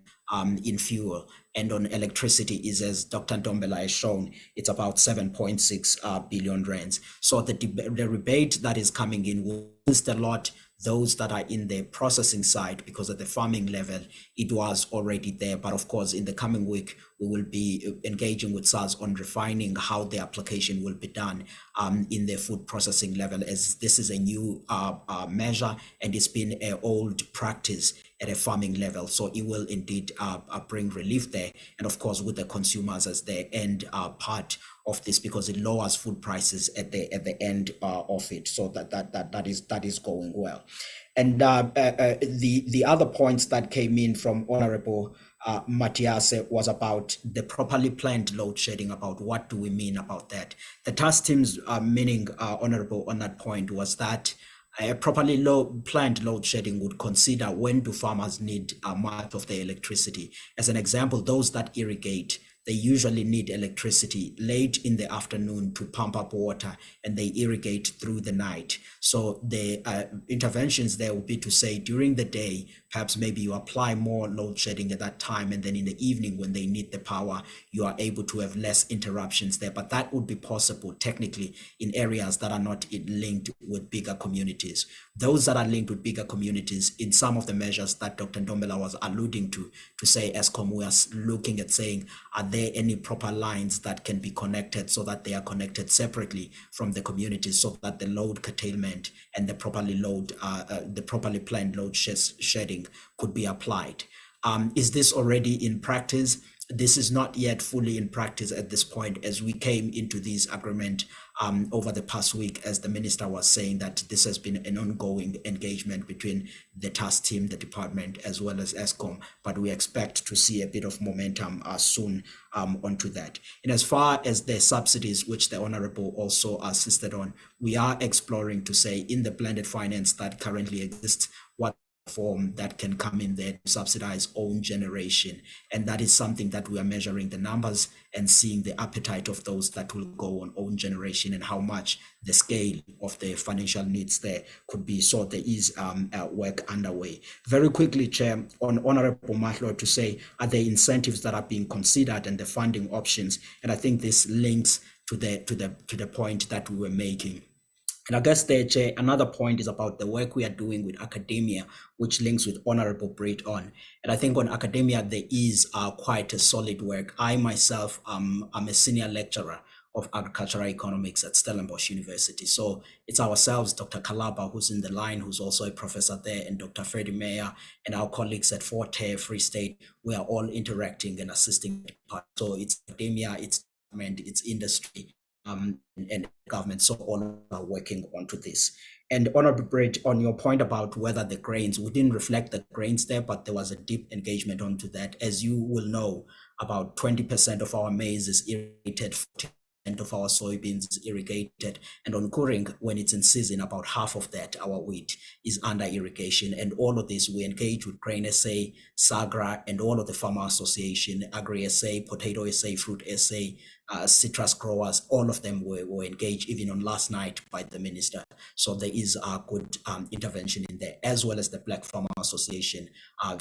in fuel, and on electricity is, as Dr. Ntombela has shown, it's about 7.6 billion rands. So the rebate that is coming in will assist a lot those that are in the processing side, because at the farming level, it was already there. But of course, in the coming week, we will be engaging with SARS on refining how the application will be done in the food processing level, as this is a new measure and it's been an old practice at a farming level. So it will indeed bring relief there. And of course, with the consumers as the end part of this, because it lowers food prices at the end of it. So that is going well. And the other points that came in from Honorable Matiase was about the properly planned load shedding. About what do we mean about that? The task team's meaning, Honorable, on that point was that a properly planned load shedding would consider when do farmers need much of the electricity. As an example, those that irrigate, they usually need electricity late in the afternoon to pump up water, and they irrigate through the night. So the interventions there will be to say during the day, perhaps maybe you apply more load shedding at that time, and then in the evening when they need the power, you are able to have less interruptions there. But that would be possible technically in areas that are not linked with bigger communities. Those that are linked with bigger communities, in some of the measures that Dr. Ntombela was alluding to say Eskom, we are looking at saying, are there any proper lines that can be connected so that they are connected separately from the communities, so that the load curtailment and the properly planned load shedding could be applied. Is this already in practice? This is not yet fully in practice at this point, as we came into this agreement over the past week, as the minister was saying, that this has been an ongoing engagement between the task team, the department, as well as Eskom, but we expect to see a bit of momentum soon onto that. And as far as the subsidies, which the Honorable also assisted on, we are exploring to say in the blended finance that currently exists, what form that can come in there to subsidize own generation. And that is something that we are measuring the numbers and seeing the appetite of those that will go on own generation and how much the scale of the financial needs there could be. So there is work underway. Very quickly, Chair, on Honorable Mahlo, to say, are there incentives that are being considered and the funding options? And I think this links to the point that we were making. And I guess there, Chair, another point is about the work we are doing with academia, which links with Honorable Brit on. And I think on academia, there is quite a solid work. I myself am a senior lecturer of agricultural economics at Stellenbosch University. So it's ourselves, Dr. Kalaba, who's in the line, who's also a professor there, and Dr. Freddie Meyer, and our colleagues at Forte, Free State. We are all interacting and assisting. So it's academia, it's government, it's industry, and government, so all are working onto this. And Honorable Bridge, on your point about whether the grains, we didn't reflect the grains there, but there was a deep engagement onto that. As you will know, about 20% of our maize is irrigated, 40% of our soybeans is irrigated, and on Kuring, when it's in season, about half of that, our wheat, is under irrigation. And all of this, we engage with Grain SA, SAGRA, and all of the Farmer Association, Agri SA, Potato SA, Fruit SA, citrus growers, all of them were engaged even on last night by the minister. So there is a good intervention in there, as well as the Black Farmer Association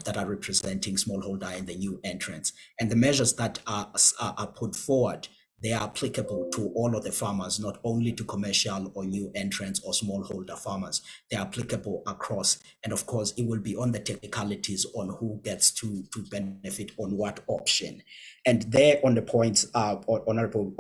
that are representing smallholder and the new entrants. And the measures that are put forward, they are applicable to all of the farmers, not only to commercial or new entrants or smallholder farmers. They are applicable across. And of course, it will be on the technicalities on who gets to benefit on what option. And there on the points, Honorable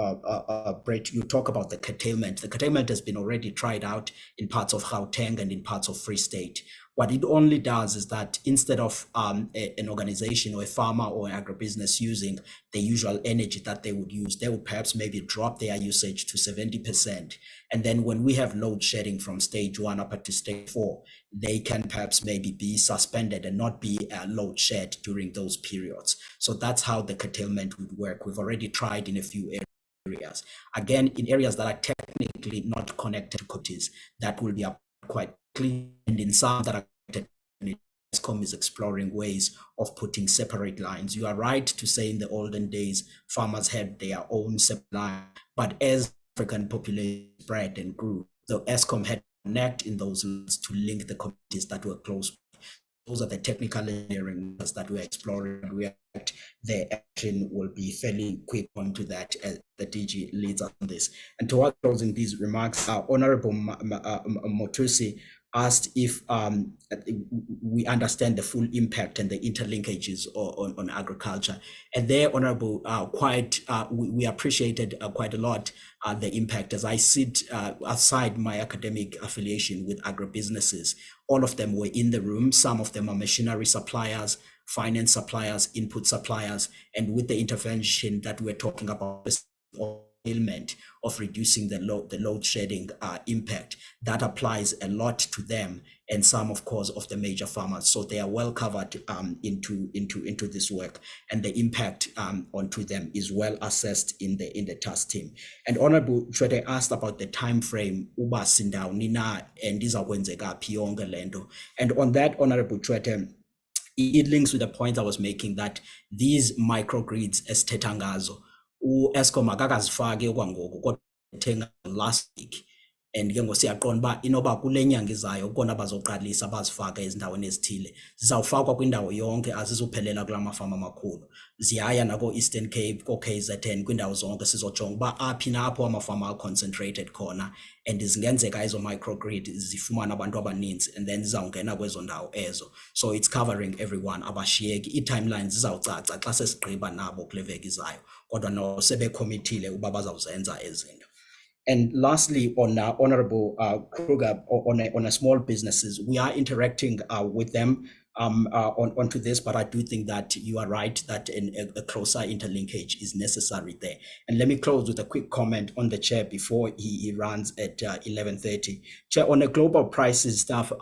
Brett, you talk about the curtailment. The curtailment has been already tried out in parts of Gauteng and in parts of Free State. What it only does is that instead of an organization or a farmer or an agribusiness using the usual energy that they would use, they would perhaps maybe drop their usage to 70%. And then when we have load shedding from stage 1 up to stage 4, they can perhaps maybe be suspended and not be load shed during those periods. So that's how the curtailment would work. We've already tried in a few areas. Again, in areas that are technically not connected to communities, that will be quite clean, and in some that are ESCOM is exploring ways of putting separate lines. You are right to say in the olden days, farmers had their own separate line, but as African population spread and grew, the ESCOM had to connect in those lines to link the communities that were close. Those are the technical engineering that we're exploring. The action will be fairly quick onto that as the DG leads on this. And toward closing these remarks, Honorable Motusi asked if we understand the full impact and the interlinkages on agriculture. And there, Honorable, we appreciated quite a lot the impact. As I sit aside my academic affiliation with agribusinesses, all of them were in the room. Some of them are machinery suppliers, finance suppliers, input suppliers, and with the intervention that we're talking about, element of reducing the load shedding impact, that applies a lot to them and some, of course, of the major farmers. So they are well covered into this work, and the impact onto them is well assessed in the task team. And Honorable Chwete asked about the time frame, uba sindaweni na and izakwenzekaphi yonke lento. And on that, Honorable Chwete, it links with the point I was making that these microgrids esithetha ngazo, u-ESCOM akakazifaki okwangoku kodwa ethenga last week, and ke ngosiyaqonda uba inoba kule nyanga izayo kona bazoqalisa bazifaka ezindaweni ezithile. Zizawufakwa kwindawo yonke, azizuphelela kula mafama amakhulu. Ziyaya nako-Eastern Cape, ko-KZN, kwindawo zonke sizojonga uba aphi napho amafama concentrated khona, and zingenzeka ezo microgrid zifumana abantu abaninzi, and then zizawungena kwezo ndawo ezo. So it's covering everyone, abashiyeki. I-timelines zizawucaca xa sesigqiba nabo kule veki izayo, kodwa no sebekhomitile uba bazawuzenza ezinto. And lastly, on Honorable Kruger, on a small businesses, we are interacting with them onto this, but I do think that you are right that a closer interlinkage is necessary there. And let me close with a quick comment on the chair before he runs at 11:30. Chair, on the global prices stuff,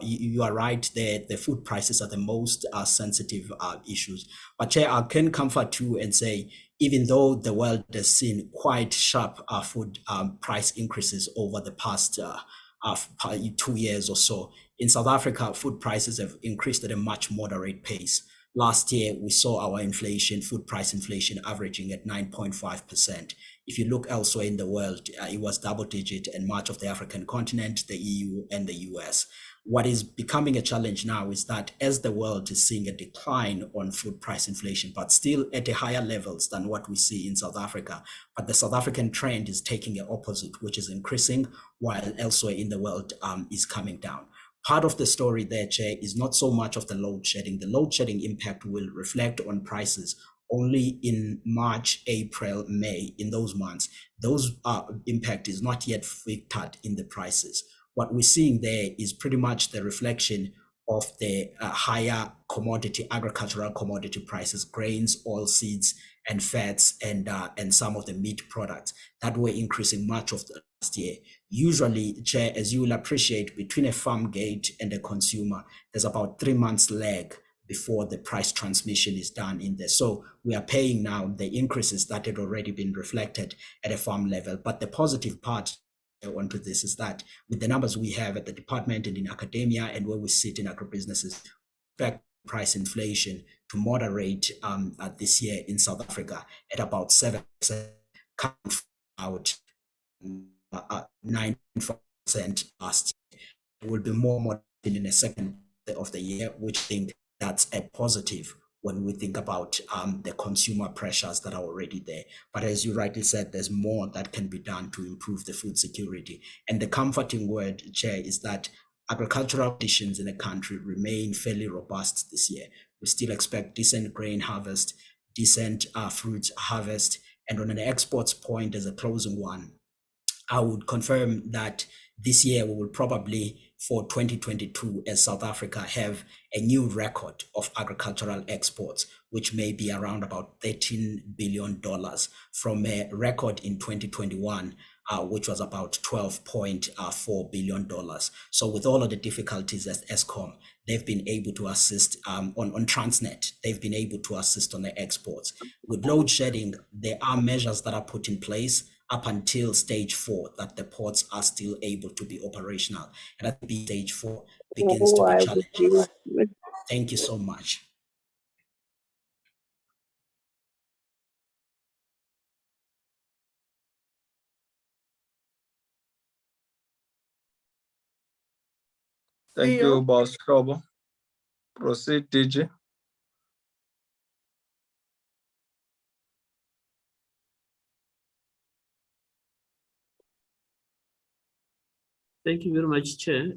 you are right there. The food prices are the most sensitive issues. But Chair, I can comfort you and say, even though the world has seen quite sharp food price increases over the past 2 years or so, in South Africa, food prices have increased at a much moderate pace. Last year, we saw our inflation, food price inflation, averaging at 9.5%. If you look elsewhere in the world, it was double digit in much of the African continent, the EU and the US. What is becoming a challenge now is that as the world is seeing a decline on food price inflation, but still at a higher levels than what we see in South Africa, but the South African trend is taking an opposite, which is increasing, while elsewhere in the world is coming down. Part of the story there, Chair, is not so much of the load shedding. The load shedding impact will reflect on prices only in March, April, May, in those months. Those impact is not yet factored in the prices. What we're seeing there is pretty much the reflection of the higher commodity, agricultural commodity prices, grains, oil seeds, and fats, and some of the meat products that were increasing much of the last year. Usually, Chair, as you will appreciate, between a farm gate and a consumer, there's about 3 months lag before the price transmission is done in there. So we are paying now the increases that had already been reflected at a farm level. But the positive part onto this is that with the numbers we have at the department and in academia and where we sit in agribusinesses, expect price inflation to moderate this year in South Africa at about 7%, coming out 9% last year. It will be more moderate in the second of the year, which I think that's a positive when we think about the consumer pressures that are already there. But as you rightly said, there's more that can be done to improve the food security. And the comforting word, Chair, is that agricultural conditions in the country remain fairly robust this year. We still expect decent grain harvest, decent fruit harvest, and on an exports point as a closing one, I would confirm that this year we will probably, for 2022, as South Africa, have a new record of agricultural exports, which may be around about $13 billion from a record in 2021, which was about $12.4 billion. So with all of the difficulties as Eskom, they've been able to assist on Transnet, they've been able to assist on the exports. With load shedding, there are measures that are put in place up until stage 4 that the ports are still able to be operational. And at stage 4 begins to be challenging. Thank you so much. Thank you, Boss Robo. Proceed, DG. Thank you very much, Chair.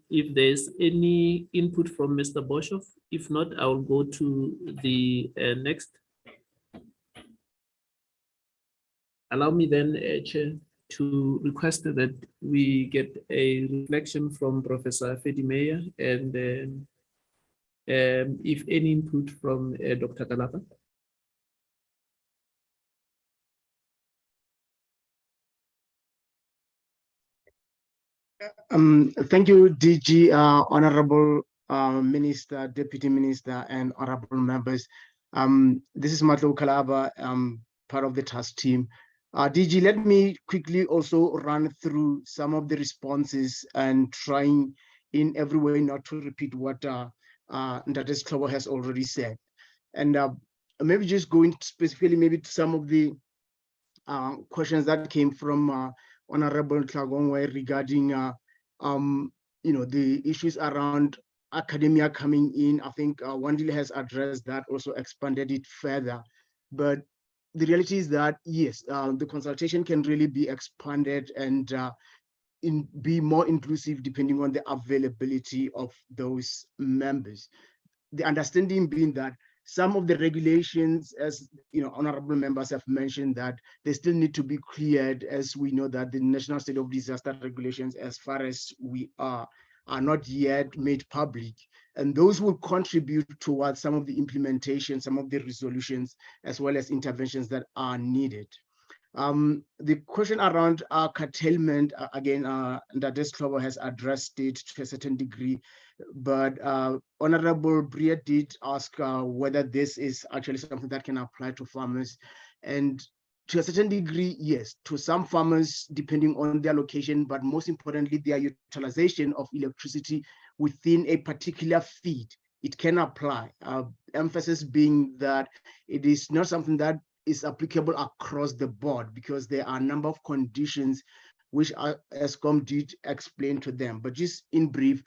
If there's any input from Mr. Boshoff, if not, I will go to the next. Allow me then, Chair, to request that we get a reflection from Professor Fedi Meyer and if any input from Dr. Kalapa. Thank you, DG, Honorable Minister, Deputy Minister, and Honorable members. This is Matlo Kalaba, part of the task team. DG, let me quickly also run through some of the responses and trying in every way not to repeat what Ndades Klobo has already said. And maybe just going specifically maybe to some of the questions that came from Honorable Tlagongwe regarding the issues around academia coming in. I think Wandile has addressed that, also expanded it further. But the reality is that, yes, the consultation can really be expanded and be more inclusive depending on the availability of those members. The understanding being that some of the regulations, as honorable members have mentioned, that they still need to be cleared, as we know that the National State of Disaster regulations, as far as we are not yet made public. And those will contribute towards some of the implementation, some of the resolutions, as well as interventions that are needed. The question around curtailment, again, Ndades Klobo has addressed it to a certain degree, but Honorable Bria did ask whether this is actually something that can apply to farmers. And to a certain degree, yes, to some farmers, depending on their location, but most importantly, their utilization of electricity within a particular feed, it can apply. Emphasis being that it is not something that is applicable across the board, because there are a number of conditions which Eskom did explain to them. But just in brief,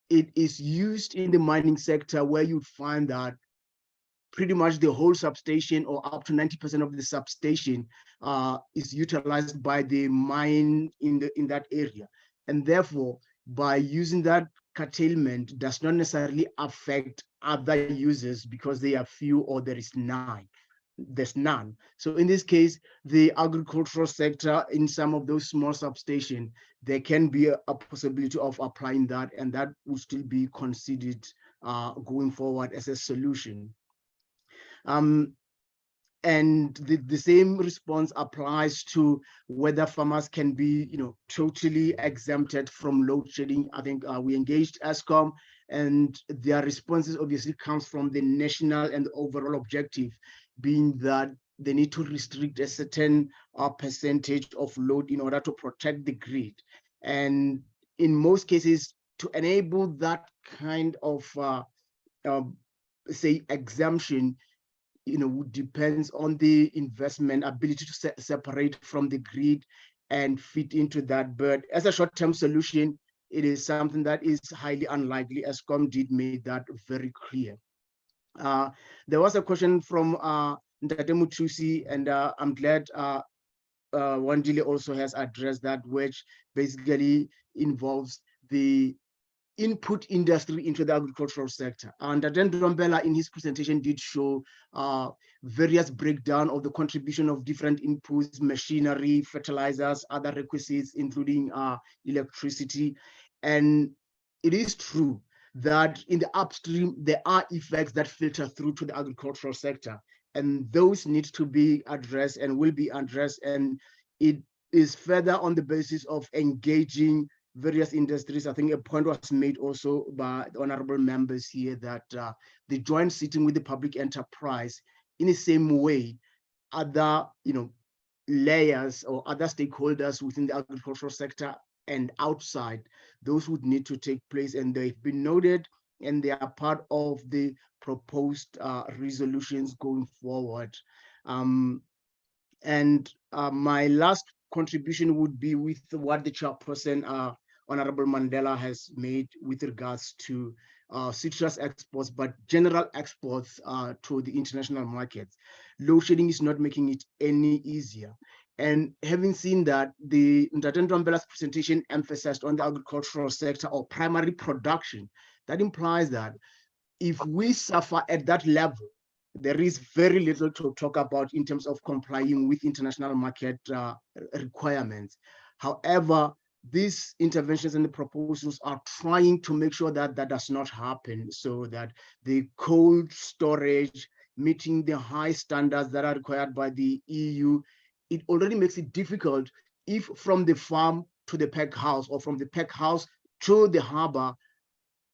it is used in the mining sector, where you'd find that pretty much the whole substation, or up to 90% of the substation, is utilized by the mine in that area. And therefore, by using that, curtailment does not necessarily affect other users because they are few or there's none. So in this case, the agricultural sector, in some of those small substations, there can be a possibility of applying that, and that will still be considered going forward as a solution. And the same response applies to whether farmers can be, totally exempted from load shedding. I think we engaged Eskom, and their responses obviously comes from the national and the overall objective, being that they need to restrict a certain percentage of load in order to protect the grid. And in most cases, to enable that kind of, say, exemption, depends on the investment ability to separate from the grid and fit into that. But as a short-term solution, it is something that is highly unlikely, as Eskom did make that very clear. There was a question from Ntate Muthusi, and I'm glad Wandile also has addressed that, which basically involves the input industry into the agricultural sector. And Ntate Ndombela in his presentation did show various breakdown of the contribution of different inputs, machinery, fertilizers, other requisites, including electricity. And it is true that in the upstream, there are effects that filter through to the agricultural sector, and those need to be addressed and will be addressed. And it is further on the basis of engaging various industries. I think a point was made also by the honorable members here that the joint sitting with the public enterprise, in the same way, other layers or other stakeholders within the agricultural sector and outside, those would need to take place, and they've been noted, and they are part of the proposed resolutions going forward. My last contribution would be with what the chairperson, Honorable Mandela, has made with regards to citrus exports, but general exports to the international markets. Load shedding is not making it any easier. And having seen that, the Ntate Ndombela's presentation emphasized on the agricultural sector or primary production, that implies that if we suffer at that level, there is very little to talk about in terms of complying with international market requirements. However, these interventions and the proposals are trying to make sure that that does not happen, so that the cold storage, meeting the high standards that are required by the EU, it already makes it difficult if from the farm to the pack house or from the pack house to the harbor,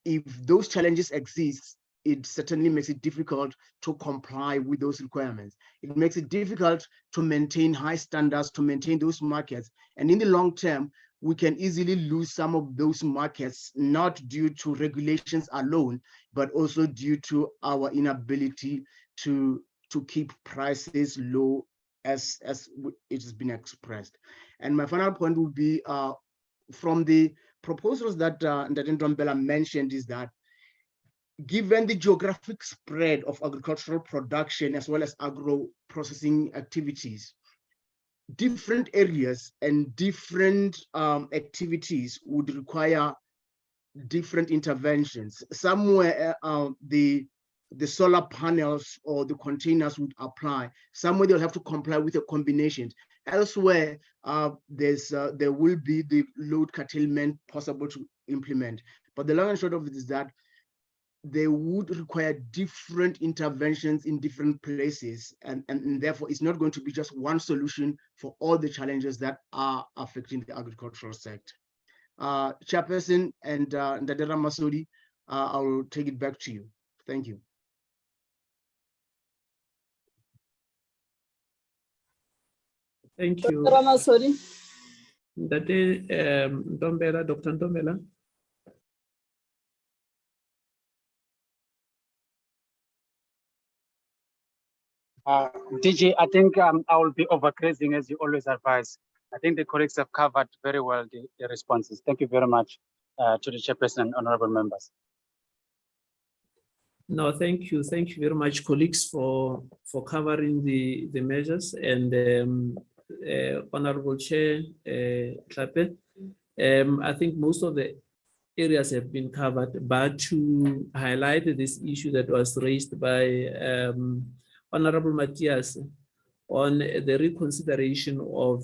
if those challenges exist, it certainly makes it difficult to comply with those requirements. It makes it difficult to maintain high standards, to maintain those markets. And in the long term, we can easily lose some of those markets, not due to regulations alone, but also due to our inability to keep prices low as it has been expressed. And my final point would be from the proposals that Ntate Ndombela mentioned, is that given the geographic spread of agricultural production as well as agro-processing activities, different areas and different activities would require different interventions. Somewhere the solar panels or the containers would apply. Somewhere they'll have to comply with a combination. Elsewhere, there will be the load curtailment possible to implement. But the long and short of it is that they would require different interventions in different places, and therefore it's not going to be just one solution for all the challenges that are affecting the agricultural sector. Chairperson and Ntate Ramasodi, I will take it back to you. Thank you. Thank you. Dr. Ramasodi. Ntate Ndombela, Dr. Ndombela. DG, I think I will be overgrazing as you always advise. I think the colleagues have covered very well the responses. Thank you very much to the chairperson and honorable members. No, thank you. Thank you very much, colleagues, for covering the measures. And Honorable Chair Tlhape, I think most of the areas have been covered, but to highlight this issue that was raised by Honorable Matthias on the reconsideration of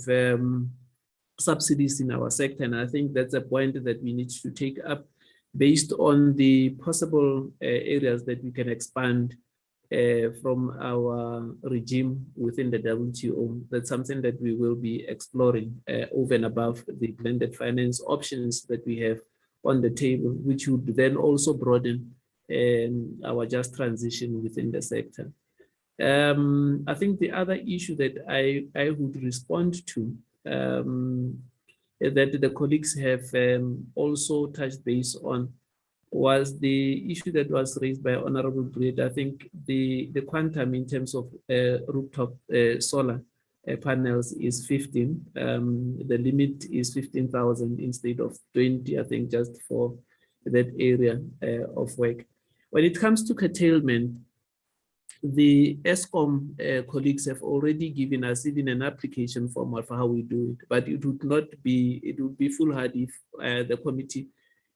subsidies in our sector. And I think that's a point that we need to take up based on the possible areas that we can expand from our regime within the WTO. That's something that we will be exploring over and above the blended finance options that we have on the table, which would then also broaden our just transition within the sector. I think the other issue that I would respond to that the colleagues have also touched base on was the issue that was raised by Honorable Breed. I think the quantum in terms of rooftop solar panels is 15. The limit is 15,000 instead of 20, I think, just for that area of work. When it comes to curtailment, The ESCOM colleagues have already given us even an application form of how we do it, but it would be foolhardy if the committee,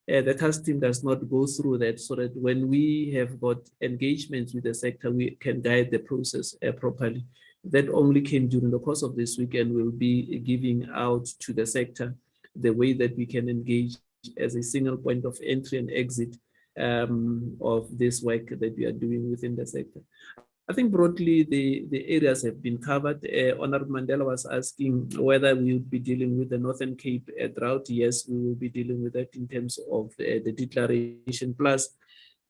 the task team does not go through that, so that when we have got engagements with the sector, we can guide the process properly. That only came during the course of this week, and we'll be giving out to the sector the way that we can engage as a single point of entry and exit of this work that we are doing within the sector. I think broadly the areas have been covered. Honorable Mandela was asking whether we would be dealing with the Northern Cape drought. Yes, we will be dealing with that in terms of the declaration, plus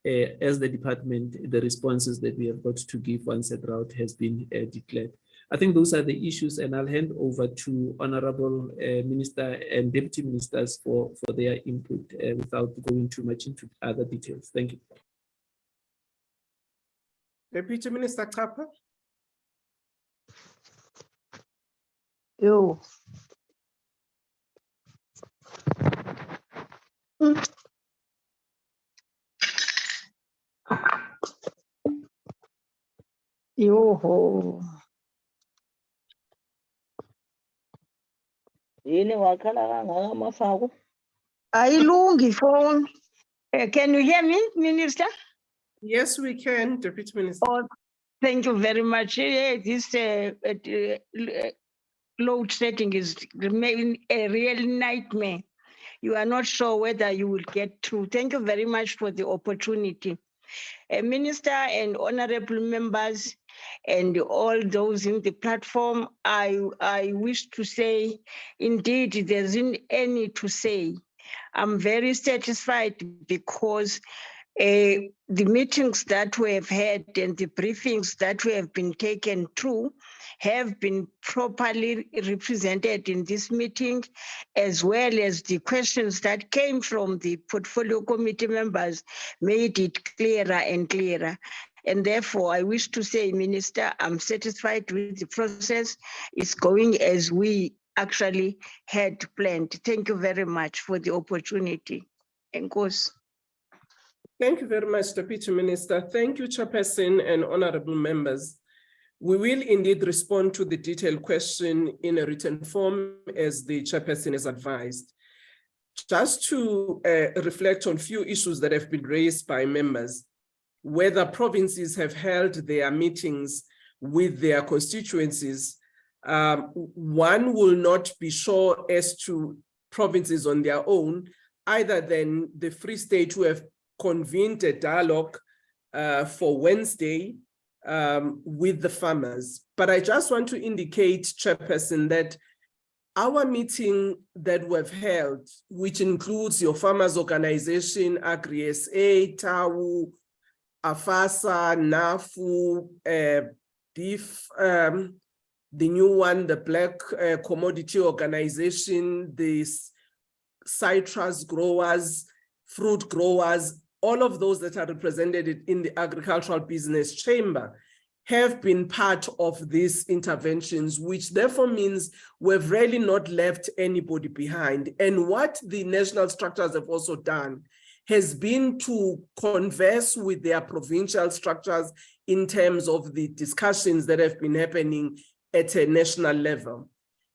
as the department, the responses that we have got to give once a drought has been declared. I think those are the issues, and I'll hand over to Honorable Minister and Deputy Ministers for their input without going too much into other details. Thank you. Deputy Minister Chapter. Yo. Yo. Yini wakhala kangaka mafako? Ayilungi phone. Can you hear me, Minister? Yes, we can, Deputy Minister. Oh, thank you very much. This load setting is remaining a real nightmare. You are not sure whether you will get through. Thank you very much for the opportunity. Minister and honorable members and all those in the platform, I wish to say, indeed, there isn't any to say. I'm very satisfied because the meetings that we have had and the briefings that we have been taken through have been properly represented in this meeting, as well as the questions that came from the portfolio committee members made it clearer and clearer. And therefore, I wish to say, Minister, I'm satisfied with the process. It's going as we actually had planned. Thank you very much for the opportunity. And goes. Thank you very much, Deputy Minister. Thank you, Chairperson and honorable members. We will indeed respond to the detailed question in a written form as the Chairperson has advised. Just to reflect on a few issues that have been raised by members, whether provinces have held their meetings with their constituencies, one will not be sure as to provinces on their own, other than the Free State, who have convened a dialogue for Wednesday with the farmers. But I just want to indicate, Chairperson, that our meeting that we've held, which includes your farmers organization, Agri-SA, TAU, AFASA, NAFU, beef, the new one, the Black Commodity Organization, the citrus growers, fruit growers, all of those that are represented in the Agricultural Business Chamber have been part of these interventions, which therefore means we've really not left anybody behind. And what the national structures have also done has been to converse with their provincial structures in terms of the discussions that have been happening at a national level.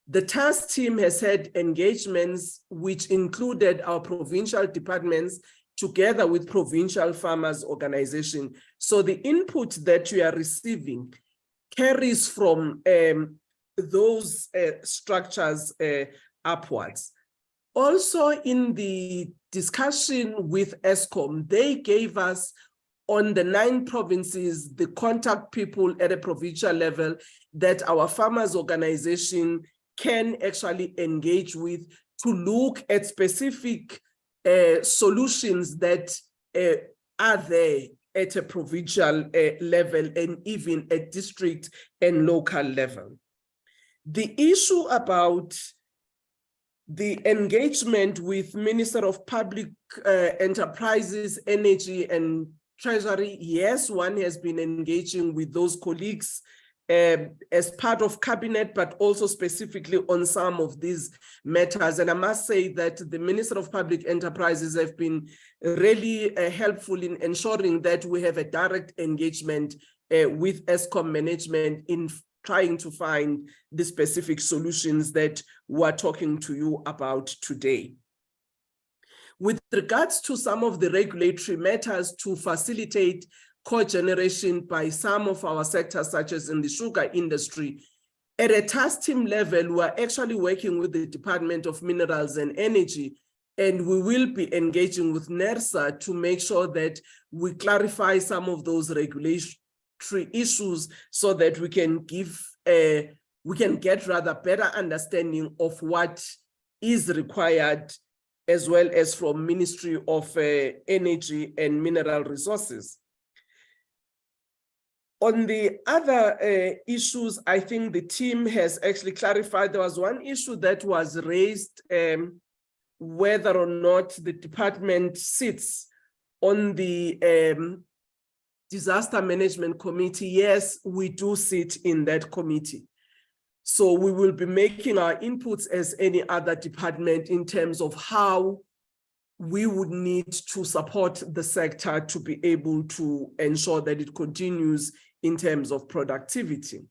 The task team has had engagements which included our provincial departments together with provincial farmers organization. So the input that you are receiving carries from those structures upwards. Also in the discussion with ESCOM, they gave us on the 9 provinces, the contact people at a provincial level that our farmers organization can actually engage with to look at specific solutions that are there at a provincial level and even at district and local level. The issue about the engagement with Minister of Public Enterprises, Energy and Treasury, yes, one has been engaging with those colleagues as part of cabinet, but also specifically on some of these matters. And I must say that the Minister of Public Enterprises have been really helpful in ensuring that we have a direct engagement with Eskom management in trying to find the specific solutions that we're talking to you about today. With regards to some of the regulatory matters to facilitate cogeneration by some of our sectors, such as in the sugar industry, at a task team level, we're actually working with the Department of Minerals and Energy, and we will be engaging with NERSA to make sure that we clarify some of those regulatory issues so that we can get rather better understanding of what is required, as well as from Ministry of Energy and Mineral Resources. On the other issues, I think the team has actually clarified. There was one issue that was raised, whether or not the department sits on the Disaster Management Committee. Yes, we do sit in that committee. So we will be making our inputs as any other department in terms of how we would need to support the sector to be able to ensure that it continues in terms of productivity.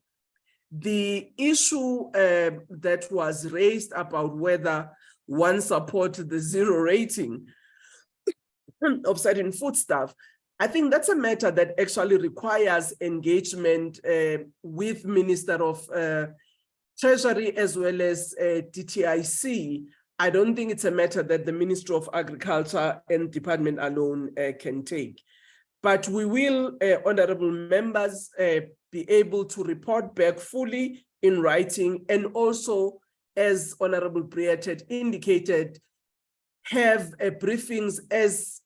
The issue that was raised about whether one supports the zero rating of certain foodstuff, I think that's a matter that actually requires engagement with Minister of Treasury as well as DTIC. I don't think it's a matter that the Ministry of Agriculture and department alone can take. But we will, honorable members, be able to report back fully in writing, and also, as Honorable Briet had indicated, have briefings as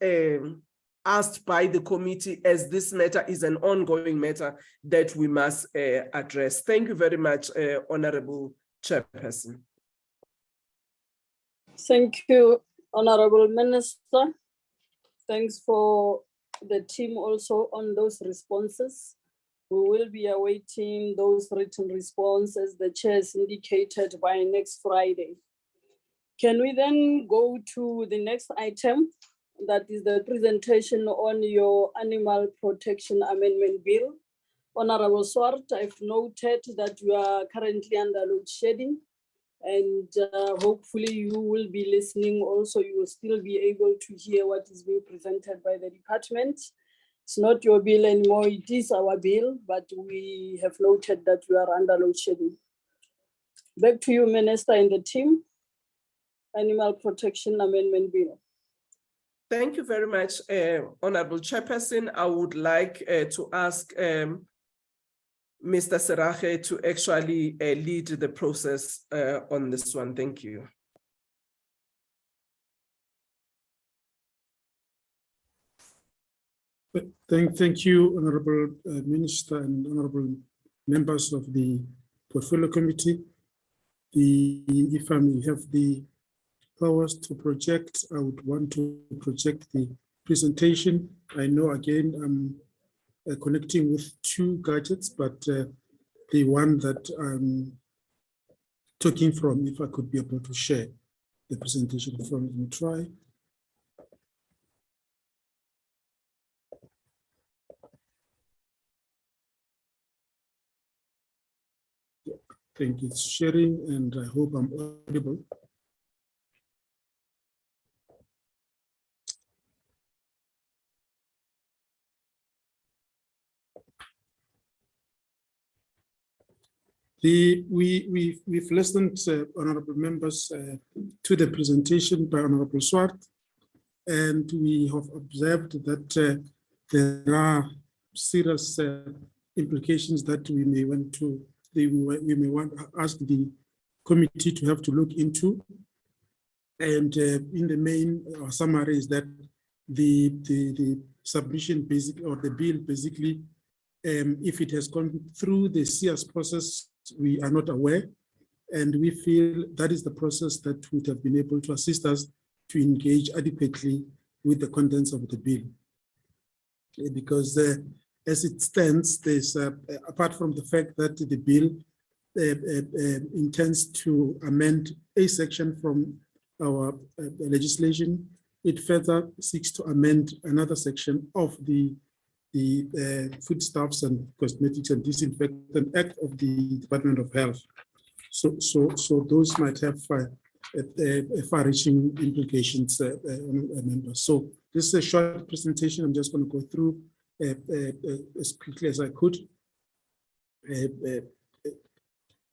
asked by the committee, as this matter is an ongoing matter that we must address. Thank you very much, Honorable Chairperson. Thank you, Honorable Minister. Thanks for the team also on those responses. We will be awaiting those written responses, the chair has indicated, by next Friday. Can we then go to the next item? That is the presentation on your Animal Protection Amendment Bill. Honorable Swart, I've noted that you are currently under load shedding, and hopefully you will be listening. Also, you will still be able to hear what is being presented by the department. It's not your bill anymore, it is our bill, but we have noted that you are under load shedding. Back to you, Minister, and the team. Animal Protection Amendment Bill. Thank you very much, Honorable Chairperson. I would like to ask Mr. Serache to actually lead the process on this one. Thank you. Thank you, Honorable Minister and Honorable members of the Portfolio Committee. If I may have the powers to project, I would want to project the presentation. I know, again, I'm connecting with two gadgets, but the one that I'm talking from, if I could be able to share the presentation from, let me try. Yeah, I think it's sharing, and I hope I'm audible. We've listened, honorable members, to the presentation by Honorable Swart, and we have observed that there are serious implications that we may want to ask the committee to have to look into. And in the main summary is that the submission basically, or the bill basically, if it has gone through the CS process, we are not aware, and we feel that is the process that would have been able to assist us to engage adequately with the contents of the bill. Because as it stands, there's apart from the fact that the bill intends to amend a section from our legislation, it further seeks to amend another section of the Foodstuffs and Cosmetics and Disinfectant Act of the Department of Health. So those might have far-reaching implications, members. So this is a short presentation. I'm just going to go through as quickly as I could.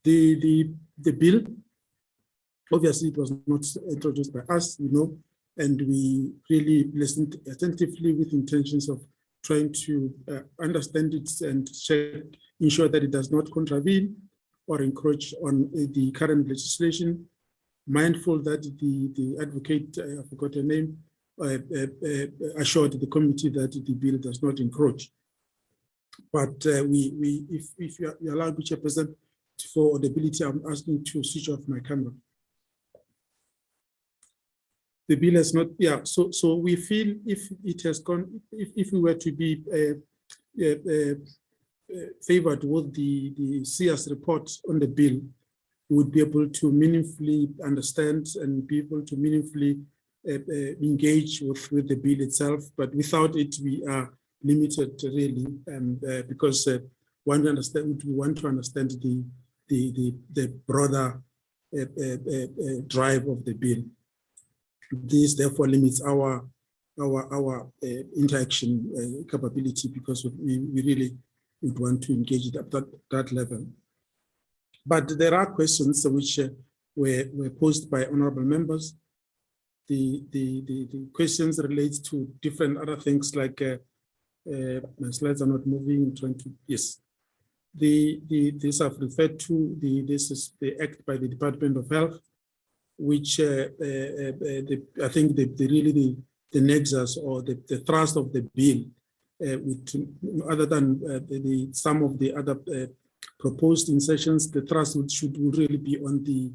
The bill, obviously, it was not introduced by us, and we really listened attentively with intentions of trying to understand it and ensure that it does not contravene or encroach on the current legislation, mindful that the advocate, I forgot her name, assured the committee that the bill does not encroach. But if you allow me, Chairperson, for audibility, I'm asking to switch off my camera. The bill has not, so we feel if it has gone, if we were to be favored with the CS report on the bill, we would be able to meaningfully understand and be able to meaningfully engage with the bill itself. But without it, we are limited really, because we want to understand the broader drive of the bill. This therefore limits our interaction capability, because we really would want to engage it at that level. But there are questions which were posed by honorable members. The questions relate to different other things, like my slides are not moving. Yes. This I've referred to. This is the act by the Department of Health, which I think the nexus or the thrust of the bill, other than some of the other proposed insertions, the thrust would really be on the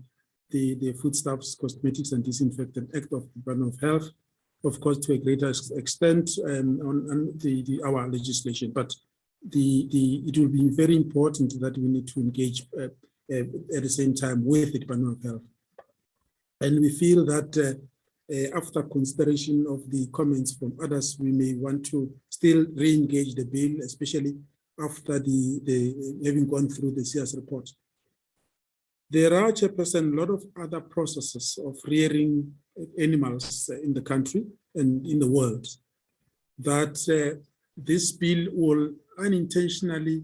Foodstuffs, Cosmetics and Disinfectant Act of the Department of Health, of course, to a greater extent on our legislation. But it will be very important that we need to engage at the same time with the Department of Health. And we feel that after consideration of the comments from others, we may want to still re-engage the bill, especially after having gone through the CS report. There are, Chairperson, a lot of other processes of rearing animals in the country and in the world that this bill will unintentionally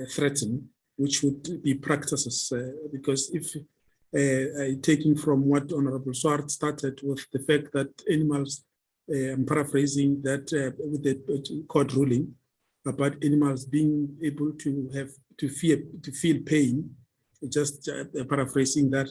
threaten, which would be practices, because if taking from what Honorable Swart started with the fact that animals, I'm paraphrasing that with the court ruling about animals being able to feel pain, just paraphrasing that,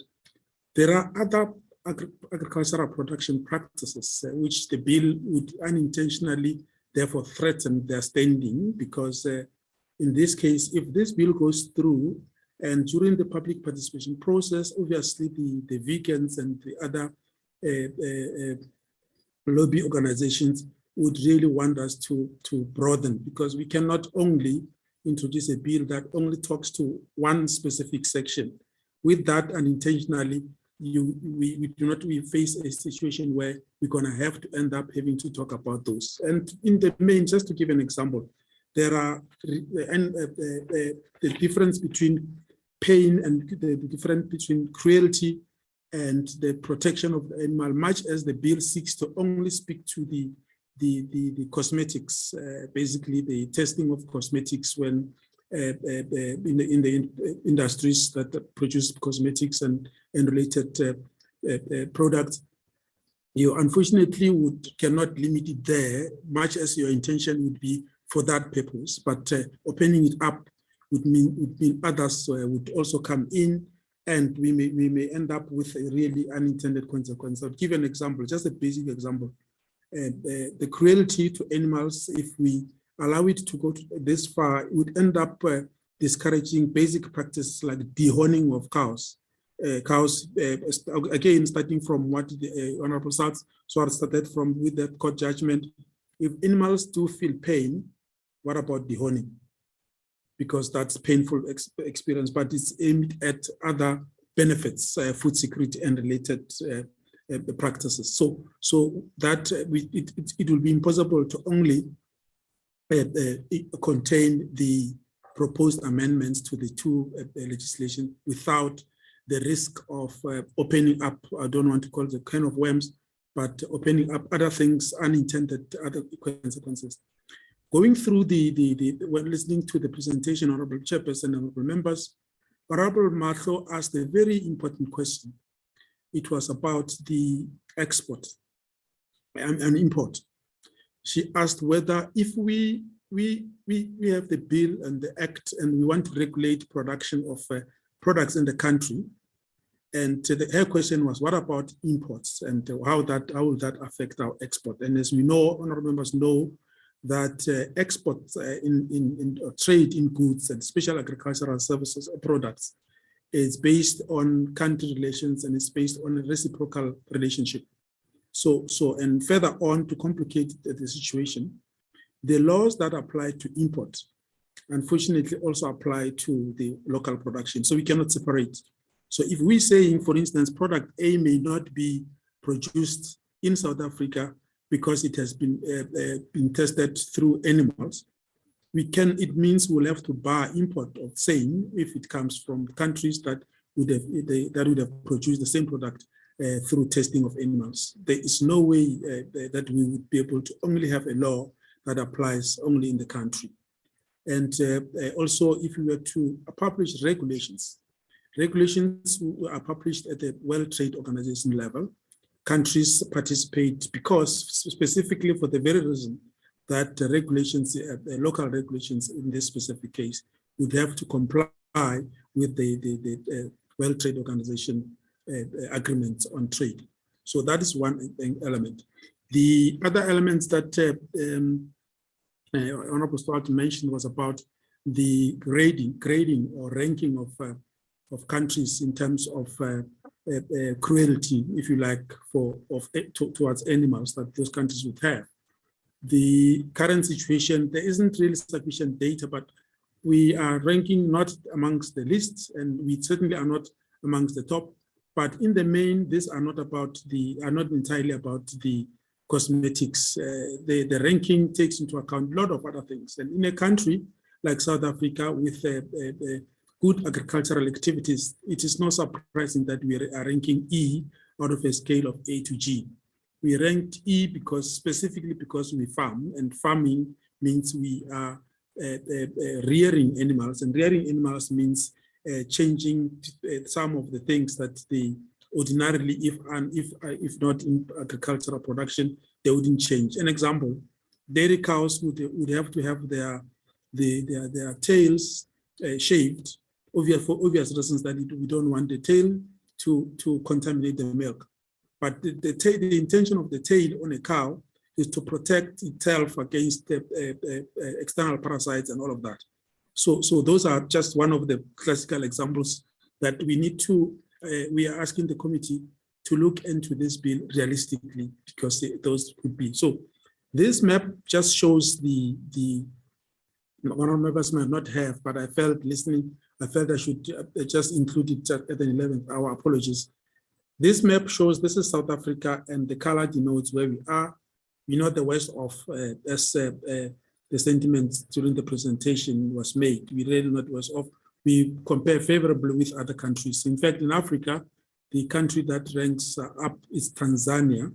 there are other agricultural production practices which the bill would unintentionally therefore threaten their standing, because in this case, if this bill goes through and during the public participation process, obviously the vegans and the other lobby organizations would really want us to broaden, because we cannot only introduce a bill that only talks to one specific section. With that, unintentionally, we face a situation where we're going to have to end up having to talk about those. And in the main, just to give an example, there are the difference between pain and the difference between cruelty and the protection of the animal, much as the bill seeks to only speak to the cosmetics, basically the testing of cosmetics when in the industries that produce cosmetics and related products. You unfortunately cannot limit it there, much as your intention would be for that purpose. But opening it up would mean others would also come in, and we may end up with a really unintended consequence. I'll give an example, just a basic example. The cruelty to animals, if we allow it to go this far, it would end up discouraging basic practices like dehorning of cows. Again, starting from what the Honorable Swart started from with that court judgment, if animals do feel pain, what about the honey? Because that's painful experience, but it's aimed at other benefits, food security and related practices. So that it will be impossible to only contain the proposed amendments to the two legislation without the risk of opening up, I don't want to call it a can of worms, but opening up other things, unintended other consequences. Going through when listening to the presentation, Honorable Chairperson and Honorable Members, Honorable Matho asked a very important question. It was about the export and import. She asked whether if we have the bill and the act and we want to regulate production of products in the country, and her question was, what about imports and how will that affect our export? And as we know, honorable members know that exports in trade in goods and special agricultural services or products is based on country relations and it's based on a reciprocal relationship. So and further on, to complicate the situation, the laws that apply to import unfortunately also apply to the local production. So we cannot separate. So if we're saying, for instance, product A may not be produced in South Africa because it has been tested through animals, it means we'll have to bar import of same if it comes from countries that would have produced the same product through testing of animals. There is no way that we would be able to only have a law that applies only in the country. And also, if we were to publish regulations are published at the World Trade Organization level. Countries participate because specifically for the very reason that the regulations, local regulations in this specific case, would have to comply with the World Trade Organization agreements on trade. So that is one element. The other elements that Honorable Stuart mentioned was about the grading or ranking of countries in terms of cruelty, if you like, towards animals that those countries would have. The current situation, there isn't really sufficient data, but we are ranking not amongst the lists, and we certainly are not amongst the top. But in the main, these are not entirely about the cosmetics. The ranking takes into account a lot of other things. And in a country like South Africa with good agricultural activities, it is not surprising that we are ranking E out of a scale of A to G. We ranked E specifically because we farm, and farming means we are rearing animals, and rearing animals means changing some of the things that they ordinarily, if not in agricultural production, they wouldn't change. An example: dairy cows would have to have their tails shaved, for obvious reasons that we don't want the tail to contaminate the milk. But the intention of the tail on a cow is to protect itself against external parasites and all of that. So those are just one of the classical examples that we need to, we are asking the committee to look into this bill realistically, because those could be. So this map just shows one of my members might not have, but I felt I should just include it at the 11th hour. Apologies. This map shows this is South Africa, and the color denotes where we are. We're not the worst off, as the sentiment during the presentation was made. We really not worse off. We compare favorably with other countries. In fact, in Africa, the country that ranks up is Tanzania,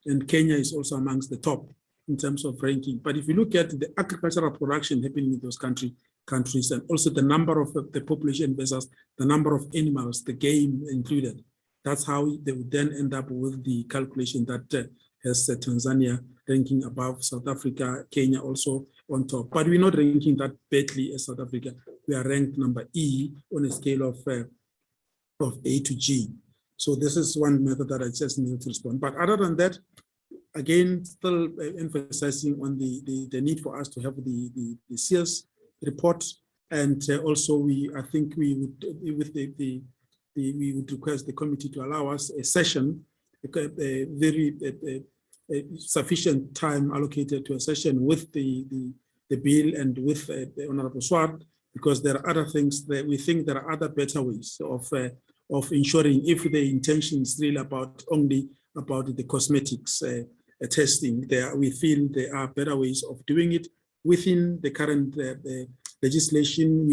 and Kenya is also amongst the top in terms of ranking. But if you look at the agricultural production happening in those countries, and also the number of the population versus the number of animals, the game included, that's how they would then end up with the calculation that has Tanzania ranking above South Africa, Kenya also on top. But we're not ranking that badly as South Africa. We are ranked number E on a scale of A to G. So this is one method that I just need to respond. But other than that, again, still emphasizing on the need for us to have the CS report, and also I think we would we would request the committee to allow us a session, a very sufficient time allocated to a session with the bill and with the Honorable Swart, because there are other things that we think there are other better ways of ensuring, if the intention is really only about the cosmetics testing, we feel there are better ways of doing it within the current legislation.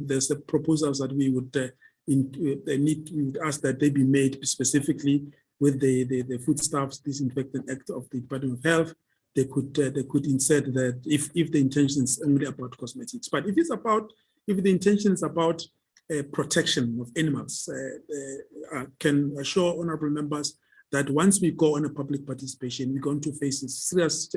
There's the proposals that we would ask that they be made specifically with the Foodstuffs Disinfectant Act of the Department of Health. They could insert that if the intention is only about cosmetics, but if the intention is about protection of animals, I can assure honorable members that once we go on a public participation, we're going to face a serious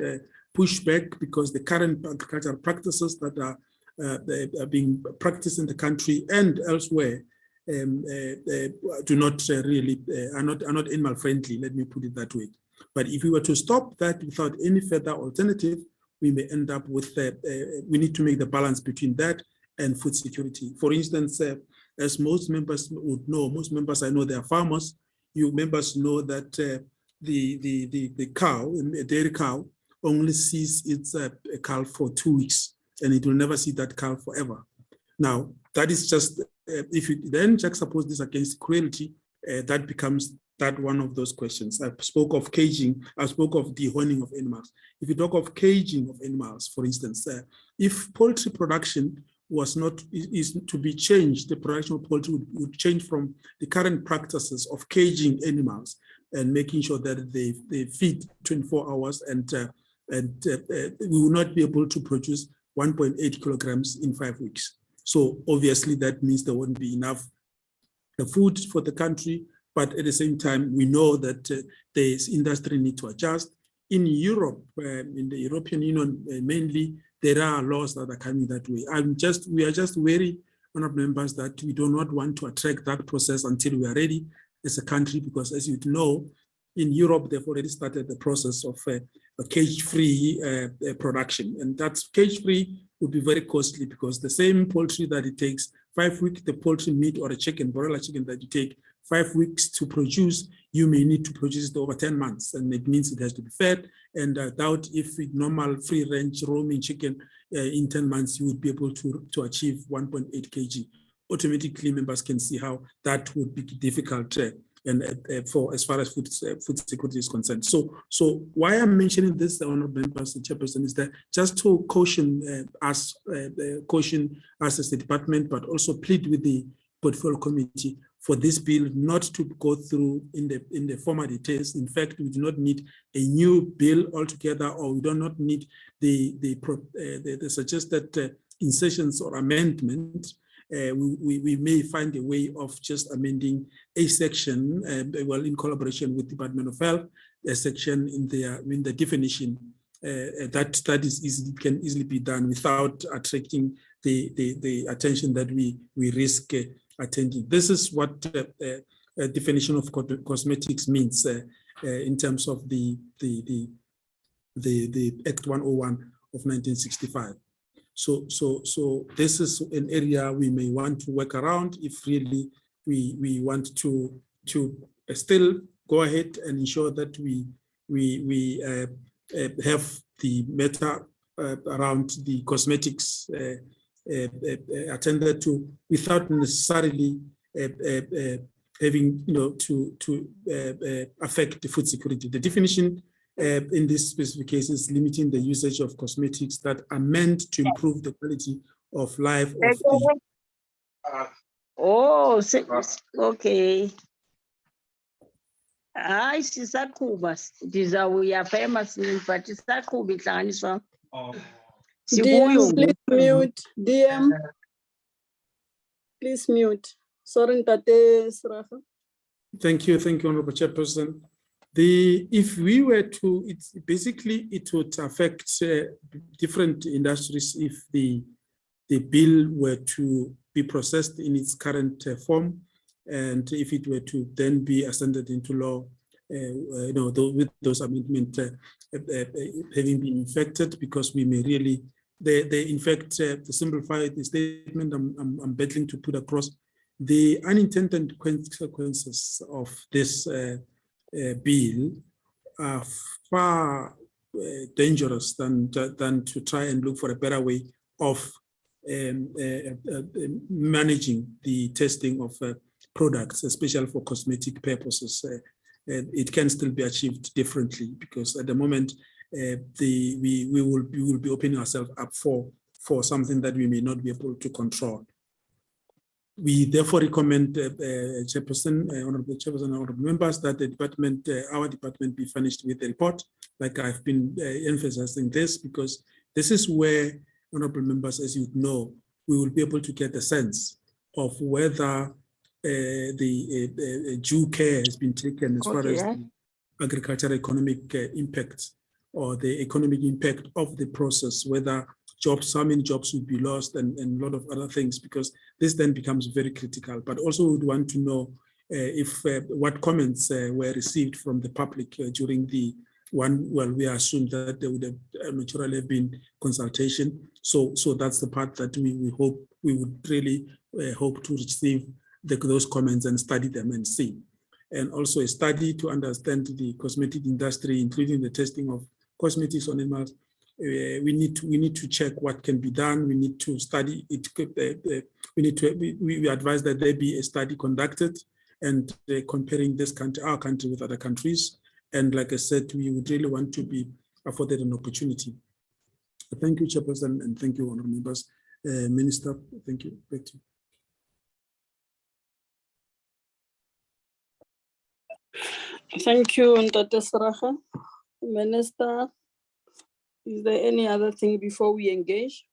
pushback, because the current agricultural practices that are being practiced in the country and elsewhere do not really are not animal friendly. Let me put it that way. But if we were to stop that without any further alternative, we may end up with we need to make the balance between that and food security. For instance, as most members would know, most members I know they are farmers. You members know that the cow, a dairy cow, only sees its calf for 2 weeks, and it will never see that calf forever. Now, that is just, if you then juxtapose this against cruelty, that becomes one of those questions. I spoke of caging, I spoke of dehorning of animals. If you talk of caging of animals, for instance, if poultry production is to be changed, the production of poultry would change from the current practices of caging animals and making sure that they feed 24 hours, and we will not be able to produce 1.8 kilograms in 5 weeks. So obviously that means there won't be enough food for the country, but at the same time, we know that the industry needs to adjust. In Europe, in the European Union mainly, there are laws that are coming that way. We are just worried, honorable members, that we do not want to attract that process until we are ready as a country, because as you know, in Europe, they've already started the process of a cage-free production. And that cage-free would be very costly, because the same poultry that it takes 5 weeks, the poultry meat or a chicken, broiler chicken that you take 5 weeks to produce, you may need to produce it over 10 months. And it means it has to be fed. And I doubt if with normal free-range roaming chicken in 10 months, you would be able to achieve 1.8 kg. Automatically, members can see how that would be difficult and for as far as food security is concerned. So why I'm mentioning this, the honorable members, the chairperson, is that just to caution us as the department, but also plead with the portfolio committee for this bill not to go through in the former details. In fact, we do not need a new bill altogether, or we do not need the suggested insertions or amendments. We may find a way of just amending a section, in collaboration with Department of Health, a section in the definition that can easily be done without attracting the attention that we risk attending. This is what definition of cosmetics means in terms of the Act 101 of 1965. So this is an area we may want to work around if really we want to still go ahead and ensure that we have the matter around the cosmetics attended to without necessarily having to affect the food security. The definition in this specific case is limiting the usage of cosmetics that are meant to improve the quality of life of the. Okay. Hayi sisaqhuba ndizawuya famous but isaqhuba ihlanganiswa. DM, please mute. DM, please mute. Sorry, Ntate Serafa. Thank you, Honorable Chairperson. If we were to, it would affect different industries if the bill were to be processed in its current form, and if it were to then be ascended into law, with those amendments having been effected, because we may really, in fact, to simplify the statement I'm battling to put across, the unintended consequences of this bill are far dangerous than to try and look for a better way of managing the testing of products, especially for cosmetic purposes. It can still be achieved differently, because at the moment we will be opening ourselves up for something that we may not be able to control. We therefore recommend, Chairperson, Honorable Chairperson, Honorable Members, that the department, our department, be furnished with a report. Like I've been emphasizing this, because this is where, Honorable Members, as you know, we will be able to get a sense of whether the due care has been taken as far as the agricultural economic impact, or the economic impact of the process, whether jobs, how many jobs would be lost, and a lot of other things, because this then becomes very critical. But also we would want to know if what comments were received from the public during the we assume that there would have naturally have been consultation. So that's the part that we hope, we would really hope to receive those comments and study them and see. And also a study to understand the cosmetic industry, including the testing of cosmetics on animals. We need to check what can be done. We need to study it. We advise that there be a study conducted and comparing this country, our country, with other countries. And like I said, we would really want to be afforded an opportunity. Thank you, Chairperson, and thank you, honourable members. Minister, thank you. Back to you. Thank you, Ntate Seraga. Minister, is there any other thing before we engage?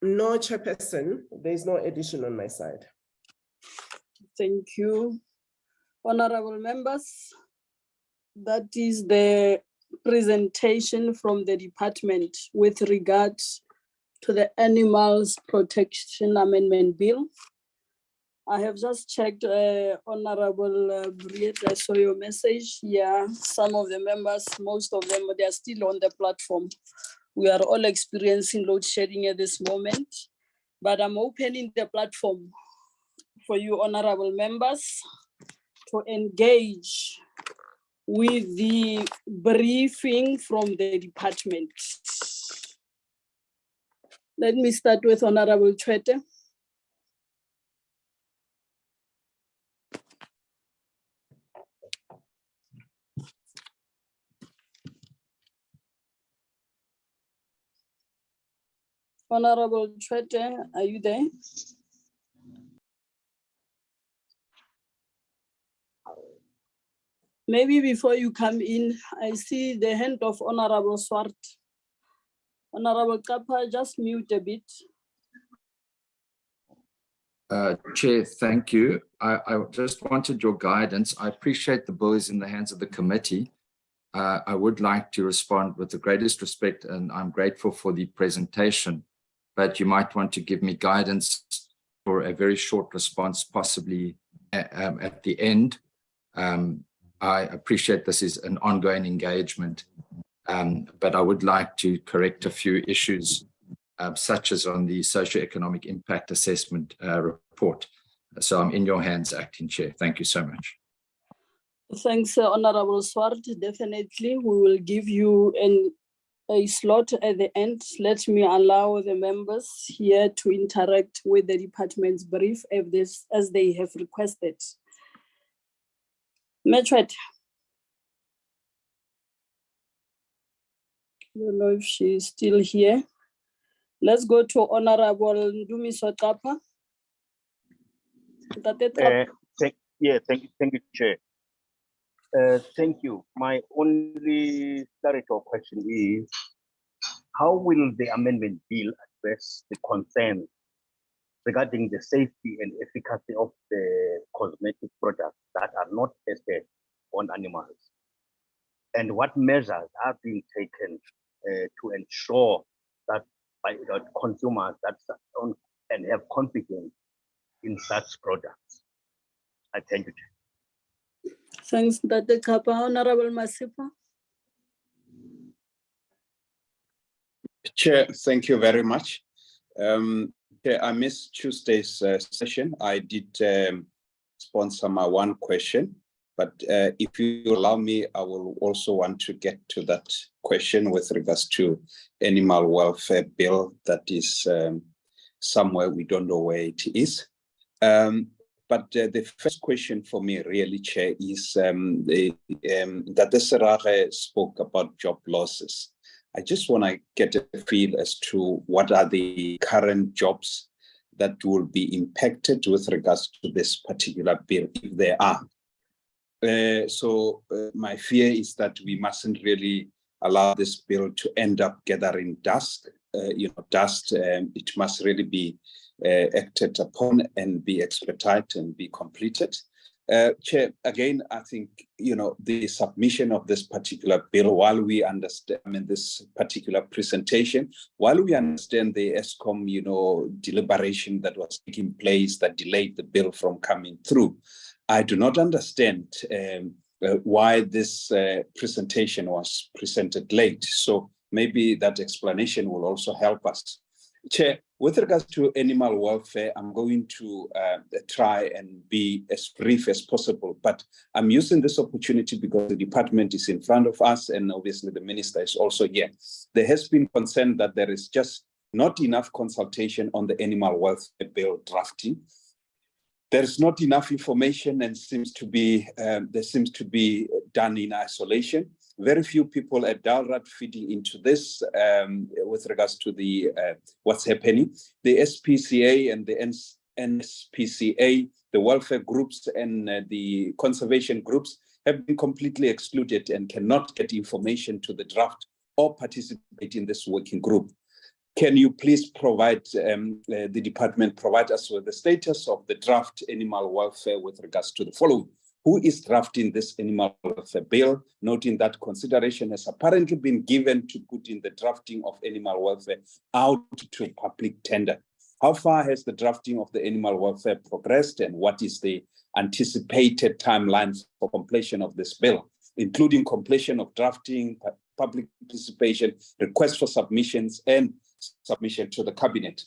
No, Chairperson, there is no addition on my side. Thank you. Honorable members, that is the presentation from the department with regards to the Animals Protection Amendment Bill. I have just checked, Honorable Briet, I saw your message. Yeah, some of the members, most of them, they are still on the platform. We are all experiencing load shedding at this moment, but I'm opening the platform for you, honorable members, to engage with the briefing from the department. Let me start with Honorable Chwete. Honorable Chwete, are you there? Maybe before you come in, I see the hand of Honorable Swart. Honorable Kappa, just mute a bit. Chair, thank you. I just wanted your guidance. I appreciate the bill is in the hands of the committee. I would like to respond with the greatest respect, and I'm grateful for the presentation, but you might want to give me guidance for a very short response, possibly at the end. I appreciate this is an ongoing engagement, but I would like to correct a few issues, such as on the socioeconomic impact assessment report. So I'm in your hands, Acting Chair. Thank you so much. Thanks, Honorable Swart. Definitely, we will give you a slot at the end. Let me allow the members here to interact with the department's brief as they have requested. Metret. I don't know if she's still here. Let's go to Honorable Ndumiso Tapa. Thank you, Chair. Thank you. My only theoretical question is, how will the amendment bill address the concern regarding the safety and efficacy of the cosmetic products that are not tested on animals? And what measures are being taken to ensure that by consumers that and have confidence in such products? I thank you. Thanks, Dr. Kappa. Honorable Masipa. Chair, thank you very much. I missed Tuesday's session. I did sponsor my one question. But if you allow me, I will also want to get to that question with regards to animal welfare bill that is somewhere we don't know where it is. But the first question for me really, Chair, is that the Serare spoke about job losses. I just want to get a feel as to what are the current jobs that will be impacted with regards to this particular bill, if there are. So my fear is that we mustn't really allow this bill to end up gathering dust. Dust. It must really be acted upon and be expedited and be completed. Chair, again, I think, the submission of this particular bill, while we understand, this particular presentation, while we understand the ESCOM, deliberation that was taking place that delayed the bill from coming through, I do not understand why this presentation was presented late. So maybe that explanation will also help us. Chair, with regards to animal welfare, I'm going to try and be as brief as possible, but I'm using this opportunity because the department is in front of us and obviously the minister is also here. There has been concern that there is just not enough consultation on the animal welfare bill drafting. There's not enough information and there seems to be done in isolation. Very few people at Dalrat feeding into this with regards to the what's happening. The SPCA and the NSPCA, the welfare groups and the conservation groups have been completely excluded and cannot get information to the draft or participate in this working group. Can you please provide, the department provide us with the status of the draft animal welfare with regards to the following? Who is drafting this animal welfare bill, noting that consideration has apparently been given to put in the drafting of animal welfare out to public tender? How far has the drafting of the animal welfare progressed, and what is the anticipated timeline for completion of this bill, including completion of drafting, public participation, request for submissions, and submission to the cabinet?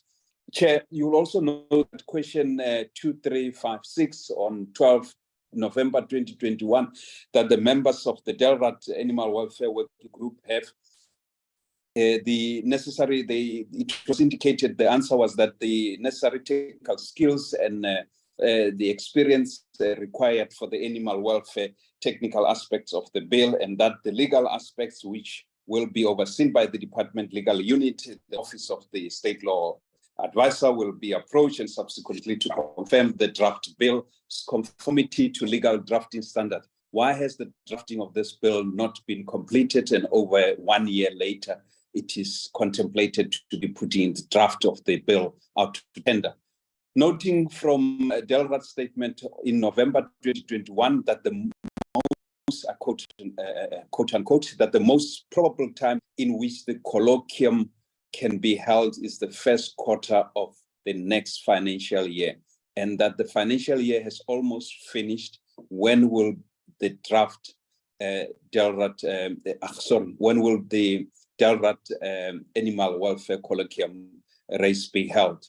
Chair, you'll also know that question 2356 on 12 November 2021, that the members of the Dalrat Animal Welfare Working Group have it was indicated, the answer was that the necessary technical skills and the experience required for the animal welfare technical aspects of the bill, and that the legal aspects which will be overseen by the department legal unit, the office of the state law advisor, will be approached and subsequently to confirm the draft bill's conformity to legal drafting standard. Why has the drafting of this bill not been completed, and over 1 year later it is contemplated to be putting the draft of the bill out to tender? Noting from Dalrat's statement in November 2021 that the most, quote unquote, that the most probable time in which the colloquium can be held is the first quarter of the next financial year, and that the financial year has almost finished. When will the draft when will the Dalrat animal welfare colloquium race be held?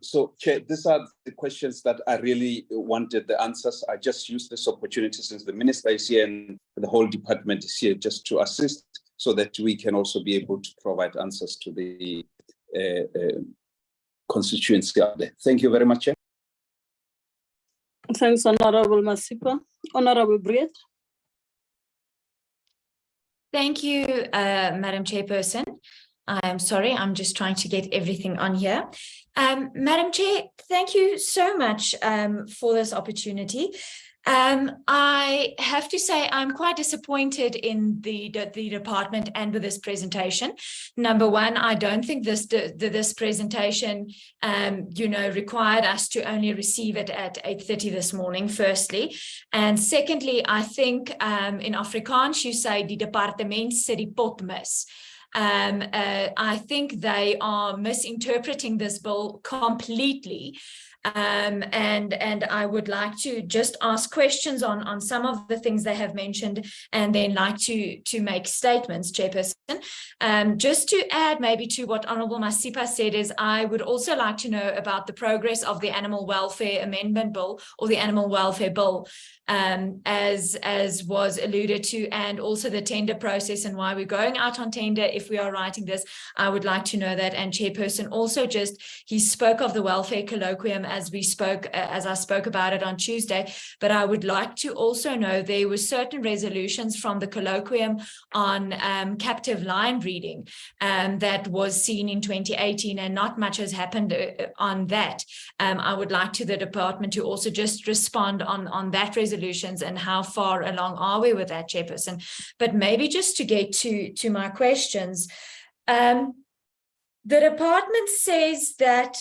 So Chair, these are the questions that I really wanted the answers. I just used this opportunity, since the minister is here and the whole department is here, just to assist, so that we can also be able to provide answers to the constituency out there. Thank you very much, Chair. Thanks, Honorable Masipa. Honorable Breed. Thank you, Madam Chairperson. I'm sorry, I'm just trying to get everything on here. Madam Chair, thank you so much for this opportunity. I have to say I'm quite disappointed in the department and with this presentation. Number one, I don't think this presentation, required us to only receive it at 8:30 this morning, firstly. And secondly, I think in Afrikaans you say die departement sit die pot mis. I think they are misinterpreting this bill completely. And I would like to just ask questions on some of the things they have mentioned, and then like to make statements, Chairperson. Just to add maybe to what Honourable Masipa said is I would also like to know about the progress of the Animal Welfare Amendment Bill, or the Animal Welfare Bill, as was alluded to, and also the tender process and why we're going out on tender if we are writing this. I would like to know that. And Chairperson, also just, he spoke of the welfare colloquium as I spoke about it on Tuesday, but I would like to also know there were certain resolutions from the colloquium on captive lion breeding that was seen in 2018, and not much has happened on that. I would like the department to also just respond on that resolutions and how far along are we with that, Chairperson. But maybe just to get to my questions, the department says that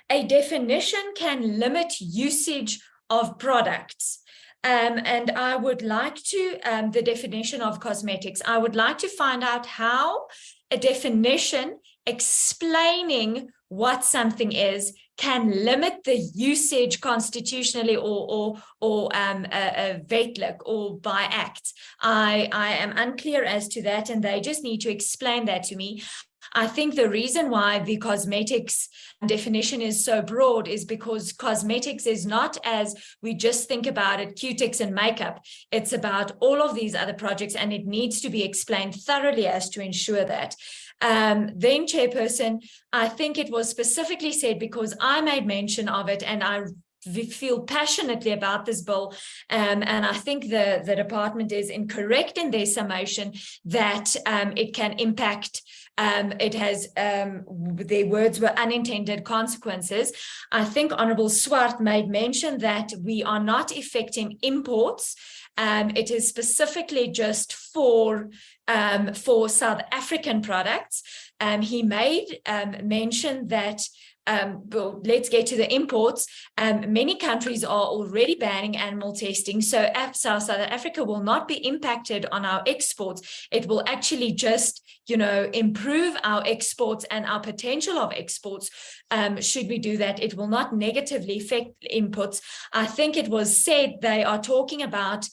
a definition can limit usage of products. And I would like to, the definition of cosmetics, I would like to find out how a definition explaining what something is can limit the usage constitutionally or wetlik or by act. I am unclear as to that, and they just need to explain that to me. I think the reason why the cosmetics definition is so broad is because cosmetics is not, as we just think about it, Q-tics and makeup. It's about all of these other projects, and it needs to be explained thoroughly as to ensure that. Then, Chairperson, I think it was specifically said, because I made mention of it and I feel passionately about this bill, and I think the department is incorrect in their summation that it can impact. It has, their words were unintended consequences. I think Honourable Swart made mention that we are not affecting imports. It is specifically just for South African products. He made mention that, well, let's get to the imports. Many countries are already banning animal testing, so South Africa will not be impacted on our exports. It will actually just, improve our exports and our potential of exports. Should we do that, it will not negatively affect inputs. I think it was said they are talking about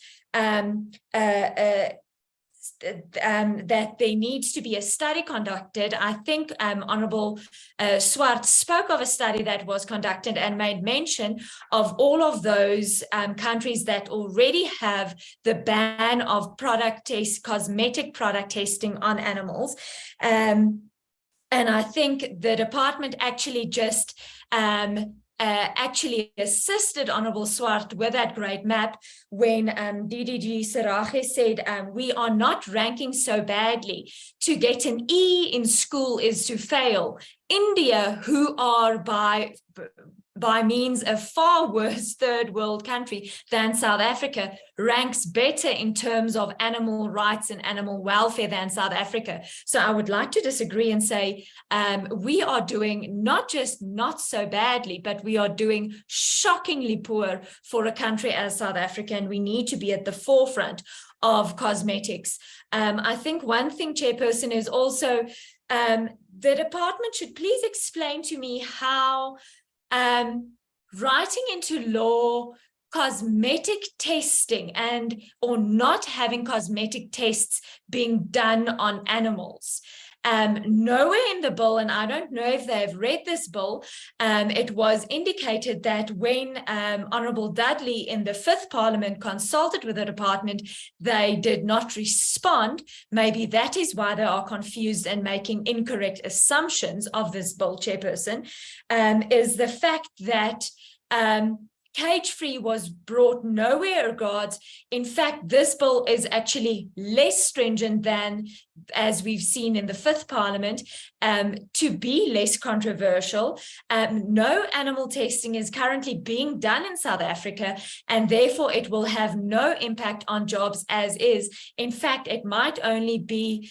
that there needs to be a study conducted. I think Honourable Swart spoke of a study that was conducted and made mention of all of those countries that already have the ban of cosmetic product testing on animals. And I think the department actually just actually assisted Honourable Swart with that great map when DDG Sarache said we are not ranking so badly. To get an E in school is to fail. India, who are by means a far worse third world country than South Africa, ranks better in terms of animal rights and animal welfare than South Africa. So I would like to disagree and say we are doing not just not so badly, but we are doing shockingly poor for a country as South Africa, and we need to be at the forefront of cosmetics. I think one thing, Chairperson, is also the department should please explain to me how writing into law cosmetic testing or not having cosmetic tests being done on animals. Nowhere in the bill, and I don't know if they've read this bill, it was indicated that when Honourable Dudley in the 5th Parliament consulted with the department, they did not respond. Maybe that is why they are confused and making incorrect assumptions of this bill, Chairperson, is the fact that cage-free was brought nowhere regards. In fact, this bill is actually less stringent than, as we've seen in the 5th Parliament, to be less controversial. No animal testing is currently being done in South Africa, and therefore it will have no impact on jobs as is. In fact, it might only be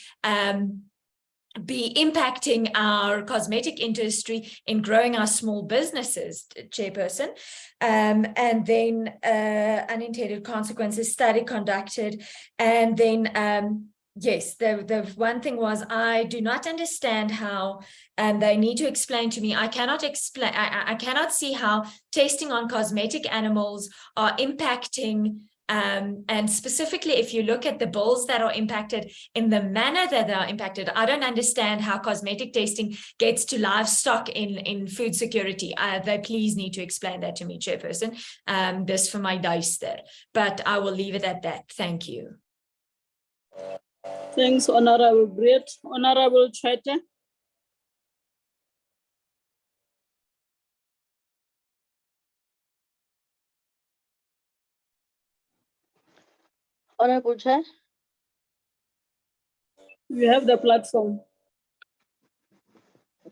impacting our cosmetic industry in growing our small businesses, Chairperson. And then unintended consequences study conducted, and then Yes, the one thing was I do not understand how, and they need to explain to me. I cannot explain. I cannot see how testing on cosmetic animals are impacting. And specifically, if you look at the bulls that are impacted in the manner that they are impacted, I don't understand how cosmetic testing gets to livestock in food security. They please need to explain that to me, Chairperson. This for my duister, but I will leave it at that. Thank you. Thanks, Honorable Brett. Honorable Chapter. Honorable Chair. You have the platform.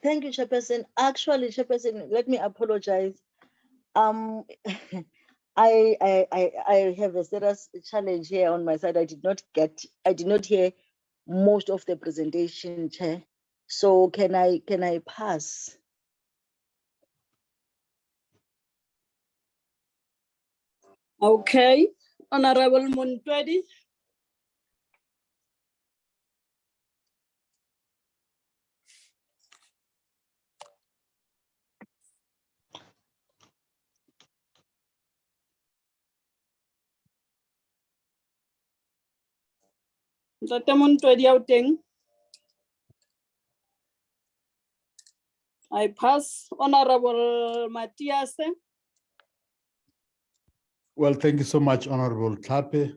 Thank you, Chairperson. Actually, Chairperson, let me apologize. I have a serious challenge here on my side. I did not hear most of the presentation, Chair. So can I pass? Okay, Honorable Muntwedi. Dr. Muntwedi outing. I pass Honorable Matthias. Well, thank you so much, Honorable Tape.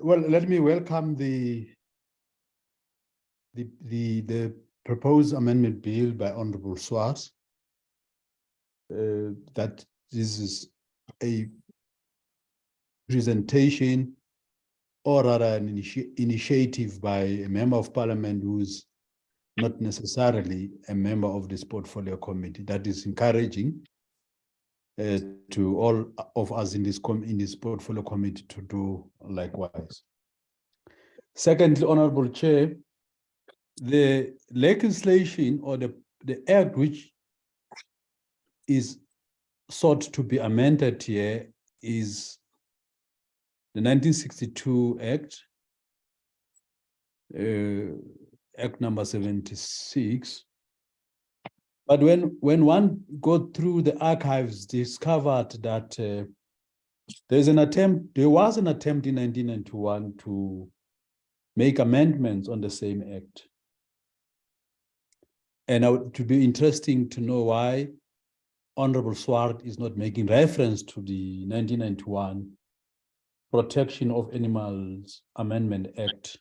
Well, let me welcome the proposed amendment bill by Honorable Swartz. That this is a presentation or rather an initiative by a member of parliament who's not necessarily a member of this portfolio committee. That is encouraging to all of us in this portfolio committee to do likewise. Secondly, Honorable Chair, the legislation or the act which is sought to be amended here is the 1962 Act, Act number 76. But when one go through the archives, discovered that there was an attempt in 1991 to make amendments on the same act. And it would be interesting to know why Honorable Swart is not making reference to the 1991 Protection of Animals Amendment Act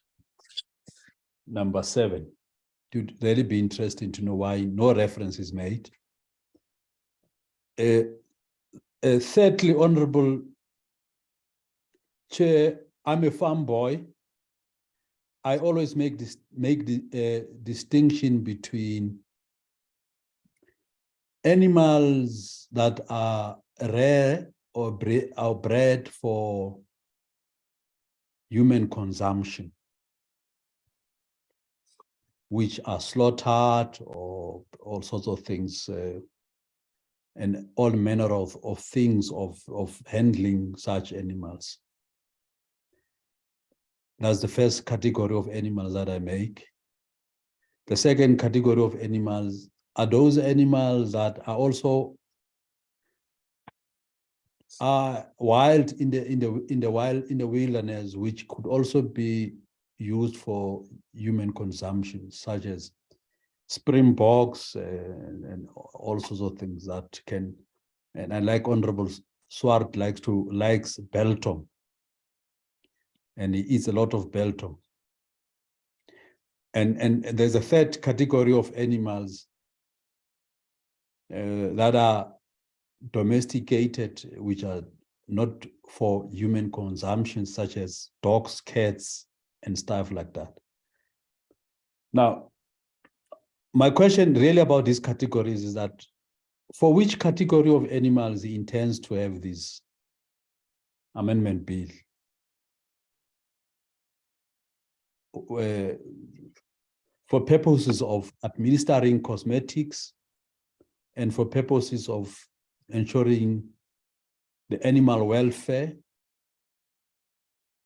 number 7. It would really be interesting to know why no reference is made. Thirdly, Honorable Chair, I'm a farm boy. I always make the distinction between animals that are rare or bred for human consumption, which are slaughtered or all sorts of things, and all manner of things of handling such animals. That's the first category of animals that I make. The second category of animals are those animals that are also wild in the wilderness, which could also be used for human consumption, such as springboks and all sorts of things that can. And I like Honorable Swart likes biltong, and he eats a lot of biltong. And there's a third category of animals that are domesticated, which are not for human consumption, such as dogs, cats, and stuff like that. Now, my question really about these categories is that for which category of animals he intends to have this amendment bill? For purposes of administering cosmetics and for purposes of ensuring the animal welfare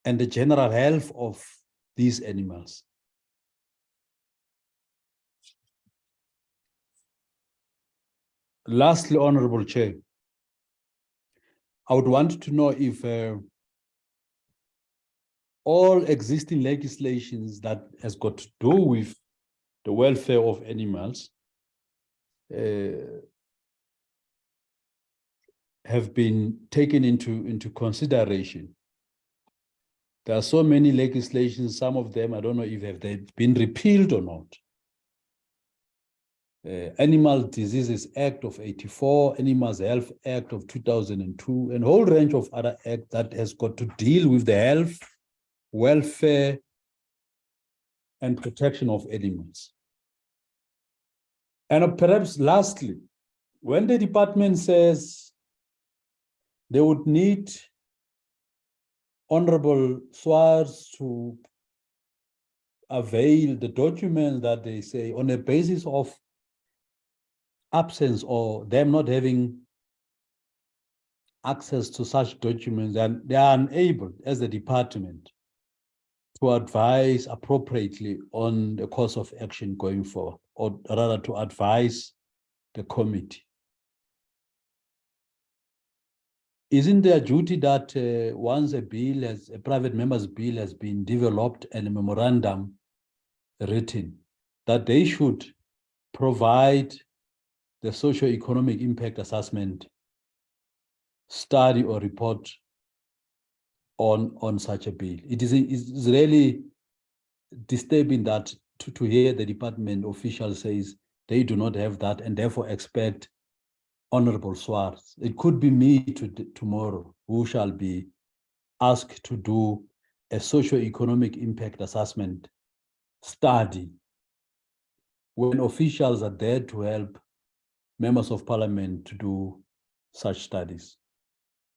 and the general health of these animals. Lastly, Honorable Chair, I would want to know if all existing legislations that has got to do with the welfare of animals have been taken into consideration. There are so many legislations, some of them, I don't know if they've been repealed or not. Animal Diseases Act of 84, Animals Health Act of 2002, and a whole range of other acts that has got to deal with the health, welfare, and protection of animals. And perhaps lastly, when the department says they would need Honorable Swartz to avail the documents that they say on a basis of absence or them not having access to such documents, and they are unable as a department to advise appropriately on the course of action going forward, or rather to advise the committee. Isn't there a duty that once a private member's bill has been developed and a memorandum written, that they should provide the socio-economic impact assessment study or report on such a bill? It's really disturbing that to hear the department official says they do not have that and therefore expect Honorable Swartz. It could be me tomorrow who shall be asked to do a socio-economic impact assessment study when officials are there to help members of parliament to do such studies.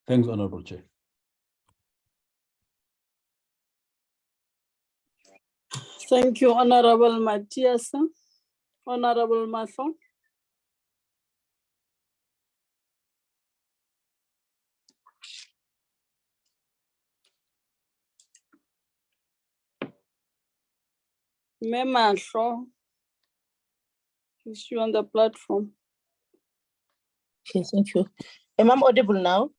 Thanks, Honorable Chair. Thank you, Honorable Matthias. Honorable Mason. Memasho, is you on the platform? Okay, thank you. Am I audible now?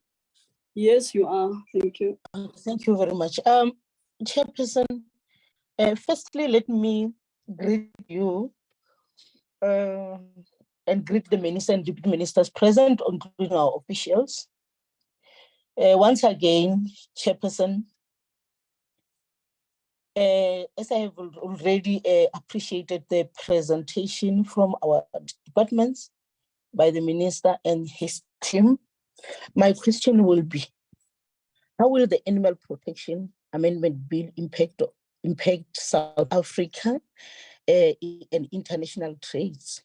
Yes, you are. Thank you. Thank you very much. Chairperson, firstly, let me greet you and greet the minister and deputy ministers present, including our officials. Once again, Chairperson, as I have already appreciated the presentation from our departments by the minister and his team, my question will be, how will the Animal Protection Amendment Bill impact South Africa and international trades,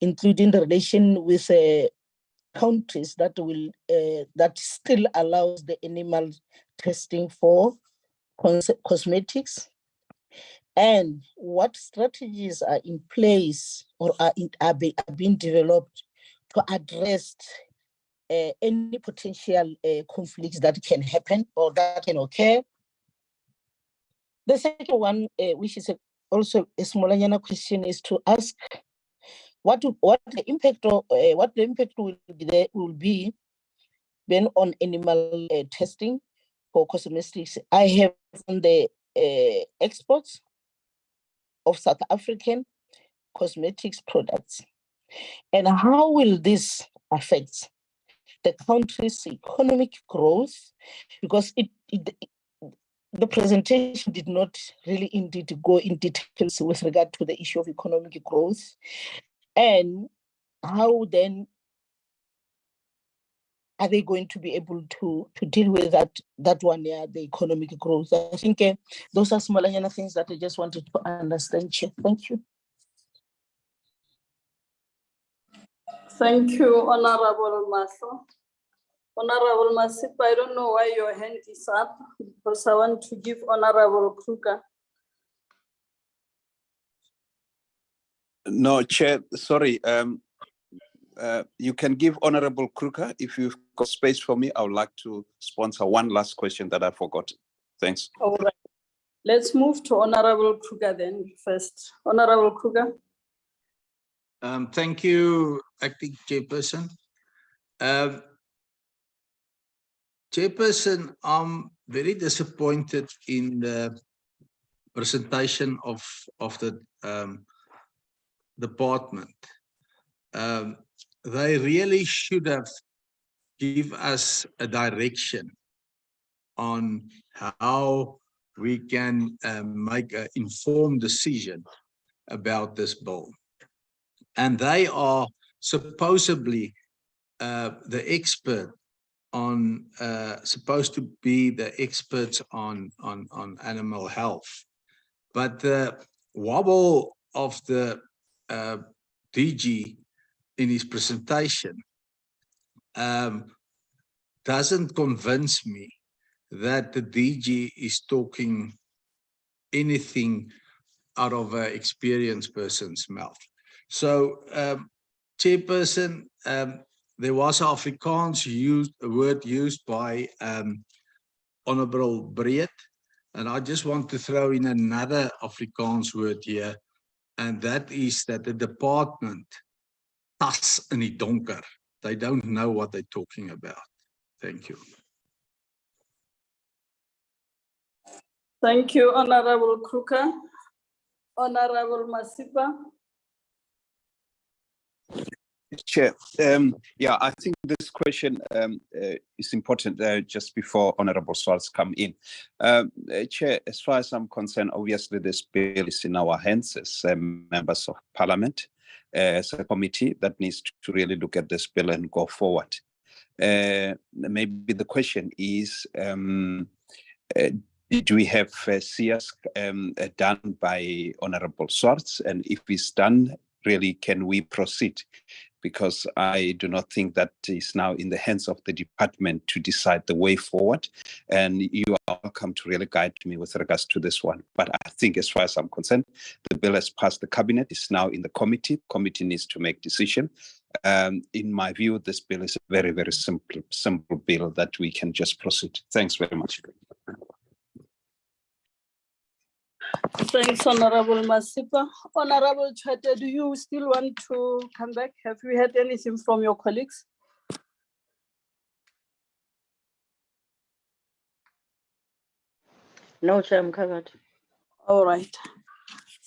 including the relation with countries that will that still allows the animal testing for cosmetics, and what strategies are in place or are being developed to address any potential conflicts that can happen or that can occur. The second one, which is also a smaller question, is to ask what the impact will be then on animal testing for cosmetics. I have on the exports of South African cosmetics products, and how will this affect the country's economic growth? Because the presentation did not really indeed go in details with regard to the issue of economic growth, and how then are they going to be able to deal with that one, the economic growth? I think those are smaller things that I just wanted to understand. Thank you. Thank you, Honorable Maso. Honorable Masip, I don't know why your hand is up, because I want to give Honorable Kruger. No, Chair, sorry. You can give Honorable Kruger. If you've got space for me, I would like to sponsor one last question that I forgot. Thanks. All right. Let's move to Honorable Kruger then first. Honorable Kruger. Thank you, Acting Chairperson. Chairperson, I'm very disappointed in the presentation of the department. They really should have give us a direction on how we can make an informed decision about this bill. And they are supposedly the expert on, supposed to be the experts on animal health. But the wobble of the DG in his presentation doesn't convince me that the DG is talking anything out of an experienced person's mouth. So, Chairperson, there was an Afrikaans word used by Honorable Breed, and I just want to throw in another Afrikaans word here, and that is that the department tas in die donker. They don't know what they're talking about. Thank you. Thank you, Honorable Kruger. Honorable Masipa. Chair, yeah, I think this question is important just before Honorable Swartz come in. Chair, as far as I'm concerned, obviously this bill is in our hands as members of Parliament, as a committee that needs to really look at this bill and go forward. Maybe the question is, did we have CS done by Honorable Swartz? And if it's done, really, can we proceed? Because I do not think that is now in the hands of the department to decide the way forward. And you are welcome to really guide me with regards to this one. But I think as far as I'm concerned, the bill has passed the cabinet, it's now in the committee. Committee needs to make decision. In my view, this bill is a very, very simple bill that we can just proceed. Thanks very much. Thanks, Honorable Masipa. Honorable Chapter, do you still want to come back? Have you heard anything from your colleagues? No, Chair, I'm covered. All right.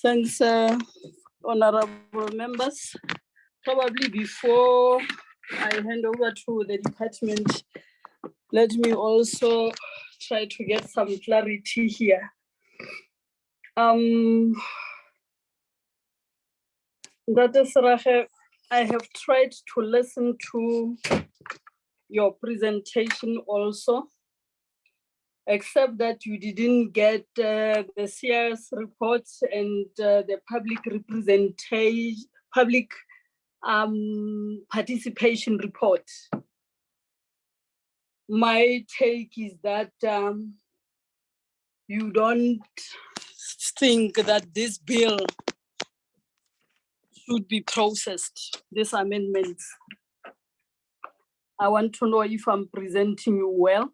Thanks, honorable members. Probably before I hand over to the department, let me also try to get some clarity here. That is, I have tried to listen to your presentation also, except that you didn't get the CS reports and the public representation, public participation report. My take is that you don't think that this bill should be processed, these amendments. I want to know if I'm presenting you well.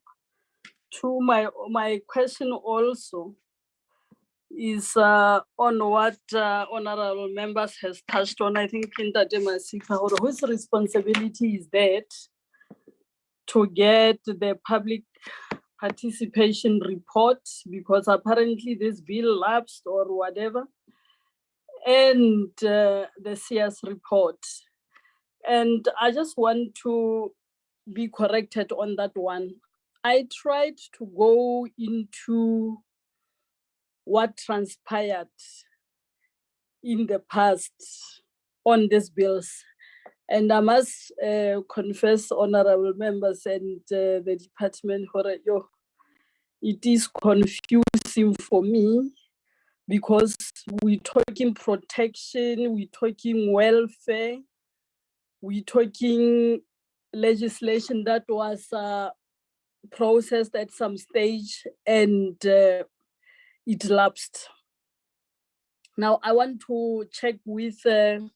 To my question also is on what honorable members has touched on. I think Ntate Masipa, whose responsibility is that to get the public participation report, because apparently this bill lapsed or whatever, and the CS report. And I just want to be corrected on that one. I tried to go into what transpired in the past on these bills. And I must confess, honorable members and the department, it is confusing for me because we're talking protection, we're talking welfare, we're talking legislation that was processed at some stage and it lapsed. Now, I want to check with the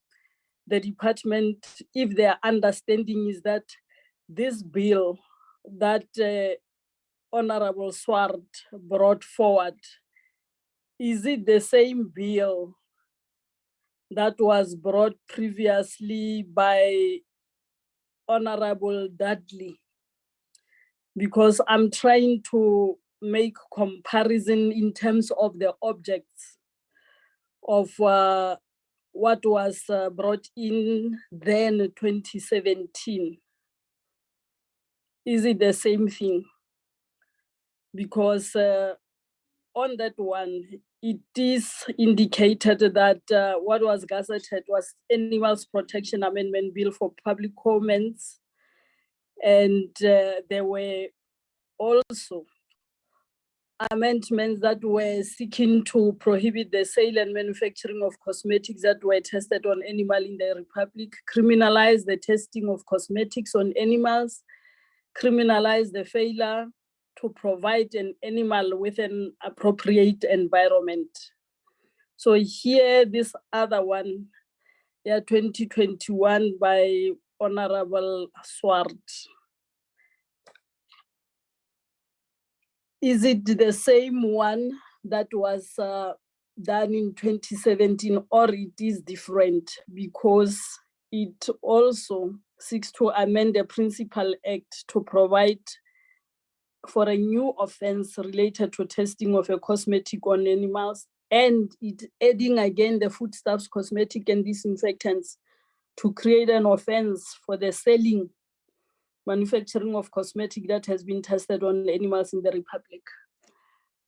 department if their understanding is that this bill that Honorable Swart brought forward is it the same bill that was brought previously by Honorable Dudley? Because I'm trying to make comparison in terms of the objects of what was brought in then 2017. Is it the same thing? Because on that one, it is indicated that what was gazetted was Animals Protection Amendment Bill for public comments. And there were also amendments that were seeking to prohibit the sale and manufacturing of cosmetics that were tested on animals in the Republic, criminalize the testing of cosmetics on animals, criminalize the failure to provide an animal with an appropriate environment. So here, this other one, 2021 by Honorable Swart. Is it the same one that was done in 2017, or it is different? Because it also seeks to amend the Principal Act to provide for a new offense related to testing of a cosmetic on animals, and it adding again the foodstuffs, cosmetic and disinfectants to create an offense for the selling, manufacturing of cosmetic that has been tested on animals in the Republic.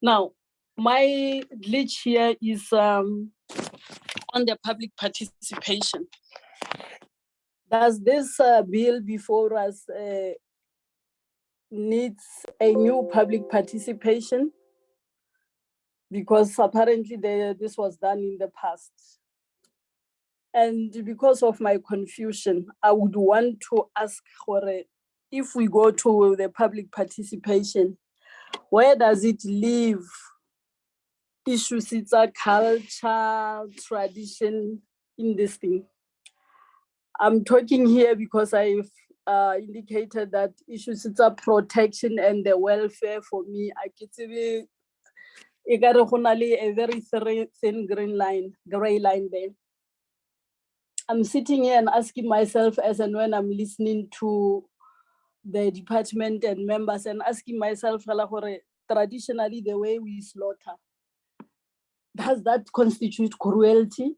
Now, my glitch here is on the public participation. Does this bill before us needs a new public participation? Because apparently this was done in the past. And because of my confusion, I would want to ask for if we go to the public participation, where does it leave issues? It's a culture, tradition in this thing. I'm talking here because I've indicated that issues, it's a protection and the welfare for me. I get to be a very thin gray line there. I'm sitting here and asking myself as and when I'm listening to the department and members and asking myself, traditionally the way we slaughter, does that constitute cruelty?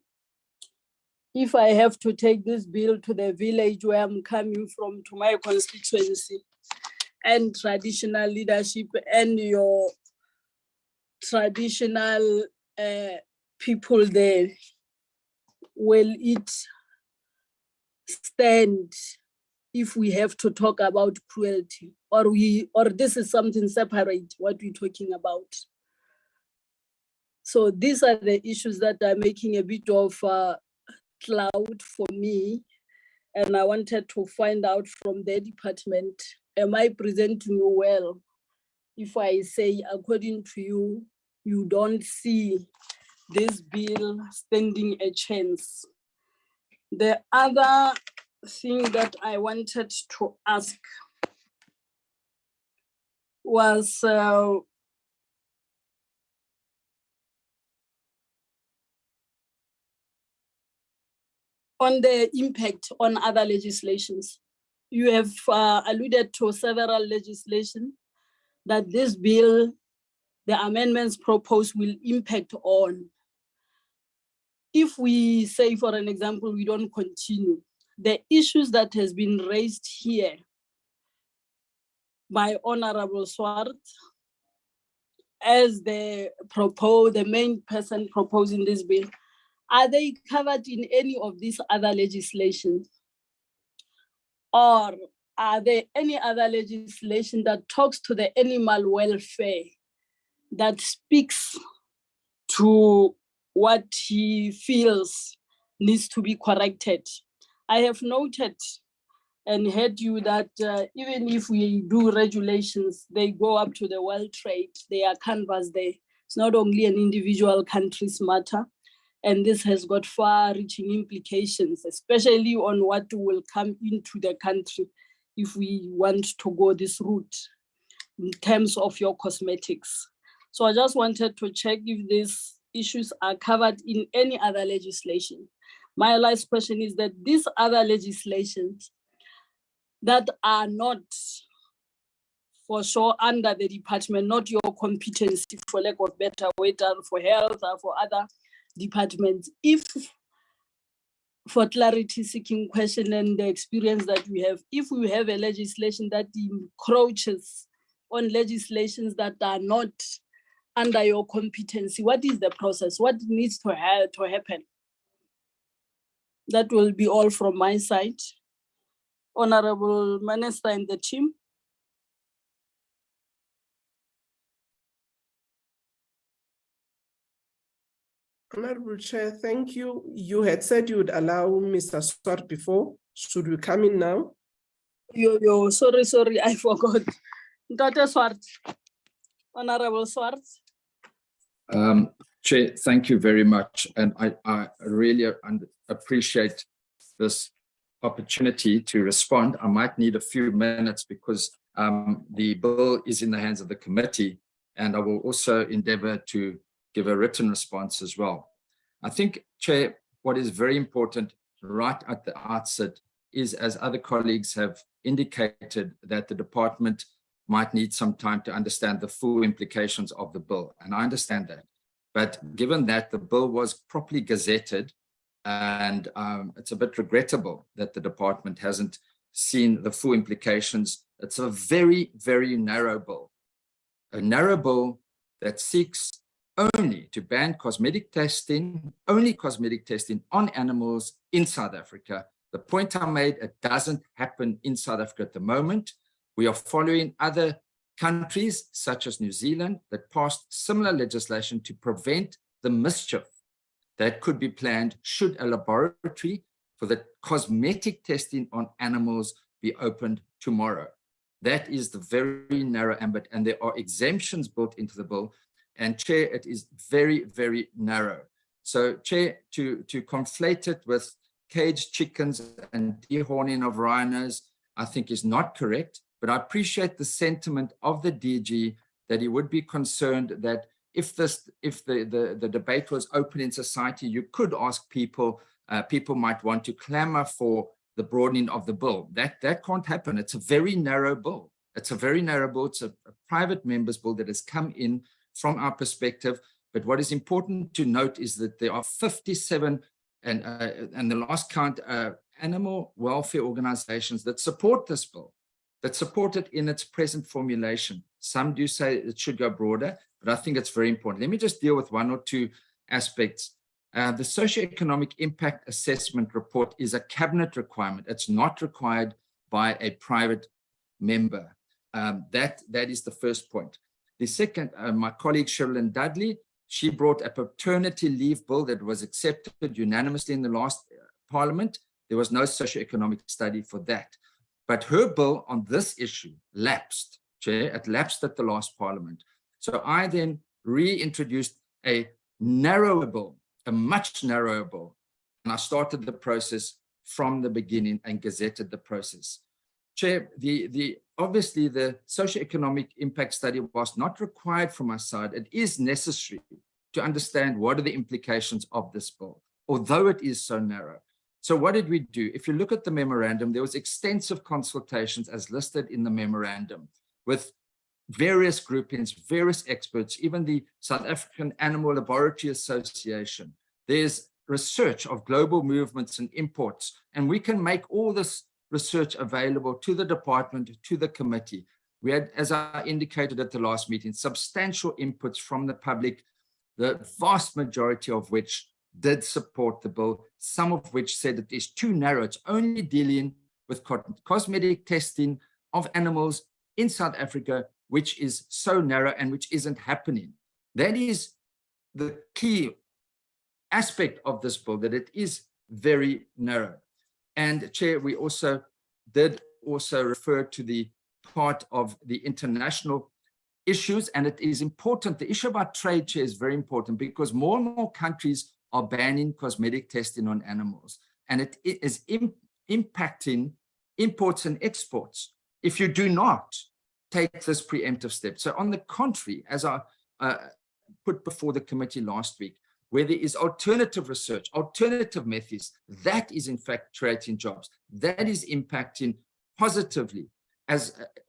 If I have to take this bill to the village where I'm coming from, to my constituency, and traditional leadership and your traditional people there, will it stand if we have to talk about cruelty, or this is something separate, what we're talking about? So these are the issues that are making a bit of cloud for me. And I wanted to find out from the department, am I presenting you well? If I say, according to you, you don't see this bill standing a chance. The other thing that I wanted to ask was on the impact on other legislations. You have alluded to several legislation that this bill, the amendments proposed, will impact on. If we say, for an example, we don't continue, the issues that has been raised here by Honorable Swart as the main person proposing this bill, are they covered in any of these other legislation? Or are there any other legislation that talks to the animal welfare, that speaks to what he feels needs to be corrected? I have noted and heard you that even if we do regulations, they go up to the World Trade, they are canvassed there. It's not only an individual country's matter, and this has got far-reaching implications, especially on what will come into the country if we want to go this route in terms of your cosmetics. So I just wanted to check if this issues are covered in any other legislation. My last question is that these other legislations that are not for sure under the department, not your competency, for lack of better word, for health or for other departments, if for clarity seeking question and the experience that we have, if we have a legislation that encroaches on legislations that are not under your competency, what is the process? What needs to happen? That will be all from my side. Honorable Minister and the team. Honorable Chair, thank you. You had said you would allow Mr. Swart before. Should we come in now? Sorry, I forgot. Dr. Swart, Honorable Swart. Chair, thank you very much. And I really appreciate this opportunity to respond. I might need a few minutes because the bill is in the hands of the committee, and I will also endeavor to give a written response as well. I think, Chair, what is very important right at the outset is, as other colleagues have indicated, that the department might need some time to understand the full implications of the bill. And I understand that. But given that the bill was properly gazetted, and it's a bit regrettable that the department hasn't seen the full implications. It's a very, very narrow bill. A narrow bill that seeks only to ban cosmetic testing, only cosmetic testing on animals in South Africa. The point I made, it doesn't happen in South Africa at the moment. We are following other countries such as New Zealand that passed similar legislation to prevent the mischief that could be planned should a laboratory for the cosmetic testing on animals be opened tomorrow. That is the very narrow ambit, and there are exemptions built into the bill. And Chair, it is very, very narrow. So Chair, to conflate it with caged chickens and dehorning of rhinos, I think is not correct. But I appreciate the sentiment of the DG that he would be concerned that if the debate was open in society, you could ask people, people might want to clamor for the broadening of the bill. That can't happen. It's a very narrow bill. It's a very narrow bill. It's a private member's bill that has come in from our perspective. But what is important to note is that there are 57, and the last count, animal welfare organizations that support this bill, that support it in its present formulation. Some do say it should go broader, but I think it's very important. Let me just deal with one or two aspects. The socioeconomic impact assessment report is a cabinet requirement. It's not required by a private member. That is the first point. The second, my colleague Sherilyn Dudley, she brought a paternity leave bill that was accepted unanimously in the last parliament. There was no socioeconomic study for that. But her bill on this issue lapsed, Chair. It lapsed at the last parliament. So I then reintroduced a narrower bill, a much narrower bill, and I started the process from the beginning and gazetted the process. Chair, obviously the socioeconomic impact study was not required from our side. It is necessary to understand what are the implications of this bill, although it is so narrow. So what did we do? If you look at the memorandum, there was extensive consultations as listed in the memorandum with various groupings, various experts, even the South African Animal Laboratory Association. There's research of global movements and imports, and we can make all this research available to the department, to the committee. We had, as I indicated at the last meeting, substantial inputs from the public, the vast majority of which did support the bill, some of which said it is too narrow. It's only dealing with cosmetic testing of animals in South Africa, which is so narrow and which isn't happening. That is the key aspect of this bill, that it is very narrow. And Chair, we also did refer to the part of the international issues, and it is important. The issue about trade, Chair, is very important because more and more countries are banning cosmetic testing on animals, and it is impacting imports and exports if you do not take this preemptive step. So on the contrary, as I put before the committee last week, where there is alternative research, alternative methods, that is in fact creating jobs. That is impacting positively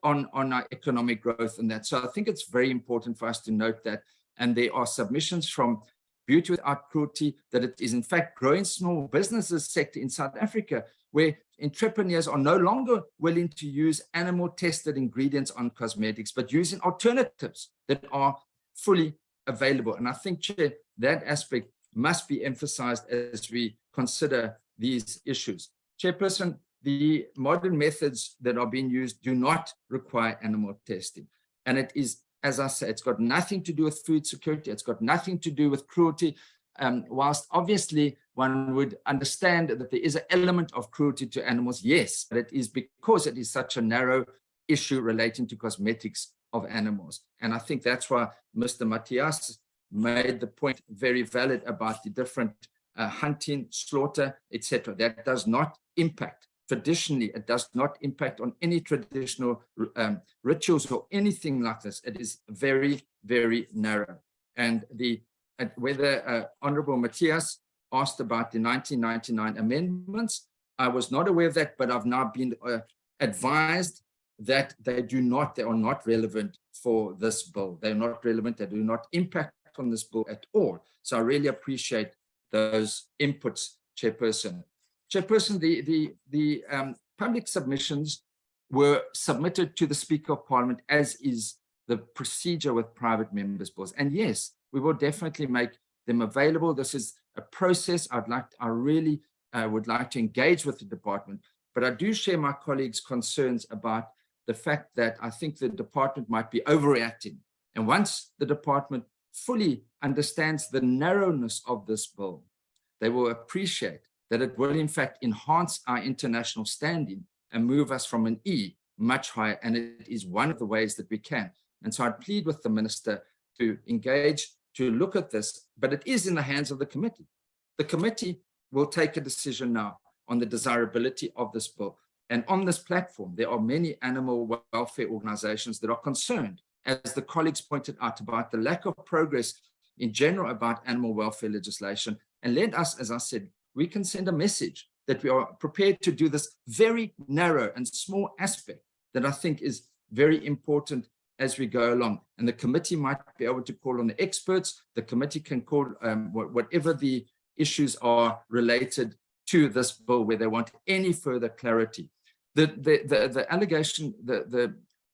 on our economic growth and that. So I think it's very important for us to note that. And there are submissions from Beauty Without Cruelty that it is in fact growing small businesses sector in South Africa, where entrepreneurs are no longer willing to use animal tested ingredients on cosmetics, but using alternatives that are fully available. And I think, Chair, that aspect must be emphasized as we consider these issues. Chairperson, the modern methods that are being used do not require animal testing. And it is, as I say, it's got nothing to do with food security. It's got nothing to do with cruelty. Whilst obviously one would understand that there is an element of cruelty to animals, yes, but it is because it is such a narrow issue relating to cosmetics of animals. And I think that's why Mr. Matias made the point very valid about the different hunting, slaughter, etc. That does not impact. Traditionally, it does not impact on any traditional rituals or anything like this. It is very, very narrow. And whether Honorable Matthias asked about the 1999 amendments, I was not aware of that, but I've now been advised that they are not relevant for this bill. They're not relevant. They do not impact on this bill at all. So I really appreciate those inputs, Chairperson. Chairperson, the public submissions were submitted to the Speaker of Parliament, as is the procedure with private members' bills. And yes, we will definitely make them available. This is a process. I really would like to engage with the department, but I do share my colleagues' concerns about the fact that I think the department might be overreacting. And once the department fully understands the narrowness of this bill, they will appreciate that it will in fact enhance our international standing and move us from an E much higher. And it is one of the ways that we can. And so I plead with the minister to engage, to look at this, but it is in the hands of the committee. The committee will take a decision now on the desirability of this bill. And on this platform, there are many animal welfare organizations that are concerned, as the colleagues pointed out, about the lack of progress in general about animal welfare legislation. And let us, as I said, we can send a message that we are prepared to do this very narrow and small aspect that I think is very important as we go along. And the committee might be able to call on the experts. The committee can call whatever the issues are related to this bill where they want any further clarity. The allegation,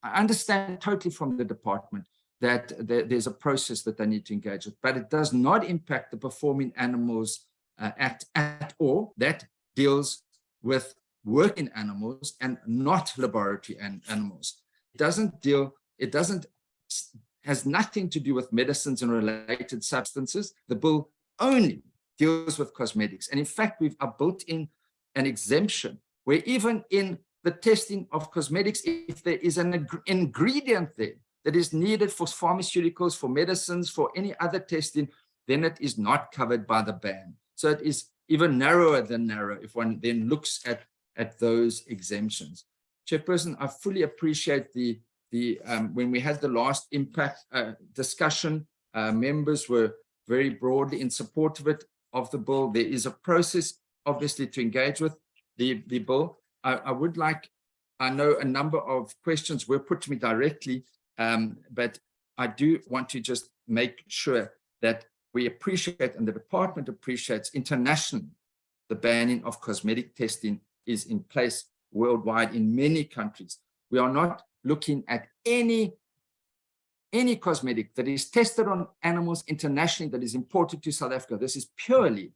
I understand totally from the department that there's a process that they need to engage with, but it does not impact the Performing Animals Act at all. That deals with working animals and not laboratory animals. It has nothing to do with medicines and related substances. The bill only deals with cosmetics. And in fact, we've built in an exemption where even in the testing of cosmetics, if there is an ingredient there that is needed for pharmaceuticals, for medicines, for any other testing, then it is not covered by the ban. So it is even narrower than narrow if one then looks at those exemptions. Chairperson, I fully appreciate when we had the last impact discussion, members were very broadly in support of the bill. There is a process, obviously, to engage with the bill. I know a number of questions were put to me directly, but I do want to just make sure that we appreciate, and the department appreciates internationally, the banning of cosmetic testing is in place worldwide in many countries. We are not looking at any cosmetic that is tested on animals internationally that is imported to South Africa. This is purely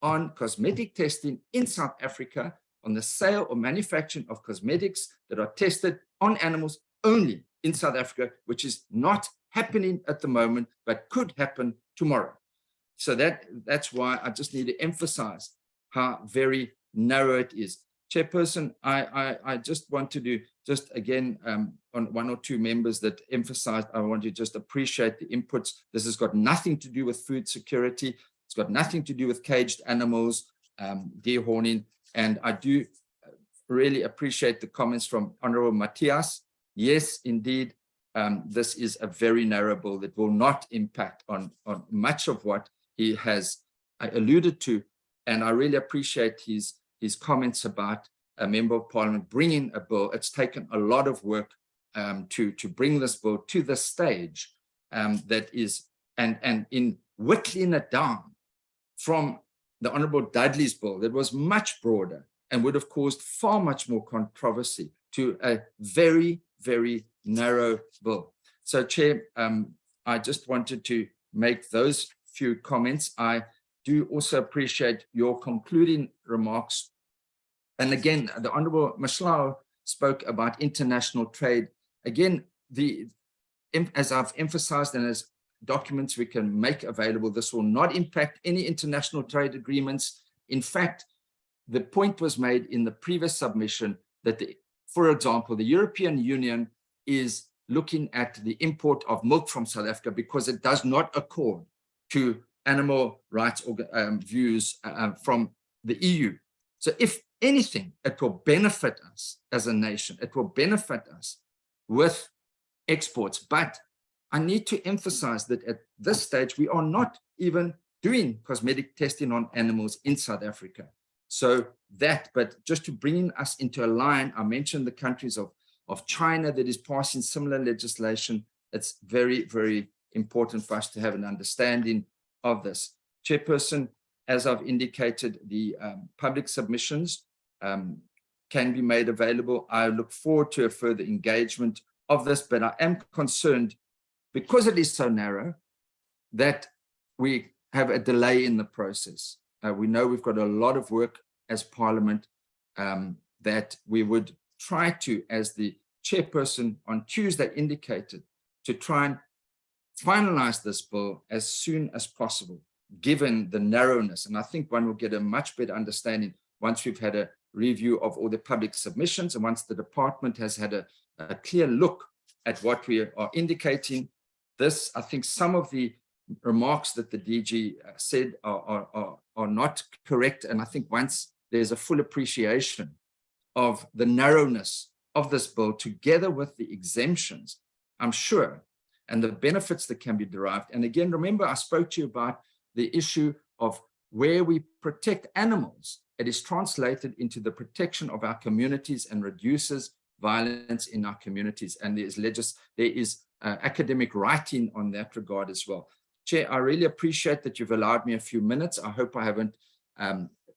on cosmetic testing in South Africa, on the sale or manufacturing of cosmetics that are tested on animals only in South Africa, which is not happening at the moment, but could happen tomorrow. So that's why I just need to emphasize how very narrow it is. Chairperson, I just want to do, again, on one or two members that emphasized, I want to just appreciate the inputs. This has got nothing to do with food security. It's got nothing to do with caged animals, dehorning. And I do really appreciate the comments from Honorable Matthias. Yes, indeed, this is a very narrow bill that will not impact on much of what he has alluded to, and I really appreciate his comments about a member of parliament bringing a bill. It's taken a lot of work to bring this bill to the stage that is, and in whittling it down from the Honorable Dudley's bill that was much broader and would have caused far much more controversy to a very, very narrow bill. So, Chair, I just wanted to make those few comments. I do also appreciate your concluding remarks. And again, the Honorable Mashlau spoke about international trade. Again, as I've emphasized, and as documents we can make available, this will not impact any international trade agreements. In fact, the point was made in the previous submission that, for example, the European Union is looking at the import of milk from South Africa because it does not accord to animal rights views from the EU. So if anything, it will benefit us as a nation. It will benefit us with exports. But I need to emphasize that at this stage, we are not even doing cosmetic testing on animals in South Africa. So but just to bring us into a line, I mentioned the countries of China that is passing similar legislation. It's very, very important for us to have an understanding of this. Chairperson, as I've indicated, the public submissions can be made available. I look forward to a further engagement of this, but I am concerned because it is so narrow that we have a delay in the process. We know we've got a lot of work as Parliament that we would try to, as the chairperson on Tuesday indicated, to try and finalize this bill as soon as possible, given the narrowness. And I think one will get a much better understanding once we've had a review of all the public submissions and once the department has had a clear look at what we are indicating. This, I think some of the remarks that the DG said are not correct. And I think once there's a full appreciation of the narrowness of this bill, together with the exemptions, I'm sure, and the benefits that can be derived. And again, remember, I spoke to you about the issue of where we protect animals. It is translated into the protection of our communities and reduces violence in our communities. And there is academic writing on that regard as well. Chair, I really appreciate that you've allowed me a few minutes. I hope I haven't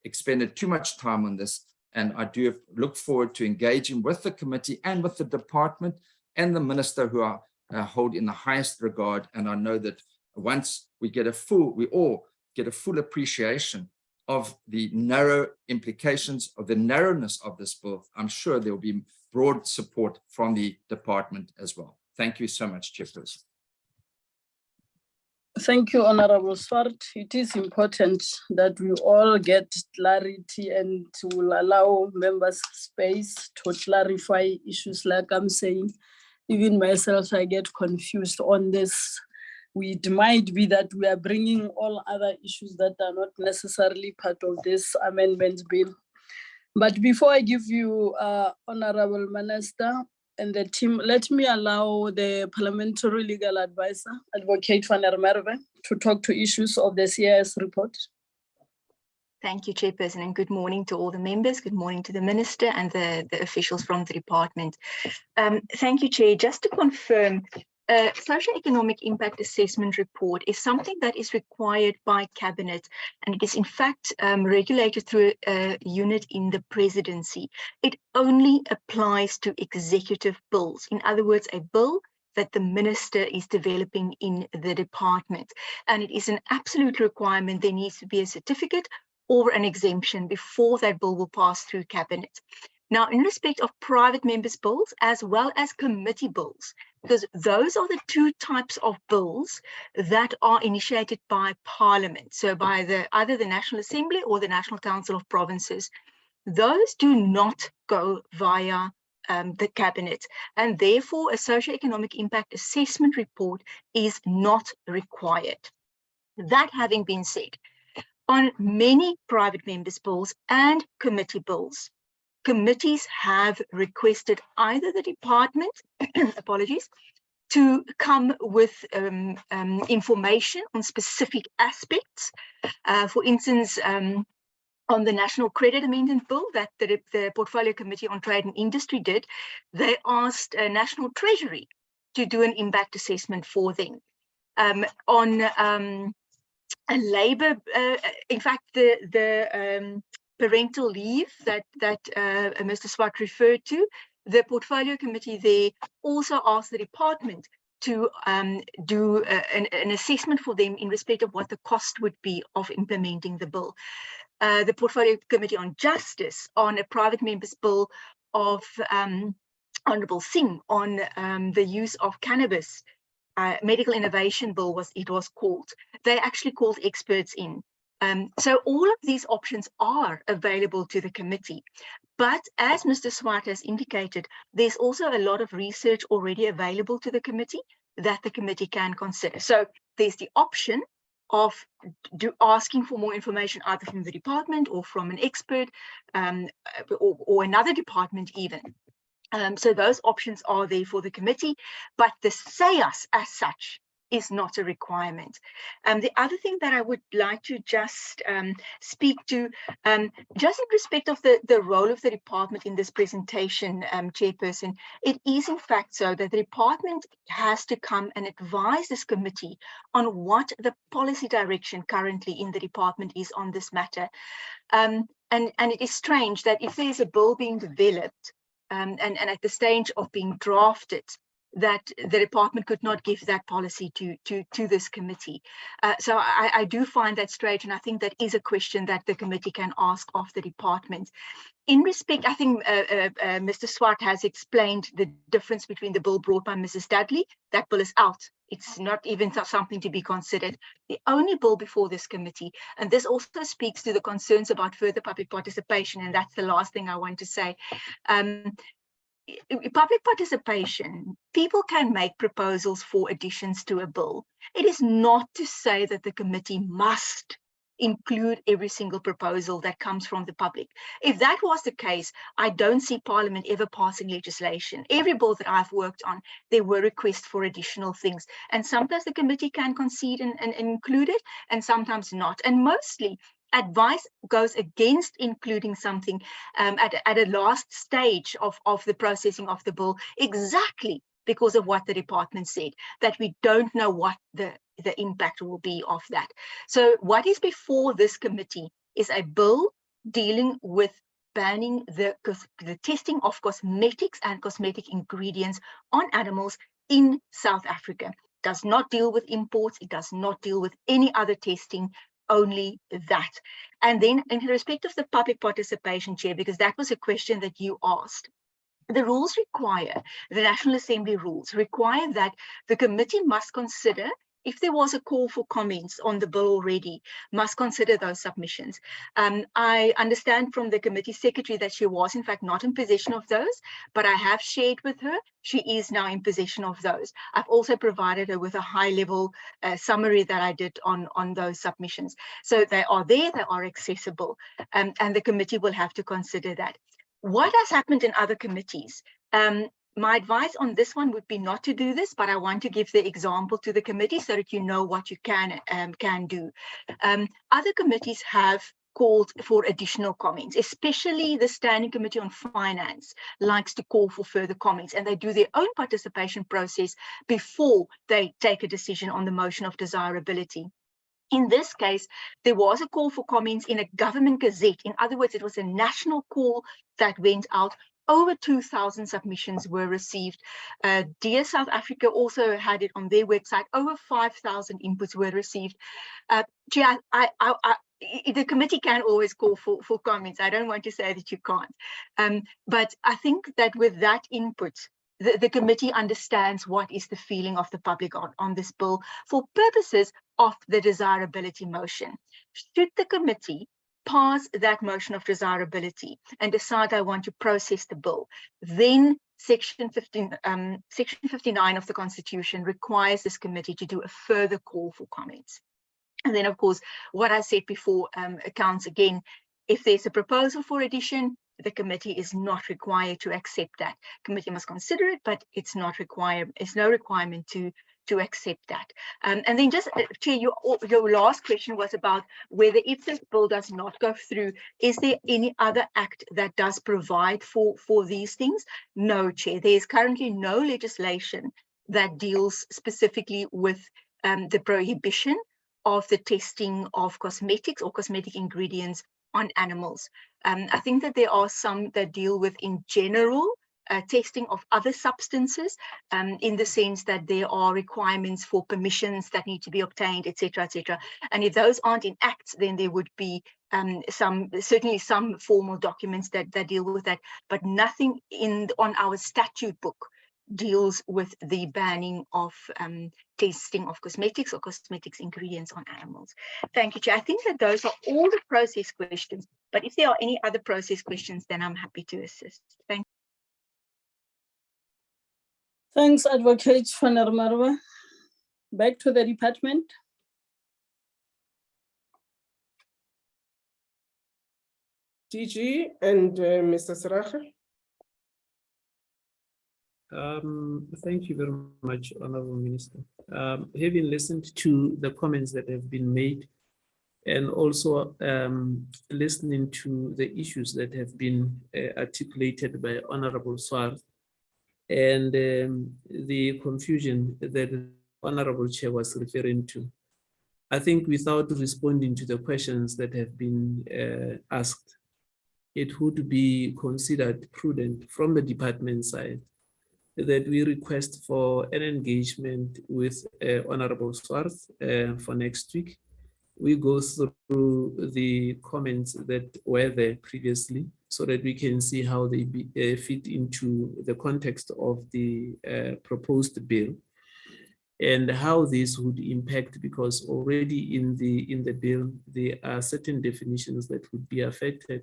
expended too much time on this. And I do look forward to engaging with the committee and with the department and the minister, who I hold in the highest regard. And I know that once we all get a full appreciation of the narrow implications of the narrowness of this bill, I'm sure there will be broad support from the department as well. Thank you so much, Chairperson. Thank you, Honorable Swart. It is important that we all get clarity and will allow members space to clarify issues. Like I'm saying, even myself, I get confused on this. It might be that we are bringing all other issues that are not necessarily part of this amendment bill. But before I give you, Honorable Minister and the team, let me allow the Parliamentary Legal Advisor, Advocate Van der Merwe, to talk to issues of the CIS report. Thank you, Chairperson, and good morning to all the members. Good morning to the Minister and the officials from the department. Thank you, Chair. Just to confirm, socio-economic impact assessment report is something that is required by Cabinet, and it is in fact regulated through a unit in the presidency. It only applies to executive bills. In other words, a bill that the minister is developing in the department. And it is an absolute requirement. There needs to be a certificate or an exemption before that bill will pass through Cabinet. Now, in respect of private members' bills as well as committee bills, because those are the two types of bills that are initiated by Parliament, so by either the National Assembly or the National Council of Provinces, those do not go via the Cabinet, and therefore a socio-economic impact assessment report is not required. That having been said, on many private members' bills and committee bills, committees have requested either the department, apologies, to come with information on specific aspects. For instance, on the National Credit Amendment Bill that the Portfolio Committee on Trade and Industry did, they asked National Treasury to do an impact assessment for them. On a labour, in fact, the parental leave that Mr. Swart referred to, the Portfolio Committee there also asked the department to do an assessment for them in respect of what the cost would be of implementing the bill. The Portfolio Committee on Justice on a private member's bill of Honourable Singh on the use of cannabis, medical innovation bill was called. They actually called experts in. So all of these options are available to the committee. But as Mr. Swart has indicated, there's also a lot of research already available to the committee that the committee can consider. So there's the option of asking for more information either from the department or from an expert or another department even. So those options are there for the committee, but the say-us as such is not a requirement. The other thing that I would like to just speak to, just in respect of the role of the department in this presentation, Chairperson, it is in fact so that the department has to come and advise this committee on what the policy direction currently in the department is on this matter. And it is strange that if there is a bill being developed and at the stage of being drafted, that the department could not give that policy to this committee. So I do find that strange, and I think that is a question that the committee can ask of the department. In respect, I think Mr. Swart has explained the difference between the bill brought by Mrs. Dudley. That bill is out. It's not even something to be considered. The only bill before this committee, and this also speaks to the concerns about further public participation, and that's the last thing I want to say. Public participation, people can make proposals for additions to a bill. It is not to say that the committee must include every single proposal that comes from the public. If that was the case, I don't see Parliament ever passing legislation. Every bill that I've worked on, there were requests for additional things. And sometimes the committee can concede and include it, and sometimes not. And mostly, advice goes against including something at a last stage of the processing of the bill, exactly because of what the department said, that we don't know what the impact will be of that. So what is before this committee is a bill dealing with banning the testing of cosmetics and cosmetic ingredients on animals in South Africa. It does not deal with imports. It does not deal with any other testing, only that. And then in respect of the public participation, Chair, because that was a question that you asked, the rules require, the National Assembly rules require that the committee must consider, if there was a call for comments on the bill already, must consider those submissions. I understand from the committee secretary that she was in fact not in possession of those, but I have shared with her. She is now in possession of those. I've also provided her with a high-level summary that I did on those submissions. So they are there, they are accessible, and the committee will have to consider that. What has happened in other committees? My advice on this one would be not to do this, but I want to give the example to the committee so that you know what you can do. Other committees have called for additional comments, especially the Standing Committee on Finance likes to call for further comments, and they do their own participation process before they take a decision on the motion of desirability. In this case, there was a call for comments in a government gazette. In other words, it was a national call that went out. Over 2,000 submissions were received. Dear South Africa also had it on their website. Over 5,000 inputs were received. Chair, the committee can always call for comments. I don't want to say that you can't. But I think that with that input, the committee understands what is the feeling of the public on this bill for purposes of the desirability motion. Should the committee pass that motion of desirability and decide I want to process the bill, then Section 59 of the Constitution requires this committee to do a further call for comments. And then, of course, what I said before accounts again. If there's a proposal for addition, the committee is not required to accept that. Committee must consider it, but it's not required. It's no requirement to accept that. And then just, Chair, your last question was about whether if this bill does not go through, is there any other act that does provide for these things? No, Chair, there is currently no legislation that deals specifically with the prohibition of the testing of cosmetics or cosmetic ingredients on animals. I think that there are some that deal with, in general, testing of other substances, in the sense that there are requirements for permissions that need to be obtained, etc., etc. And if those aren't in acts, then there would be certainly some formal documents that deal with that, but nothing on our statute book deals with the banning of testing of cosmetics or cosmetics ingredients on animals. Thank you, Chair. I think that those are all the process questions, but if there are any other process questions, then I'm happy to assist. Thank you. Thanks, Advocate van der Merwe. Back to the department. DG and Mr. Saraga. Thank you very much, Honorable Minister. Having listened to the comments that have been made, and also listening to the issues that have been articulated by Honorable Swart, and the confusion that Honorable Chair was referring to, I think without responding to the questions that have been asked, it would be considered prudent from the department side that we request for an engagement with Honorable Swart for next week. We go through the comments that were there previously so that we can see how they fit into the context of the proposed bill and how this would impact, because already in the bill, there are certain definitions that would be affected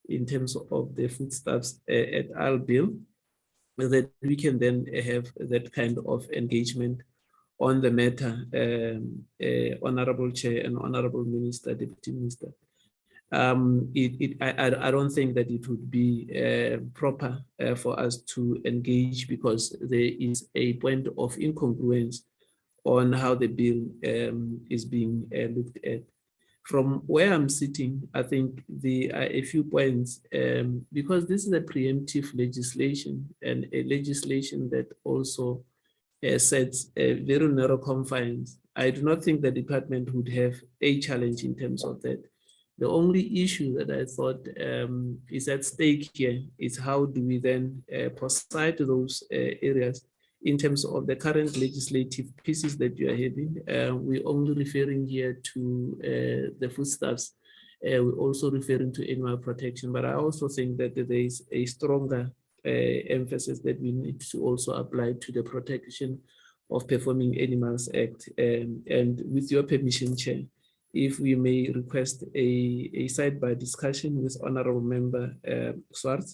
in terms of the foodstuffs at our bill, that we can then have that kind of engagement on the matter, Honorable Chair and Honorable Minister, Deputy Minister. I don't think that it would be proper for us to engage, because there is a point of incongruence on how the bill is being looked at. From where I'm sitting, I think there are a few points, because this is a preemptive legislation, and a legislation that also sets very narrow confines. I do not think the department would have a challenge in terms of that. The only issue that I thought is at stake here is how do we then proceed to those areas in terms of the current legislative pieces that you are having. We're only referring here to the foodstuffs. We're also referring to animal protection, but I also think that there is a stronger emphasis that we need to also apply to the Protection of Performing Animals Act. And with your permission, Chair, if we may request a sidebar discussion with Honorable Member Swart,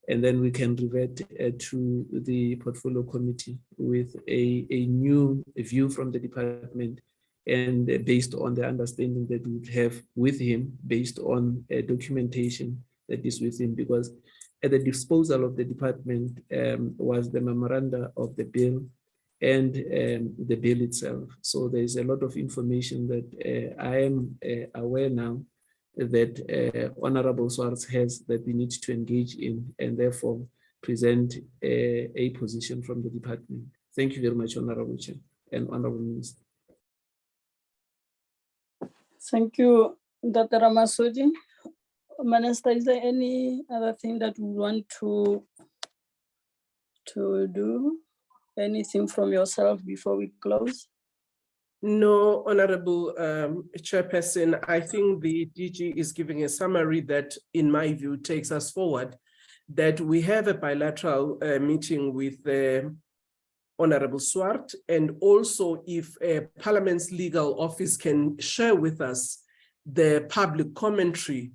and then we can revert to the Portfolio Committee with a new view from the department, and based on the understanding that we would have with him, based on documentation that is with him, because at the disposal of the department was the memoranda of the bill and the bill itself. So there's a lot of information that I am aware now that Honorable Swart has that we need to engage in, and therefore present a position from the department. Thank you very much, Honorable Chair and Honorable Minister. Thank you, Dr. Ramasudi. Minister, is there any other thing that we want to do? Anything from yourself before we close? No, Honorable Chairperson, I think the DG is giving a summary that, in my view, takes us forward, that we have a bilateral meeting with Honorable Swart, and also if Parliament's legal office can share with us the public commentary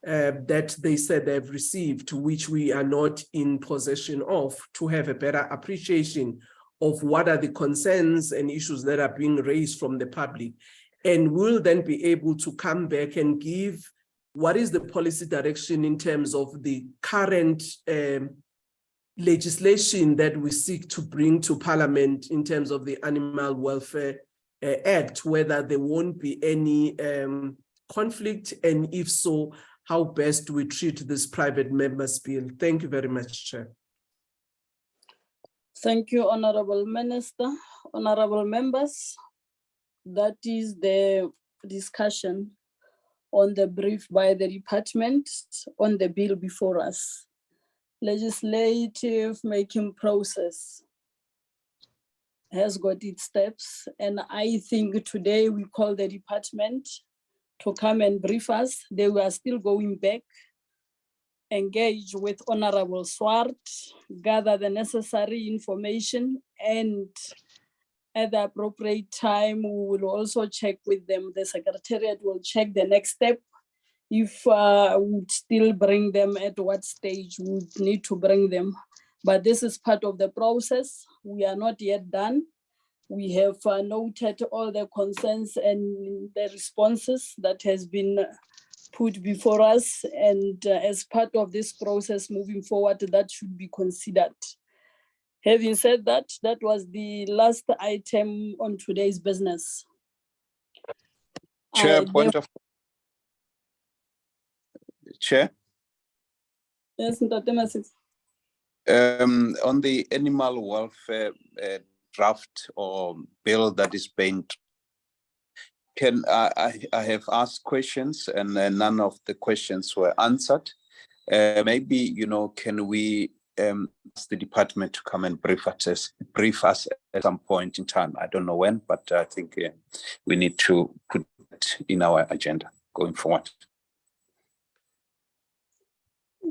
that they said they've received, which we are not in possession of, to have a better appreciation of what are the concerns and issues that are being raised from the public. And we'll then be able to come back and give what is the policy direction in terms of the current legislation that we seek to bring to Parliament in terms of the Animal Welfare Act, whether there won't be any conflict, and if so, how best we treat this private members bill. Thank you very much, Chair. Thank you, Honorable Minister. Honorable members, that is the discussion on the brief by the department on the bill before us. Legislative making process has got its steps, and I think today we call the department to come and brief us. They were still going back, engage with Honorable Swart, gather the necessary information, and at the appropriate time, we will also check with them. The Secretariat will check the next step. If we would still bring them, at what stage we would need to bring them. But this is part of the process. We are not yet done. We have noted all the concerns and the responses that has been put before us. And as part of this process moving forward, that should be considered. Having said that, that was the last item on today's business. Chair, point of Chair. Yes, Mr. Masisi. On the animal welfare draft or bill that is being, I have asked questions and none of the questions were answered. Maybe, can we ask the department to come and brief us at some point in time? I don't know when, but I think we need to put it in our agenda going forward.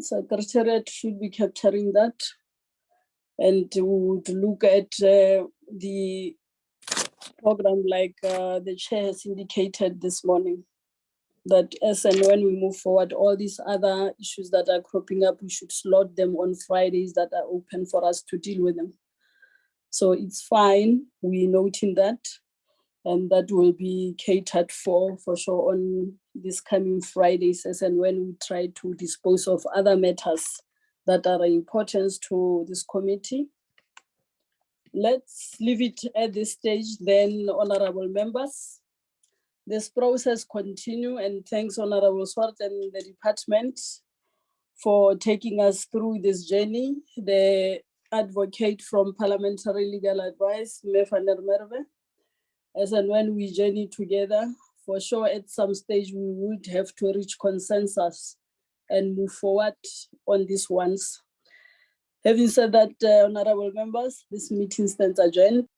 Secretariat should be capturing that, and we would look at the program like the chair has indicated this morning, that as and when we move forward, all these other issues that are cropping up, we should slot them on Fridays that are open for us to deal with them. So it's fine, we're noting that, and that will be catered for sure on this coming Fridays, as and when we try to dispose of other matters that are important to this committee. Let's leave it at this stage then, honorable members. This process continue, and thanks Honorable Swart and the department for taking us through this journey. The advocate from Parliamentary Legal Advice, Mefaner Merve, as and when we journey together, for sure at some stage we would have to reach consensus and move forward on these ones. Having said that, honorable members, this meeting stands adjourned.